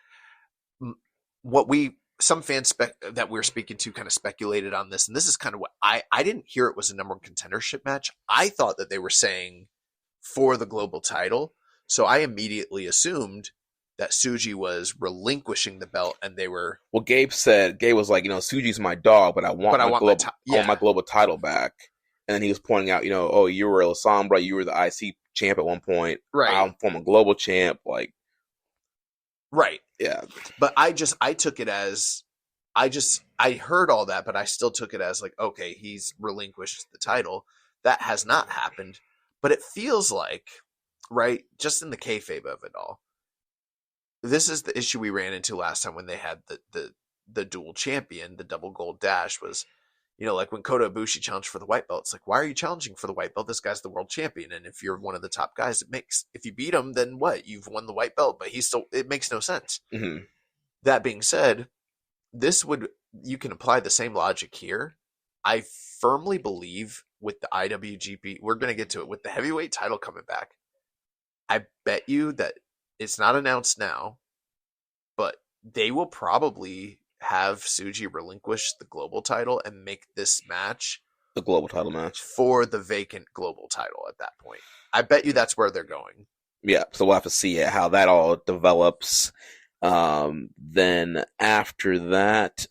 Some fans that we're speaking to kind of speculated on this, and this is kind of what I didn't hear it was a number one contendership match. I thought that they were saying for the global title. So I immediately assumed that Tsuji was relinquishing the belt, and they were. Well, Gabe was like, Tsuji's my dog, but I want my global title back. And then he was pointing out, you were El Sombra, you were the IC champ at one point. Right. I'm former global champ, like. Right. Yeah. But I took it as, I heard all that, but I still took it as like, okay, he's relinquished the title. That has not happened, but it feels like, right, just in the kayfabe of it all, this is the issue we ran into last time when they had the the dual champion, the double gold dash was, like when Kota Ibushi challenged for the white belt, it's like, why are you challenging for the white belt? This guy's the world champion. And if you're one of the top guys, if you beat him, then what? You've won the white belt, but it makes no sense. Mm-hmm. That being said, you can apply the same logic here. I firmly believe with the IWGP, we're going to get to it, with the heavyweight title coming back, I bet you that it's not announced now, but they will probably have Tsuji relinquish the global title and make this match the global title match for the vacant global title at that point. I bet you that's where they're going. Yeah, so we'll have to see how that all develops. Then after that,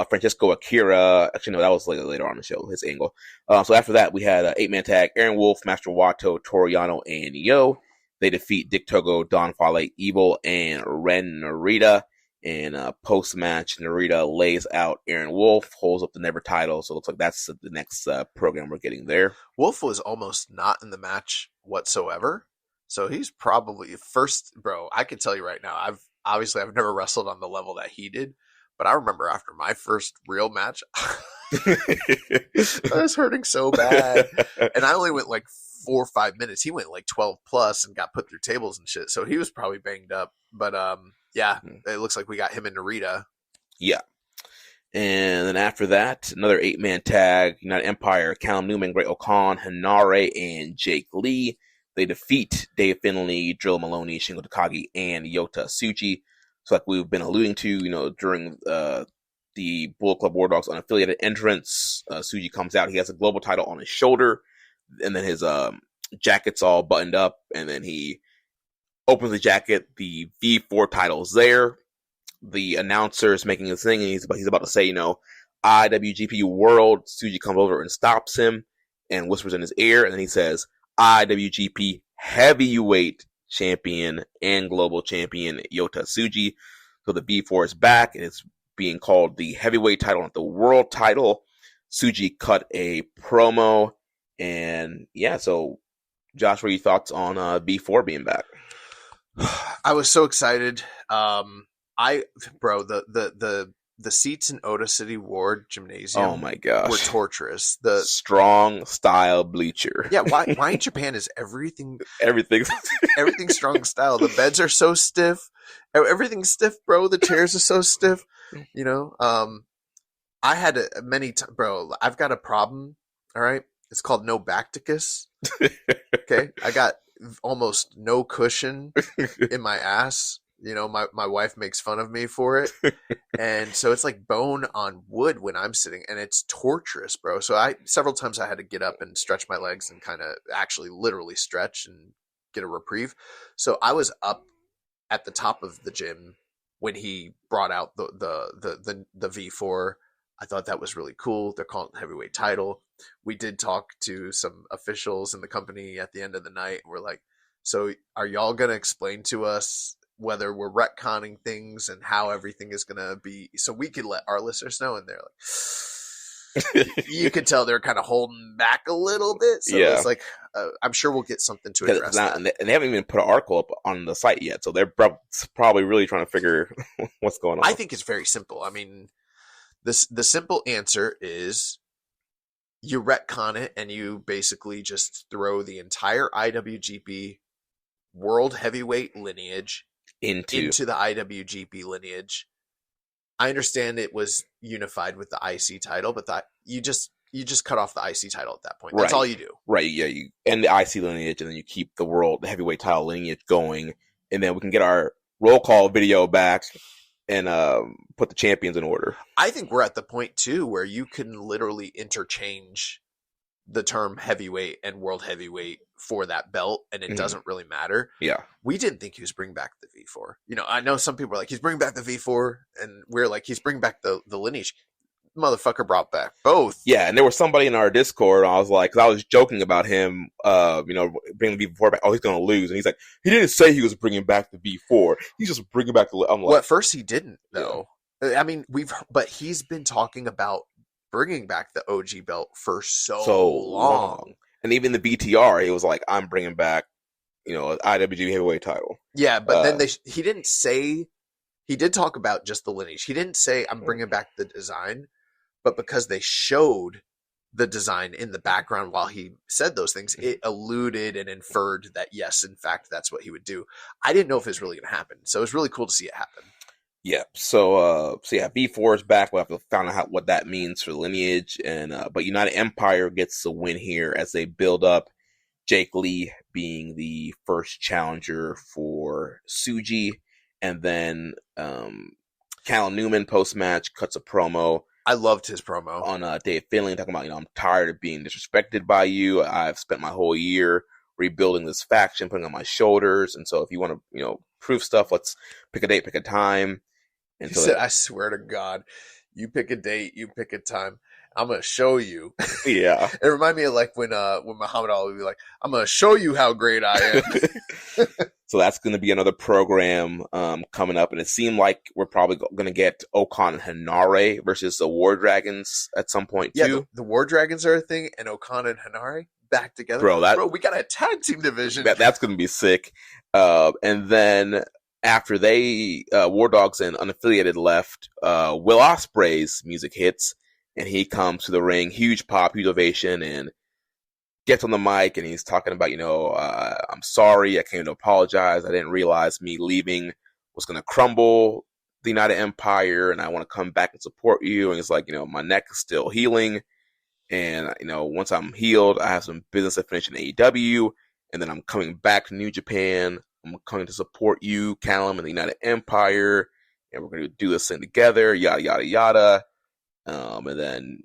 Francesco Akira. Actually, no, that was later on in the show, his angle. So after that, we had an 8-man tag: Aaron Wolf, Master Wato, Toriano, and Yo. They defeat Dick Togo, Don Fale, Evil, and Ren Narita. And post-match, Narita lays out Aaron Wolf, holds up the Never title. So it looks like that's the next program we're getting there. Wolf was almost not in the match whatsoever. So he's probably first, bro. I can tell you right now, I've never wrestled on the level that he did, but I remember after my first real match, I was hurting so bad, and I only went like 4 or 5 minutes. He went like 12 plus and got put through tables and shit. So he was probably banged up, but yeah, it looks like we got him and Narita. Yeah. And then after that, another 8-man tag: United Empire, Callum Newman, Great O'Khan, Hanare, and Jake Lee. They defeat Dave Finlay, Drill Maloney, Shingo Takagi, and Yota Tsuji. So like we've been alluding to, during the Bullet Club War Dogs unaffiliated entrance, Tsuji comes out. He has a global title on his shoulder, and then his jacket's all buttoned up, and then he opens the jacket. The V4 title's there. The announcer is making his thing, and he's about to say, IWGP World. Tsuji comes over and stops him and whispers in his ear, and then he says, IWGP Heavyweight Champion and Global Champion Yota Tsuji. So the B4 is back, and it's being called the Heavyweight title, not the World title. Tsuji cut a promo, and yeah, so Josh, what are your thoughts on B4 being back? I was so excited. The seats in Oda City Ward Gymnasium, oh my gosh, were torturous. The strong style bleacher. Yeah, why in Japan is everything's strong style? The beds are so stiff. Everything's stiff, bro. The chairs are so stiff. I had bro. I've got a problem. All right, it's called no bacticus. Okay, I got almost no cushion in my ass. My wife makes fun of me for it. And so it's like bone on wood when I'm sitting, and it's torturous, bro. So several times I had to get up and stretch my legs and kind of actually literally stretch and get a reprieve. So I was up at the top of the gym when he brought out the V4. I thought that was really cool. They're calling it the heavyweight title. We did talk to some officials in the company at the end of the night. We're like, so are y'all going to explain to us whether we're retconning things and how everything is going to be, so we could let our listeners know? And they're like, you could tell they're kind of holding back a little bit. So it's like, I'm sure we'll get something to address that. And they haven't even put an article up on the site yet. So they're probably really trying to figure what's going on. I think it's very simple. I mean, the simple answer is you retcon it and you basically just throw the entire IWGP World Heavyweight lineage into the IWGP lineage. I understand it was unified with the IC title, but that you just cut off the IC title at that point. That's all you do. Right, yeah. You end the IC lineage, and then you keep the heavyweight title lineage going, and then we can get our roll call video back and put the champions in order. I think we're at the point, too, where you can literally interchange the term heavyweight and world heavyweight for that belt, and it doesn't really matter. Yeah. We didn't think he was bringing back the V4. I know some people are like, he's bringing back the V4, and we're like, he's bringing back the lineage. Motherfucker brought back both. Yeah, and there was somebody in our Discord, I was like, because I was joking about him, bringing the V4 back. Oh, he's going to lose. And he's like, he didn't say he was bringing back the V4. He's just bringing back the... I'm like... Well, at first he didn't, though. Yeah. I mean, but he's been talking about bringing back the OG belt for so long. And even the BTR, he was like, I'm bringing back, IWGP heavyweight title. Yeah, but then he didn't say he did talk about just the lineage. He didn't say, I'm bringing back the design, but because they showed the design in the background while he said those things, it alluded and inferred that, yes, in fact, that's what he would do. I didn't know if it was really going to happen. So it was really cool to see it happen. Yeah. So B4 is back. We'll have to find out what that means for lineage. But United Empire gets the win here as they build up Jake Lee being the first challenger for Tsuji. And then Callum Newman post-match cuts a promo. I loved his promo. On Dave Finlay, talking about, I'm tired of being disrespected by you. I've spent my whole year rebuilding this faction, putting on my shoulders. And so if you want to, prove stuff, let's pick a date, pick a time. And He so said, I swear to God, you pick a date, you pick a time. I'm going to show you. Yeah. It reminded me of like when Muhammad Ali would be like, I'm going to show you how great I am. So that's going to be another program coming up. And it seemed like we're probably going to get Okan and Hanare versus the War Dragons at some point, too. Yeah, the War Dragons are a thing, and Okan and Hanare back together. Bro, we got a tag team division. That's going to be sick. And then after they, War Dogs and Unaffiliated left, Will Ospreay's music hits, and he comes to the ring, huge pop, huge ovation, and gets on the mic, and he's talking about, I'm sorry, I came to apologize, I didn't realize me leaving was going to crumble the United Empire, and I want to come back and support you. And he's like, my neck is still healing, and, once I'm healed, I have some business to finish in AEW, and then I'm coming back to New Japan. I'm coming to support you, Callum, and the United Empire, and we're going to do this thing together, yada, yada, yada. And then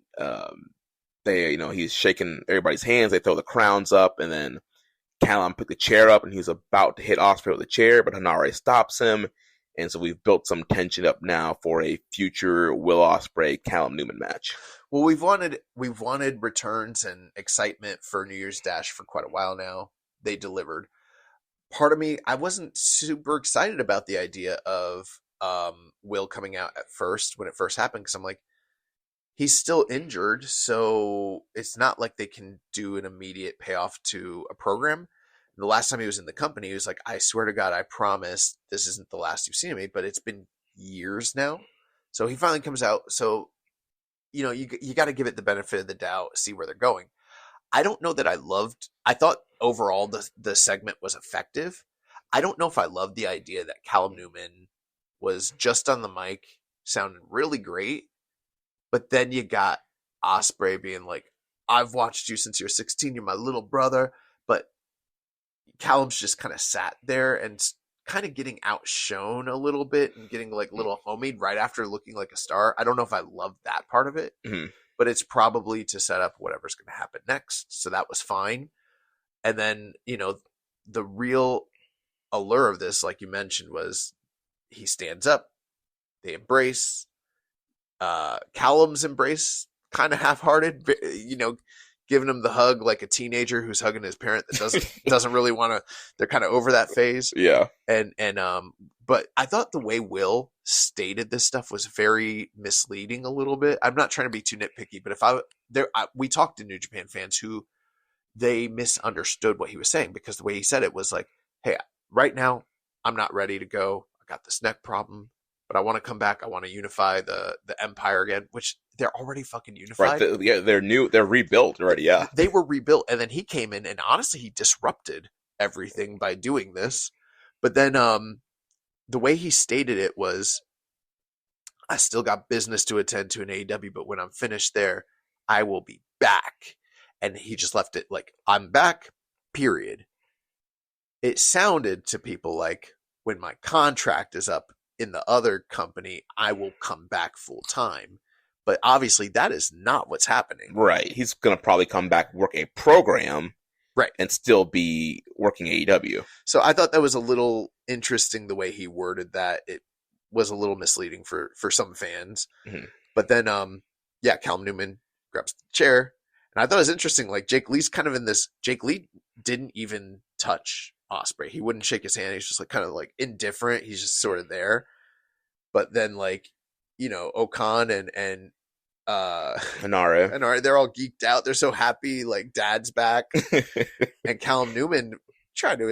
they, he's shaking everybody's hands. They throw the crowns up, and then Callum picked the chair up, and he's about to hit Ospreay with the chair, but Hanare stops him. And so we've built some tension up now for a future Will Ospreay Callum Newman match. Well, we've wanted returns and excitement for New Year's Dash for quite a while now. They delivered. Part of me, I wasn't super excited about the idea of Will coming out at first when it first happened, because I'm like, he's still injured, so it's not like they can do an immediate payoff to a program. The last time he was in the company, he was like, I swear to God, I promise this isn't the last you've seen of me, but it's been years now. So he finally comes out. So, you got to give it the benefit of the doubt, see where they're going. I don't know that I thought overall the segment was effective. I don't know if I loved the idea that Callum Newman was just on the mic, sounded really great. But then you got Ospreay being like, I've watched you since you're 16. You're my little brother. But Callum's just kind of sat there and kind of getting outshone a little bit and getting like little homied right after looking like a star. I don't know if I love that part of it, but it's probably to set up whatever's going to happen next. So that was fine. And then, the real allure of this, like you mentioned, was he stands up, they embrace. Callum's embrace kind of half-hearted, giving him the hug like a teenager who's hugging his parent that doesn't really want to. They're kind of over that phase. Yeah. But I thought the way Will stated this stuff was very misleading a little bit. I'm not trying to be too nitpicky, but we talked to New Japan fans who they misunderstood what he was saying, because the way he said it was like, hey, right now I'm not ready to go. I got this neck problem. But I want to come back. I want to unify the Empire again, which they're already fucking unified. Right. They're new. They're rebuilt already. Yeah. They were rebuilt. And then he came in, and honestly, he disrupted everything by doing this. But then the way he stated it was, I still got business to attend to in AEW, but when I'm finished there, I will be back. And he just left it like, I'm back, period. It sounded to people like, when my contract is up in the other company, I will come back full time. But obviously that is not what's happening. Right. He's going to probably come back, work a program, right, and still be working AEW. So I thought that was a little interesting the way he worded that. It was a little misleading for some fans. Mm-hmm. But then, Callum Newman grabs the chair. And I thought it was interesting, like Jake Lee's kind of in this. Jake Lee didn't even touch Ospreay. He wouldn't shake his hand. He's just like kind of like indifferent. He's just sort of there. But then Okan and Hanare, they're all geeked out. They're so happy, like dad's back. And Callum Newman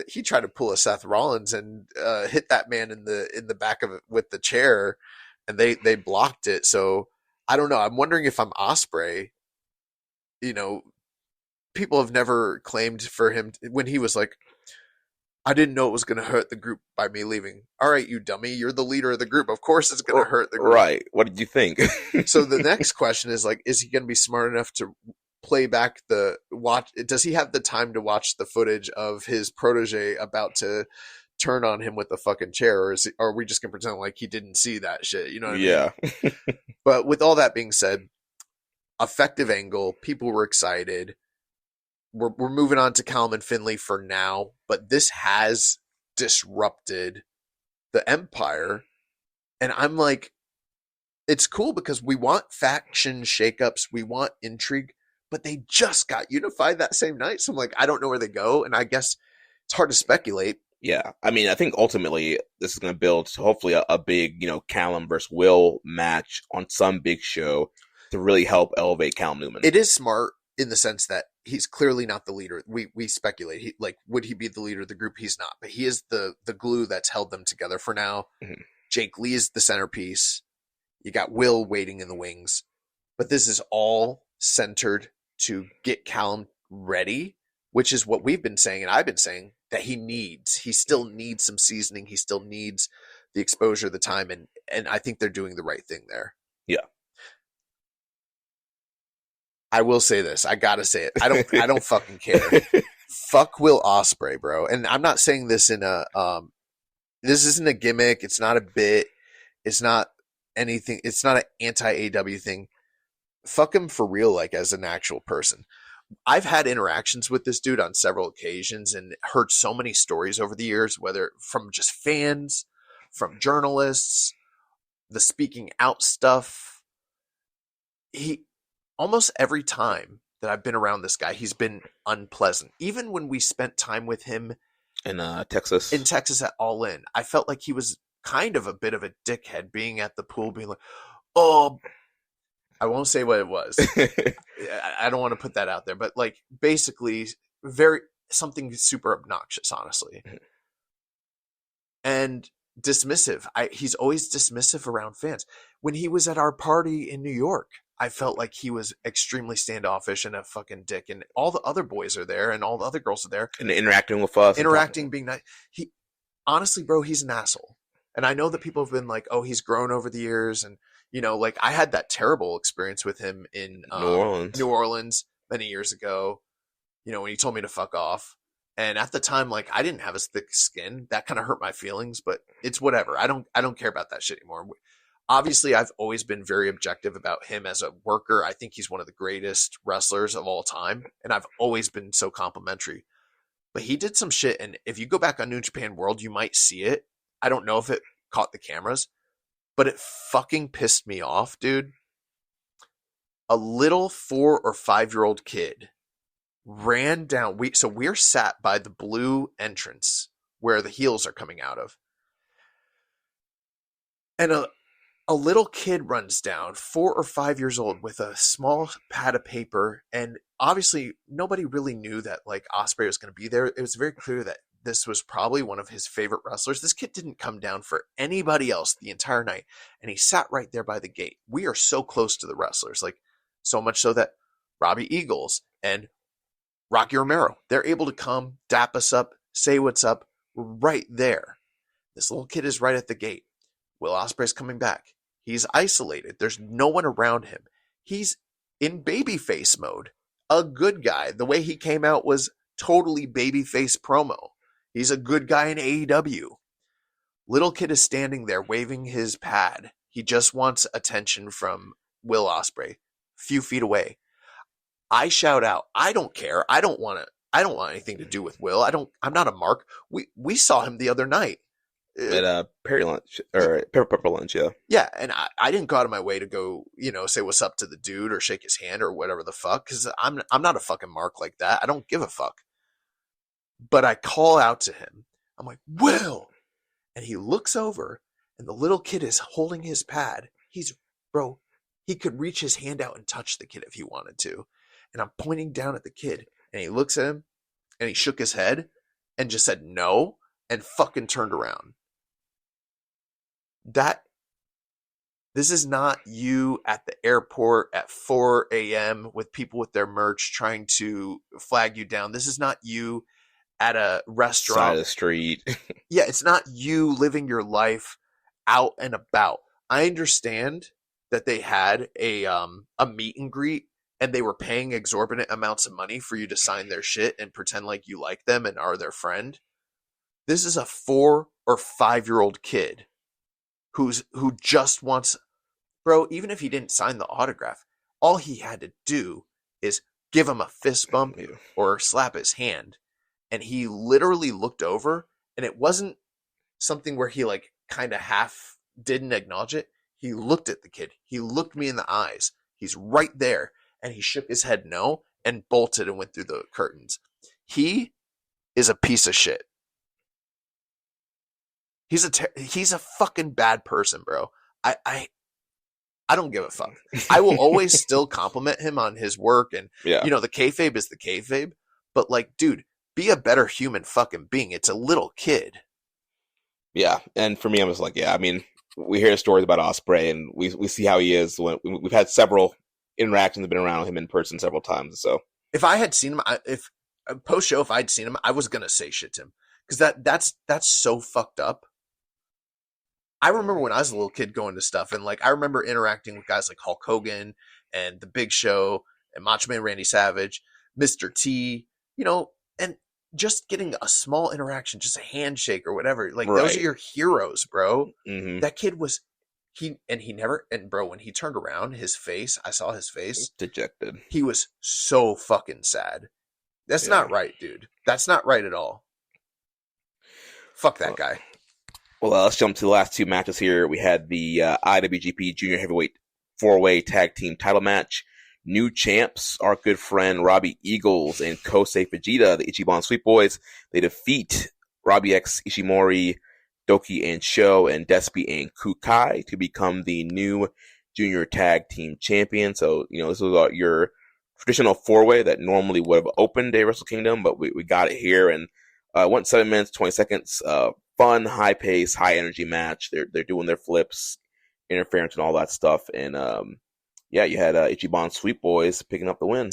he tried to pull a Seth Rollins and hit that man in the back of it with the chair, and they blocked it. So I don't know. I'm wondering if I'm Ospreay. You know, people have never claimed for him when he was like, I didn't know it was going to hurt the group by me leaving. All right, you dummy. You're the leader of the group. Of course it's going to hurt the group. Right. What did you think? So the next question is like, is he going to be smart enough to play back does he have the time to watch the footage of his protege about to turn on him with the fucking chair, or are we just gonna pretend like he didn't see that shit? You know what I mean? But with all that being said, effective angle, people were excited. We're moving on to Callum and Finlay for now, but this has disrupted the Empire, and I'm like, it's cool because we want faction shakeups, we want intrigue, but they just got unified that same night. So I'm like, I don't know where they go. And I guess it's hard to speculate. Yeah. I mean, I think ultimately this is going to build hopefully a big, Callum versus Will match on some big show to really help elevate Callum Newman. It is smart in the sense that he's clearly not the leader. We speculate. Would he be the leader of the group? He's not, but he is the glue that's held them together for now. Mm-hmm. Jake Lee is the centerpiece. You got Will waiting in the wings, but this is all centered to get Callum ready, which is what we've been saying, and I've been saying that he still needs some seasoning. He still needs the exposure, the time, and I think they're doing the right thing there. Yeah. I will say this. I gotta say it. I don't fucking care. Fuck Will Ospreay, bro. And I'm not saying this in a this isn't a gimmick. It's not a bit. It's not anything. It's not an anti-AW thing. Fuck him for real, like as an actual person. I've had interactions with this dude on several occasions and heard so many stories over the years, whether from just fans, from journalists, the speaking out stuff. He almost every time that I've been around this guy, he's been unpleasant. Even when we spent time with him in Texas at All In, I felt like he was kind of a bit of a dickhead, being at the pool, being like, oh, I won't say what it was. I don't want to put that out there, but like basically something super obnoxious, honestly. And dismissive. He's always dismissive around fans. When he was at our party in New York, I felt like he was extremely standoffish and a fucking dick, and all the other boys are there and all the other girls are there. And interacting with us. Being nice. Honestly, bro, he's an asshole. And I know that people have been like, oh, he's grown over the years, and like I had that terrible experience with him in New Orleans many years ago, when he told me to fuck off. And at the time, like, I didn't have as thick skin. That kind of hurt my feelings, but it's whatever. I don't care about that shit anymore. Obviously, I've always been very objective about him as a worker. I think he's one of the greatest wrestlers of all time, and I've always been so complimentary. But he did some shit, and if you go back on New Japan World, you might see it. I don't know if it caught the cameras, but it fucking pissed me off, dude. A little 4 or 5-year-old kid ran down. We're sat by the blue entrance where the heels are coming out of. And a little kid runs down, 4 or 5 years old, with a small pad of paper. And obviously nobody really knew that like Ospreay was going to be there. It was very clear that this was probably one of his favorite wrestlers. This kid didn't come down for anybody else the entire night. And he sat right there by the gate. We are so close to the wrestlers, like so much so that Robbie Eagles and Rocky Romero, they're able to come, dap us up, say what's up right there. This little kid is right at the gate. Will Ospreay's coming back. He's isolated. There's no one around him. He's in babyface mode. A good guy. The way he came out was totally babyface promo. He's a good guy in AEW. Little kid is standing there waving his pad. He just wants attention from Will Ospreay. Few feet away. I shout out, I don't care. I don't want anything to do with Will. I'm not a mark. We saw him the other night. At Perry Lunch or Pepper Lunch, yeah. Yeah, and I didn't go out of my way to go, say what's up to the dude or shake his hand or whatever the fuck, because I'm not a fucking mark like that. I don't give a fuck. But I call out to him. I'm like, Will! And he looks over, and the little kid is holding his pad. He could reach his hand out and touch the kid if he wanted to. And I'm pointing down at the kid, and he looks at him, and he shook his head, and just said no and fucking turned around. This is not you at the airport at 4 a.m. with people with their merch trying to flag you down. This is not you at a restaurant. Side of the street. Yeah, it's not you living your life out and about. I understand that they had a meet and greet and they were paying exorbitant amounts of money for you to sign their shit and pretend like you like them and are their friend. This is a 4 or 5-year-old kid who just wants, bro, even if he didn't sign the autograph, all he had to do is give him a fist bump or slap his hand. And he literally looked over, and it wasn't something where he like kind of half didn't acknowledge it. He looked at the kid. He looked me in the eyes. He's right there. And he shook his head no and bolted and went through the curtains. He is a piece of shit. He's a fucking bad person, bro. I don't give a fuck. I will always still compliment him on his work, and you know, the kayfabe is the kayfabe. But like, dude, be a better human fucking being. It's a little kid. Yeah, and for me, I'm just like, yeah. I mean, we hear stories about Ospreay, and we see how he is. We've had several interactions, been around him in person several times. So if I had seen him, if post show, if I'd seen him, I was gonna say shit to him because that's so fucked up. I remember when I was a little kid going to stuff, and like I remember interacting with guys like Hulk Hogan and The Big Show and Macho Man Randy Savage, Mr. T, you know, and just getting a small interaction, just a handshake or whatever. Like those are your heroes, bro. Mm-hmm. That kid was bro, when he turned around, his face, I saw his face. Dejected. He was so fucking sad. That's not right, dude. That's not right at all. Fuck that guy. Well, let's jump to the last two matches here. We had the IWGP Junior Heavyweight 4-Way Tag Team Title match. New champs, our good friend Robbie Eagles and Kosei Fujita, the Ichiban Sweet Boys. They defeat Robbie X Ishimori, Doki and Sho, and Despi and Kukai to become the new Junior Tag Team Champion. So, you know, this was your traditional 4-way that normally would have opened a Wrestle Kingdom, but we got it here, and went 7 minutes, 20 seconds. Fun, high pace, high energy match. They're doing their flips, interference, and all that stuff. And you had Ichiban Sweet Boys picking up the win.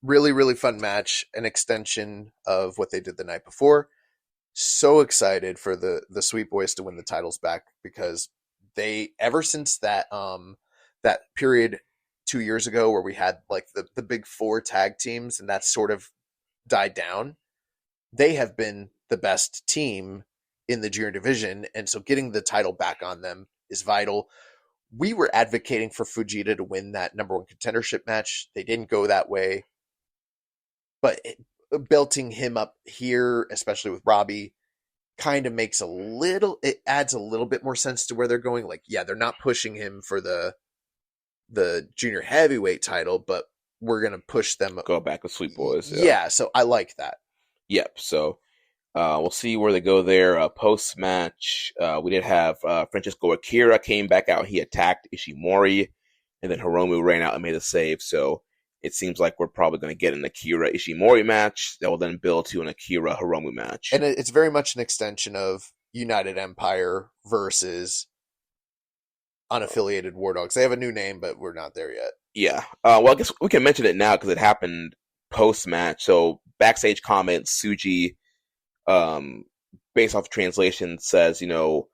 Really, really fun match. An extension of what they did the night before. So excited for the Sweet Boys to win the titles back because they, ever since that period 2 years ago where we had like the big 4 tag teams and that sort of died down, they have been the best team in the junior division, and so getting the title back on them is vital. We were advocating for Fujita to win that number 1 contendership match. They didn't go that way, but belting him up here, especially with Robbie, kind of makes it adds a little bit more sense to where they're going. Like, yeah, they're not pushing him for the junior heavyweight title, but we're going to push them. Go back with Sweet Boys. Yeah, so I like that. Yep, so we'll see where they go there. Post-match, we did have Francesco Akira came back out. He attacked Ishimori, and then Hiromu ran out and made a save. So it seems like we're probably going to get an Akira Ishimori match that will then build to an Akira Hiromu match. And it's very much an extension of United Empire versus unaffiliated War Dogs. They have a new name, but we're not there yet. Yeah. Well, I guess we can mention it now because it happened post-match. So backstage comments, Tsuji, based off translation, says, you know,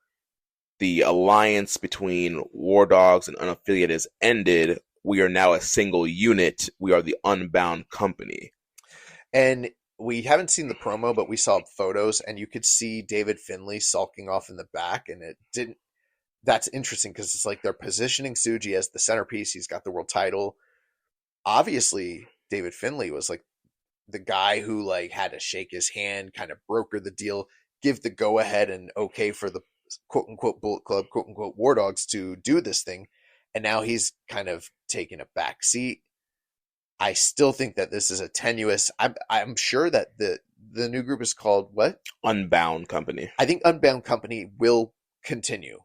the alliance between War Dogs and unaffiliated has ended. We are now a single unit. We are the Unbound Company. And we haven't seen the promo, but we saw photos, and you could see David Finlay sulking off in the back, and it didn't. That's interesting because it's like they're positioning Tsuji as the centerpiece. He's got the world title. Obviously, David Finlay was like the guy who like had to shake his hand, kind of broker the deal, give the go ahead and okay for the quote unquote Bullet Club, quote unquote War Dogs to do this thing. And now he's kind of taking a back seat. I still think that this is a tenuous. I'm sure that the new group is called what? Unbound Company. I think Unbound Company will continue,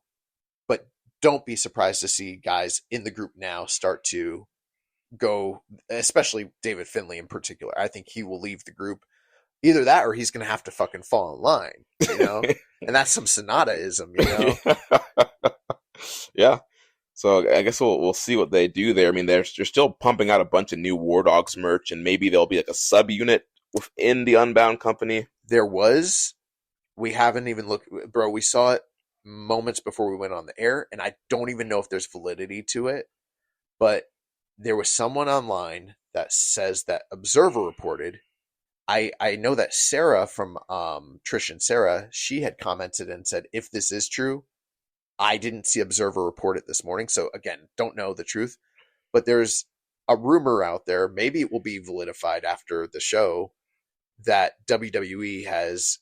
but don't be surprised to see guys in the group now start to go, especially David Finlay in particular. I think he will leave the group. Either that or he's going to have to fucking fall in line, you know? And that's some Sonata-ism, you know? Yeah. So I guess we'll see what they do there. I mean, they're still pumping out a bunch of new War Dogs merch, and maybe there'll be like a sub-unit within the Unbound company. There was. We haven't even looked, bro. We saw it moments before we went on the air, and I don't even know if there's validity to it. But there was someone online that says that Observer reported. I know that Sarah from Trish and Sarah, she had commented and said, if this is true, I didn't see Observer report it this morning. So again, don't know the truth, but there's a rumor out there. Maybe it will be validified after the show that WWE has,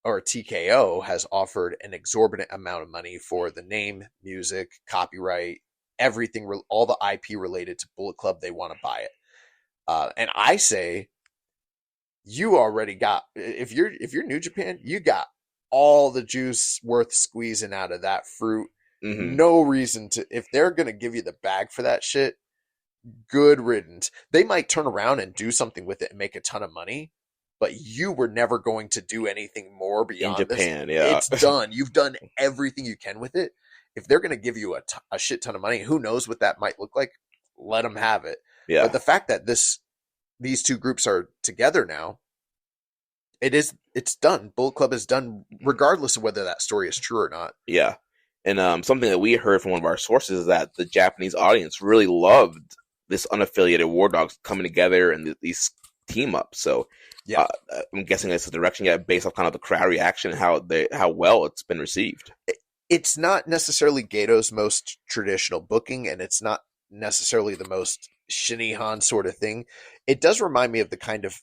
or TKO has offered an exorbitant amount of money for the name, music, copyright, everything, all the IP related to Bullet Club. They want to buy it. And I say, you already got, if you're New Japan, you got all the juice worth squeezing out of that fruit. Mm-hmm. No reason to, if they're going to give you the bag for that shit, good riddance. They might turn around and do something with it and make a ton of money, but you were never going to do anything more beyond in Japan. This. Yeah, it's done. You've done everything you can with it. If they're going to give you a shit ton of money, who knows what that might look like? Let them have it. Yeah. But the fact that these two groups are together now, it's done. Bullet Club is done, regardless of whether that story is true or not. Yeah. And something that we heard from one of our sources is that the Japanese audience really loved this unaffiliated War Dogs coming together and these team ups. So yeah, I'm guessing that's the direction yet, based off kind of the crowd reaction and how well it's been received. It's not necessarily Gato's most traditional booking, and it's not necessarily the most Shinihan sort of thing. It does remind me of the kind of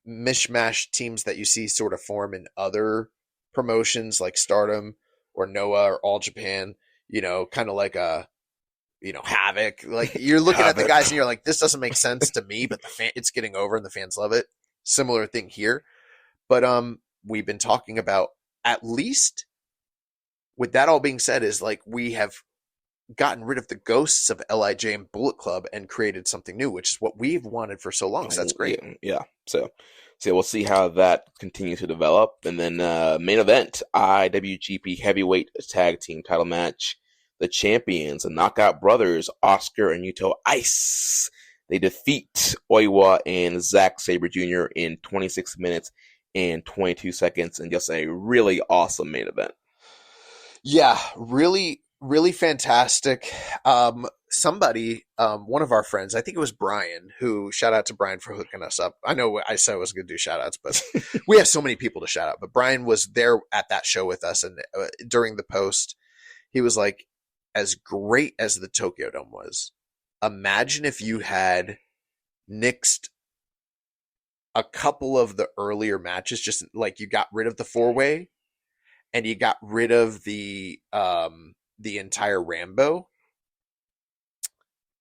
mishmash teams that you see sort of form in other promotions like Stardom or Noah or All Japan, you know, kind of like a, you know, Havoc. Like you're looking at the guys and you're like, this doesn't make sense to me, but it's getting over and the fans love it. Similar thing here. But we've been talking about, at least with that all being said, is like we have gotten rid of the ghosts of LIJ and Bullet Club and created something new, which is what we've wanted for so long. So that's great. Yeah. So we'll see how that continues to develop. And then main event, IWGP Heavyweight Tag Team Title match. The champions, the Knockout Brothers, Oscar and Yuto Ice. They defeat Oiwa and Zack Sabre Jr. in 26 minutes and 22 seconds in just a really awesome main event. Yeah, really, really fantastic. Somebody, one of our friends, I think it was Brian, who, shout out to Brian for hooking us up. I know I said I wasn't going to do shout outs, but we have so many people to shout out. But Brian was there at that show with us, and during the post, he was like, as great as the Tokyo Dome was, imagine if you had nixed a couple of the earlier matches, just like you got rid of the 4-way and you got rid of the entire Rambo,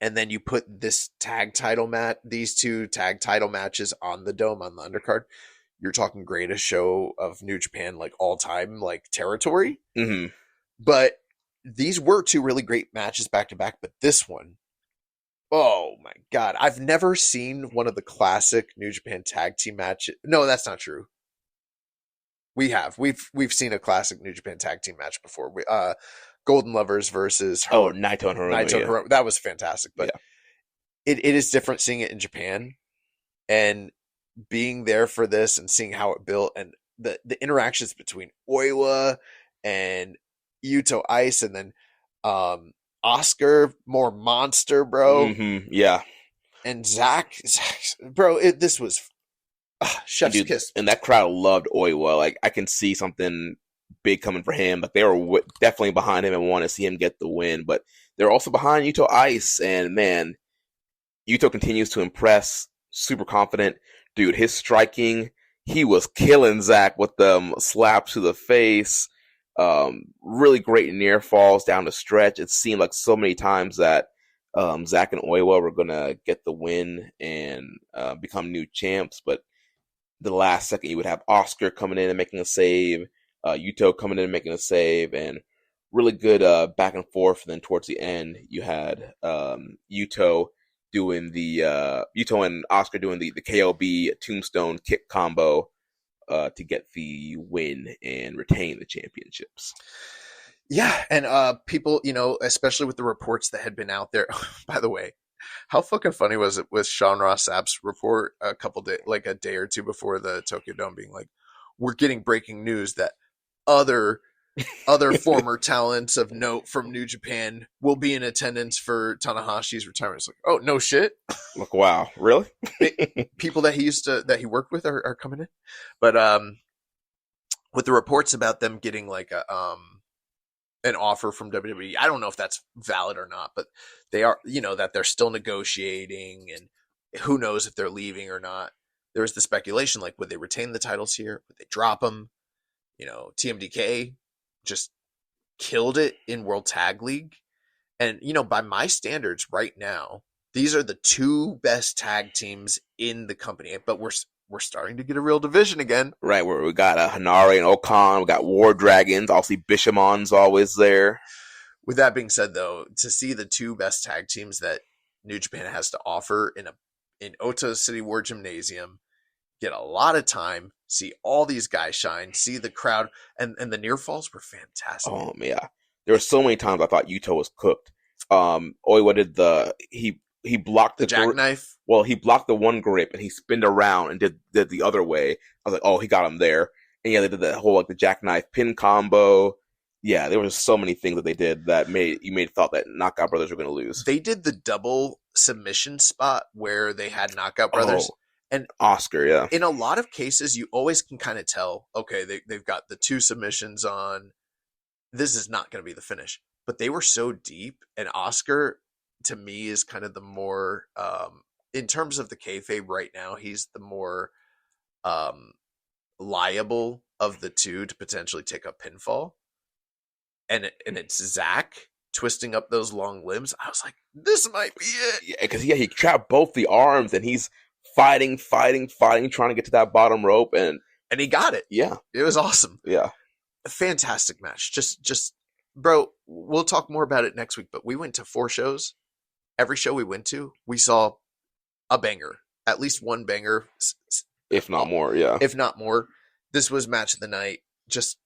and then you put this these two tag title matches on the Dome, on the undercard. You're talking greatest show of New Japan, like all time, like territory. Mm-hmm. But these were two really great matches back to back, but this one, oh my God. I've never seen one of the classic New Japan tag team matches. No, that's not true. We have. We've seen a classic New Japan tag team match before. Golden Lovers versus Naito and Hiromu. That was fantastic, but it is different seeing it in Japan and being there for this and seeing how it built, and the interactions between Oiwa and Yuto Ice, and then Oscar, more monster, bro. Mm-hmm. Yeah. And Zach, bro, this was chef's kiss. And that crowd loved Oiwa. Like, I can see something big coming for him. Like, they were definitely behind him and want to see him get the win. But they're also behind Yuto Ice. And, man, Yuto continues to impress. Super confident. Dude, his striking, he was killing Zach with them slaps to the face. Really great near falls down the stretch. It seemed like so many times that Zach and Oiwa were going to get the win and become new champs, but the last second you would have Oscar coming in and making a save, Yuto coming in and making a save, and really good back and forth. And then towards the end, you had Yuto doing the Yuto and Oscar doing the KOB tombstone kick combo to get the win and retain the championships. Yeah, and people, especially with the reports that had been out there. By the way, how fucking funny was it with Sean Ross Sapp's report a day or two before the Tokyo Dome, being like, "We're getting breaking news that other former talents of note from New Japan will be in attendance for Tanahashi's retirement." It's like, oh no shit! Like, wow, really? People that he worked with are coming in, but with the reports about them getting like an offer from WWE. I don't know if that's valid or not, but they are, that they're still negotiating, and who knows if they're leaving or not. There was the speculation, like, would they retain the titles here? Would they drop them? TMDK just killed it in World Tag League. And, by my standards right now, these are the two best tag teams in the company, but we're starting to get a real division again. Right, where we got Hanare and Okan, we got War Dragons, obviously Bishamon's always there. With that being said, though, to see the two best tag teams that New Japan has to offer in Ota City War Gymnasium, get a lot of time, see all these guys shine, see the crowd, and the near falls were fantastic. Oh yeah, there were so many times I thought Yuto was cooked. Oiwa did he blocked the jackknife. Well, he blocked the one grip and he spinned around and did the other way. I was like, oh, he got him there. And yeah, they did that whole like the jackknife pin combo. Yeah, there were so many things that they did that made thought that Knockout Brothers were going to lose. They did the double submission spot where they had Knockout Brothers. And Oscar, yeah. In a lot of cases, you always can kind of tell, okay, they've got the two submissions on. This is not going to be the finish. But they were so deep, and Oscar, to me, is kind of the more, in terms of the kayfabe right now, he's the more liable of the two to potentially take a pinfall. And it's Zach twisting up those long limbs. I was like, this might be it. Yeah, because he trapped both the arms, and he's fighting, trying to get to that bottom rope, and he got it. Yeah, it was awesome. Yeah, a fantastic match. Just bro, we'll talk more about it next week. But we went to 4 shows. Every show we went to, we saw a banger, at least one banger, if not more. Yeah, if not more. This was match of the night. Just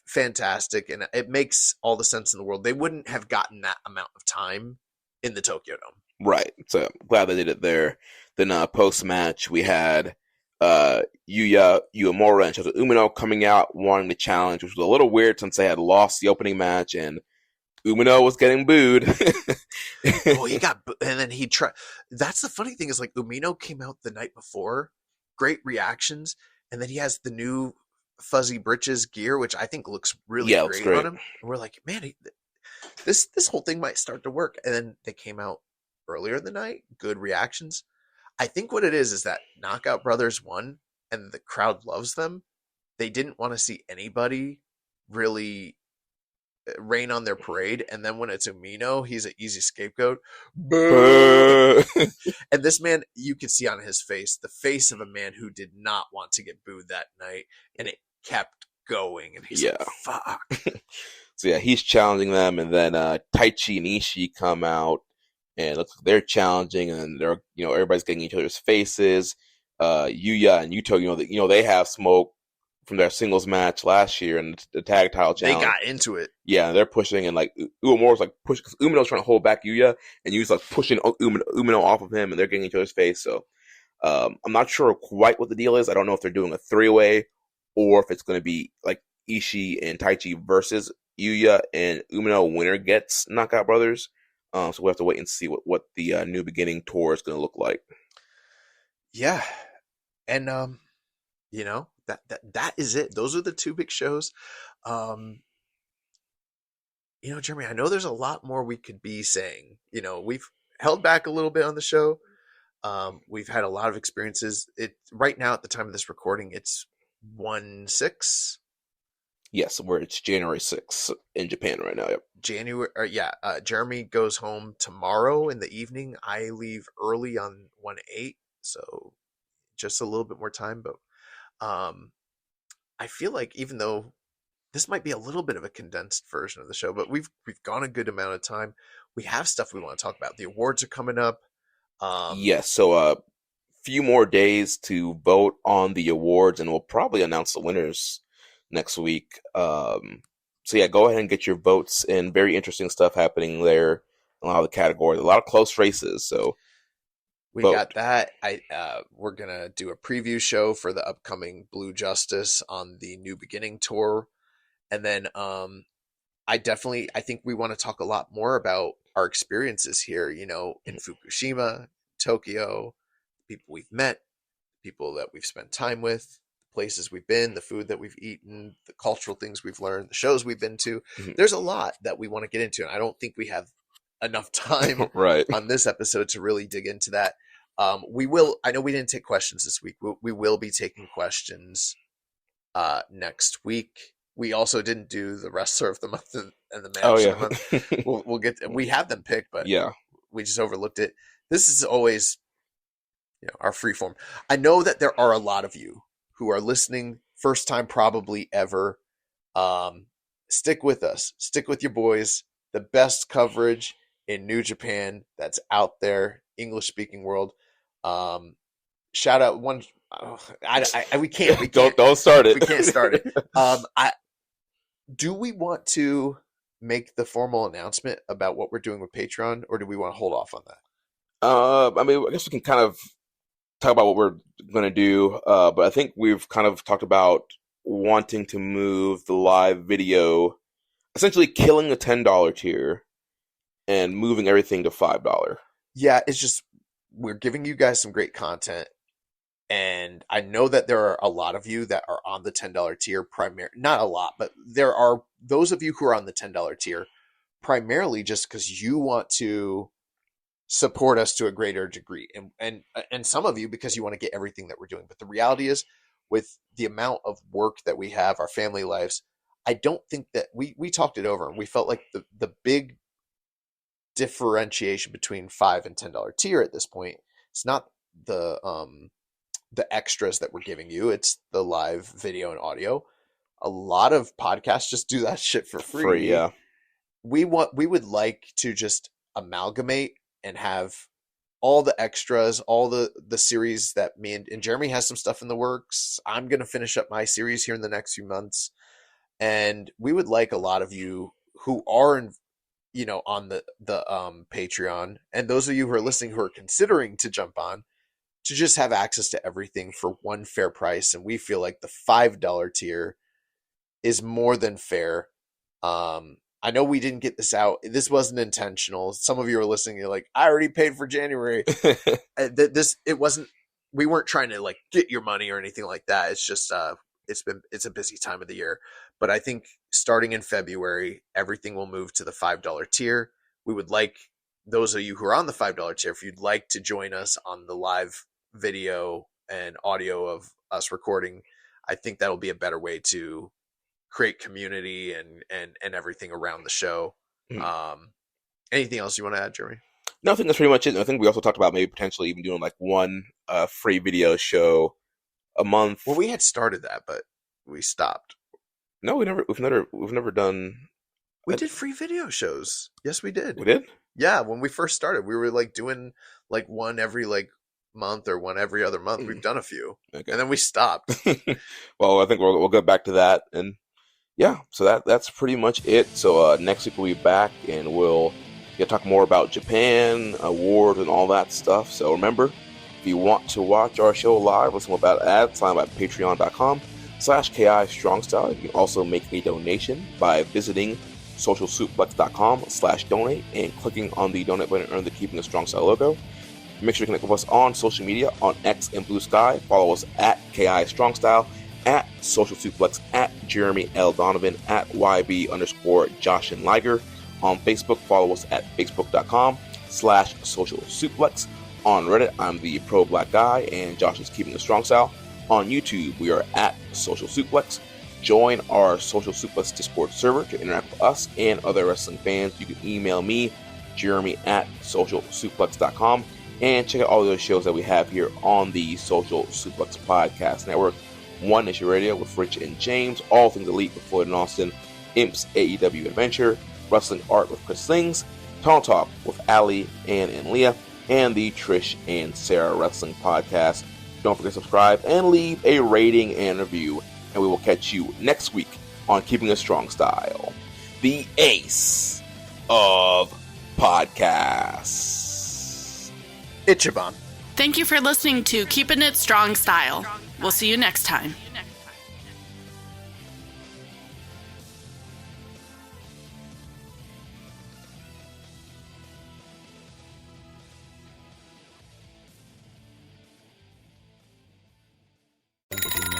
fantastic, and it makes all the sense in the world. They wouldn't have gotten that amount of time in the Tokyo Dome. Right. So I'm glad they did it there. Then post-match, we had Yuya Uemura and Shota Umino coming out wanting to challenge, which was a little weird since they had lost the opening match and Umino was getting booed. He got and then he tried. That's the funny thing is, like, Umino came out the night before, great reactions, and then he has the new fuzzy britches gear, which I think looks really great on him. And we're like, man, this whole thing might start to work. And then they came out earlier in the night, good reactions. I think what it is that Knockout Brothers won, and the crowd loves them. They didn't want to see anybody really rain on their parade, and then when it's Umino, he's an easy scapegoat. Boo! And this man, you could see on his face, the face of a man who did not want to get booed that night, and it kept going, and he's like, fuck. So yeah, he's challenging them, and then Taichi and Ishii come out, and it looks like they're challenging, and they're everybody's getting each other's faces. Yuya and Yuto, they have smoke from their singles match last year and the tag title challenge. They got into it. Yeah, they're pushing, and like Uemura's like pushing, because Umino's trying to hold back Yuya, and Yuya's like pushing Umino off of him, and they're getting each other's face. So I'm not sure quite what the deal is. I don't know if they're doing a 3-way or if it's going to be like Ishii and Taichi versus Yuya, and Umino winner gets Knockout Brothers. So we'll have to wait and see what the New Beginning tour is going to look like. Yeah, and that is it. Those are the 2 big shows. Jeremy, I know there's a lot more we could be saying. We've held back a little bit on the show. We've had a lot of experiences. Right now at the time of this recording, it's 1/6. Yes, where it's January 6th in Japan right now. Yep. Jeremy goes home tomorrow in the evening. I leave early on 1/8, so just a little bit more time. But I feel like, even though this might be a little bit of a condensed version of the show, but we've gone a good amount of time. We have stuff we want to talk about. The awards are coming up. Yes, so few more days to vote on the awards, and we'll probably announce the winners next week. So yeah, go ahead and get your votes in. Very interesting stuff happening there. A lot of the categories, a lot of close races. So We vote. got that. We're gonna do a preview show for the upcoming Blue Justice on the New Beginning tour, and then I think we want to talk a lot more about our experiences here. In Fukushima, Tokyo, people we've met, people that we've spent time with, places we've been, the food that we've eaten, the cultural things we've learned, the shows we've been to. Mhm. There's a lot that we want to get into, and I don't think we have enough time Right. on this episode to really dig into that. We will. I know we didn't take questions this week. We will be taking questions next week. We also didn't do the wrestler of the month and the match Oh of yeah. the month. We'll get. We have them picked, but Yeah. we just overlooked it. This is always, our free form. I know that there are a lot of you who are listening, first time probably ever. Stick with us. Stick with your boys. The best coverage in New Japan that's out there, English speaking world. Shout out one. We can't. Don't start it. We can't start it. Do we want to make the formal announcement about what we're doing with Patreon, or do we want to hold off on that? I guess we can kind of talk about what we're going to do, but I think we've kind of talked about wanting to move the live video, essentially killing the $10 tier and moving everything to $5. Yeah, it's just we're giving you guys some great content, and I know that there are a lot of you that are on the $10 tier. Not a lot, but there are those of you who are on the $10 tier primarily just because you want to support us to a greater degree, and some of you because you want to get everything that we're doing. But the reality is, with the amount of work that we have, our family lives, I don't think that we talked it over, and we felt like the big differentiation between $5 and $10 tier at this point, it's not the extras that we're giving you, it's the live video and audio. A lot of podcasts just do that shit for free. Yeah. We would like to just amalgamate and have all the extras, all the series that me and Jeremy has some stuff in the works. I'm going to finish up my series here in the next few months. And we would like a lot of you who are on the Patreon, and those of you who are listening who are considering to jump on, to just have access to everything for one fair price. And we feel like the $5 tier is more than fair. I know we didn't get this out. This wasn't intentional. Some of you are listening. You're like, I already paid for January. It wasn't. We weren't trying to like get your money or anything like that. It's just it's a busy time of the year. But I think starting in February, everything will move to the $5 tier. We would like those of you who are on the $5 tier, if you'd like to join us on the live video and audio of us recording, I think that'll be a better way to create community and everything around the show. Anything else you want to add, Jeremy? No, I think that's pretty much it. I think we also talked about maybe potentially even doing like one free video show a month. Well, we had started that, but we stopped. No, we've never done. We did free video shows. Yes, we did. We did? Yeah, when we first started, we were like doing like one every like month or one every other month. We've done a few, Okay. and then we stopped. Well, I think we'll go back to that, and yeah, so that's pretty much it. So next week we'll be back, and we'll talk more about Japan, awards, and all that stuff. So remember, if you want to watch our show live, listen without ads, sign up at patreon.com/KI StrongStyle. You can also make a donation by visiting socialsuplex.com/donate and clicking on the donate button under the Keeping It Strong Style logo. Make sure to connect with us on social media on X and Blue Sky. Follow us at KI Strong Style, at Social Suplex, at Jeremy L. Donovan, at YB_Josh and Liger. On Facebook, follow us at facebook.com/Social Suplex. On Reddit, I'm the Pro Black Guy, and Josh is Keeping It Strong Style. On YouTube, we are at Social Suplex. Join our Social Suplex Discord server to interact with us and other wrestling fans. You can email me, Jeremy, at socialsuplex.com, and check out all those shows that we have here on the Social Suplex Podcast Network. One Nation Radio with Rich and James, All Things Elite with Floyd and Austin, Imps AEW Adventure, Wrestling Art with Chris Slings, Tone Talk with Ali, Ann, and Leah, and the Trish and Sarah Wrestling Podcast. Don't forget to subscribe and leave a rating and review, and we will catch you next week on Keeping It Strong Style, the ace of podcasts. Ichiban. Thank you for listening to Keepin' It Strong Style. We'll see you next time.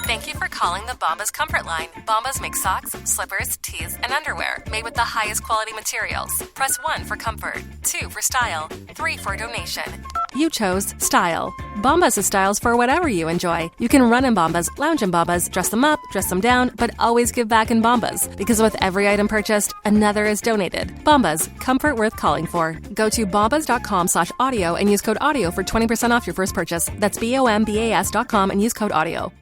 Thank you for calling the Bombas Comfort Line. Bombas make socks, slippers, tees, and underwear made with the highest quality materials. Press 1 for comfort, 2 for style, 3 for donation. You chose style. Bombas has styles for whatever you enjoy. You can run in Bombas, lounge in Bombas, dress them up, dress them down, but always give back in Bombas. Because with every item purchased, another is donated. Bombas, comfort worth calling for. Go to bombas.com/audio and use code AUDIO for 20% off your first purchase. That's BOMBAS.com and use code AUDIO.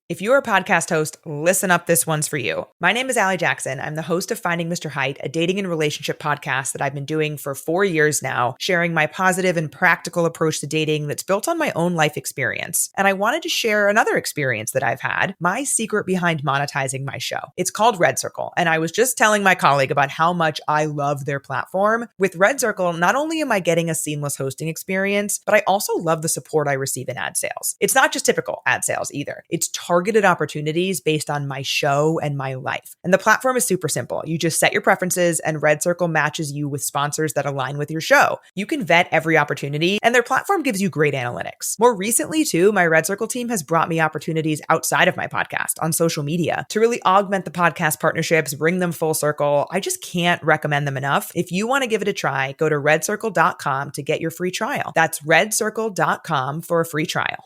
If you're a podcast host, listen up, this one's for you. My name is Allie Jackson. I'm the host of Finding Mr. Height, a dating and relationship podcast that I've been doing for 4 years now, sharing my positive and practical approach to dating that's built on my own life experience. And I wanted to share another experience that I've had, my secret behind monetizing my show. It's called Red Circle, and I was just telling my colleague about how much I love their platform. With Red Circle, not only am I getting a seamless hosting experience, but I also love the support I receive in ad sales. It's not just typical ad sales either. It's targeted opportunities based on my show and my life. And the platform is super simple. You just set your preferences and Red Circle matches you with sponsors that align with your show. You can vet every opportunity and their platform gives you great analytics. More recently too, my Red Circle team has brought me opportunities outside of my podcast on social media to really augment the podcast partnerships, bring them full circle. I just can't recommend them enough. If you want to give it a try, go to redcircle.com to get your free trial. That's redcircle.com for a free trial.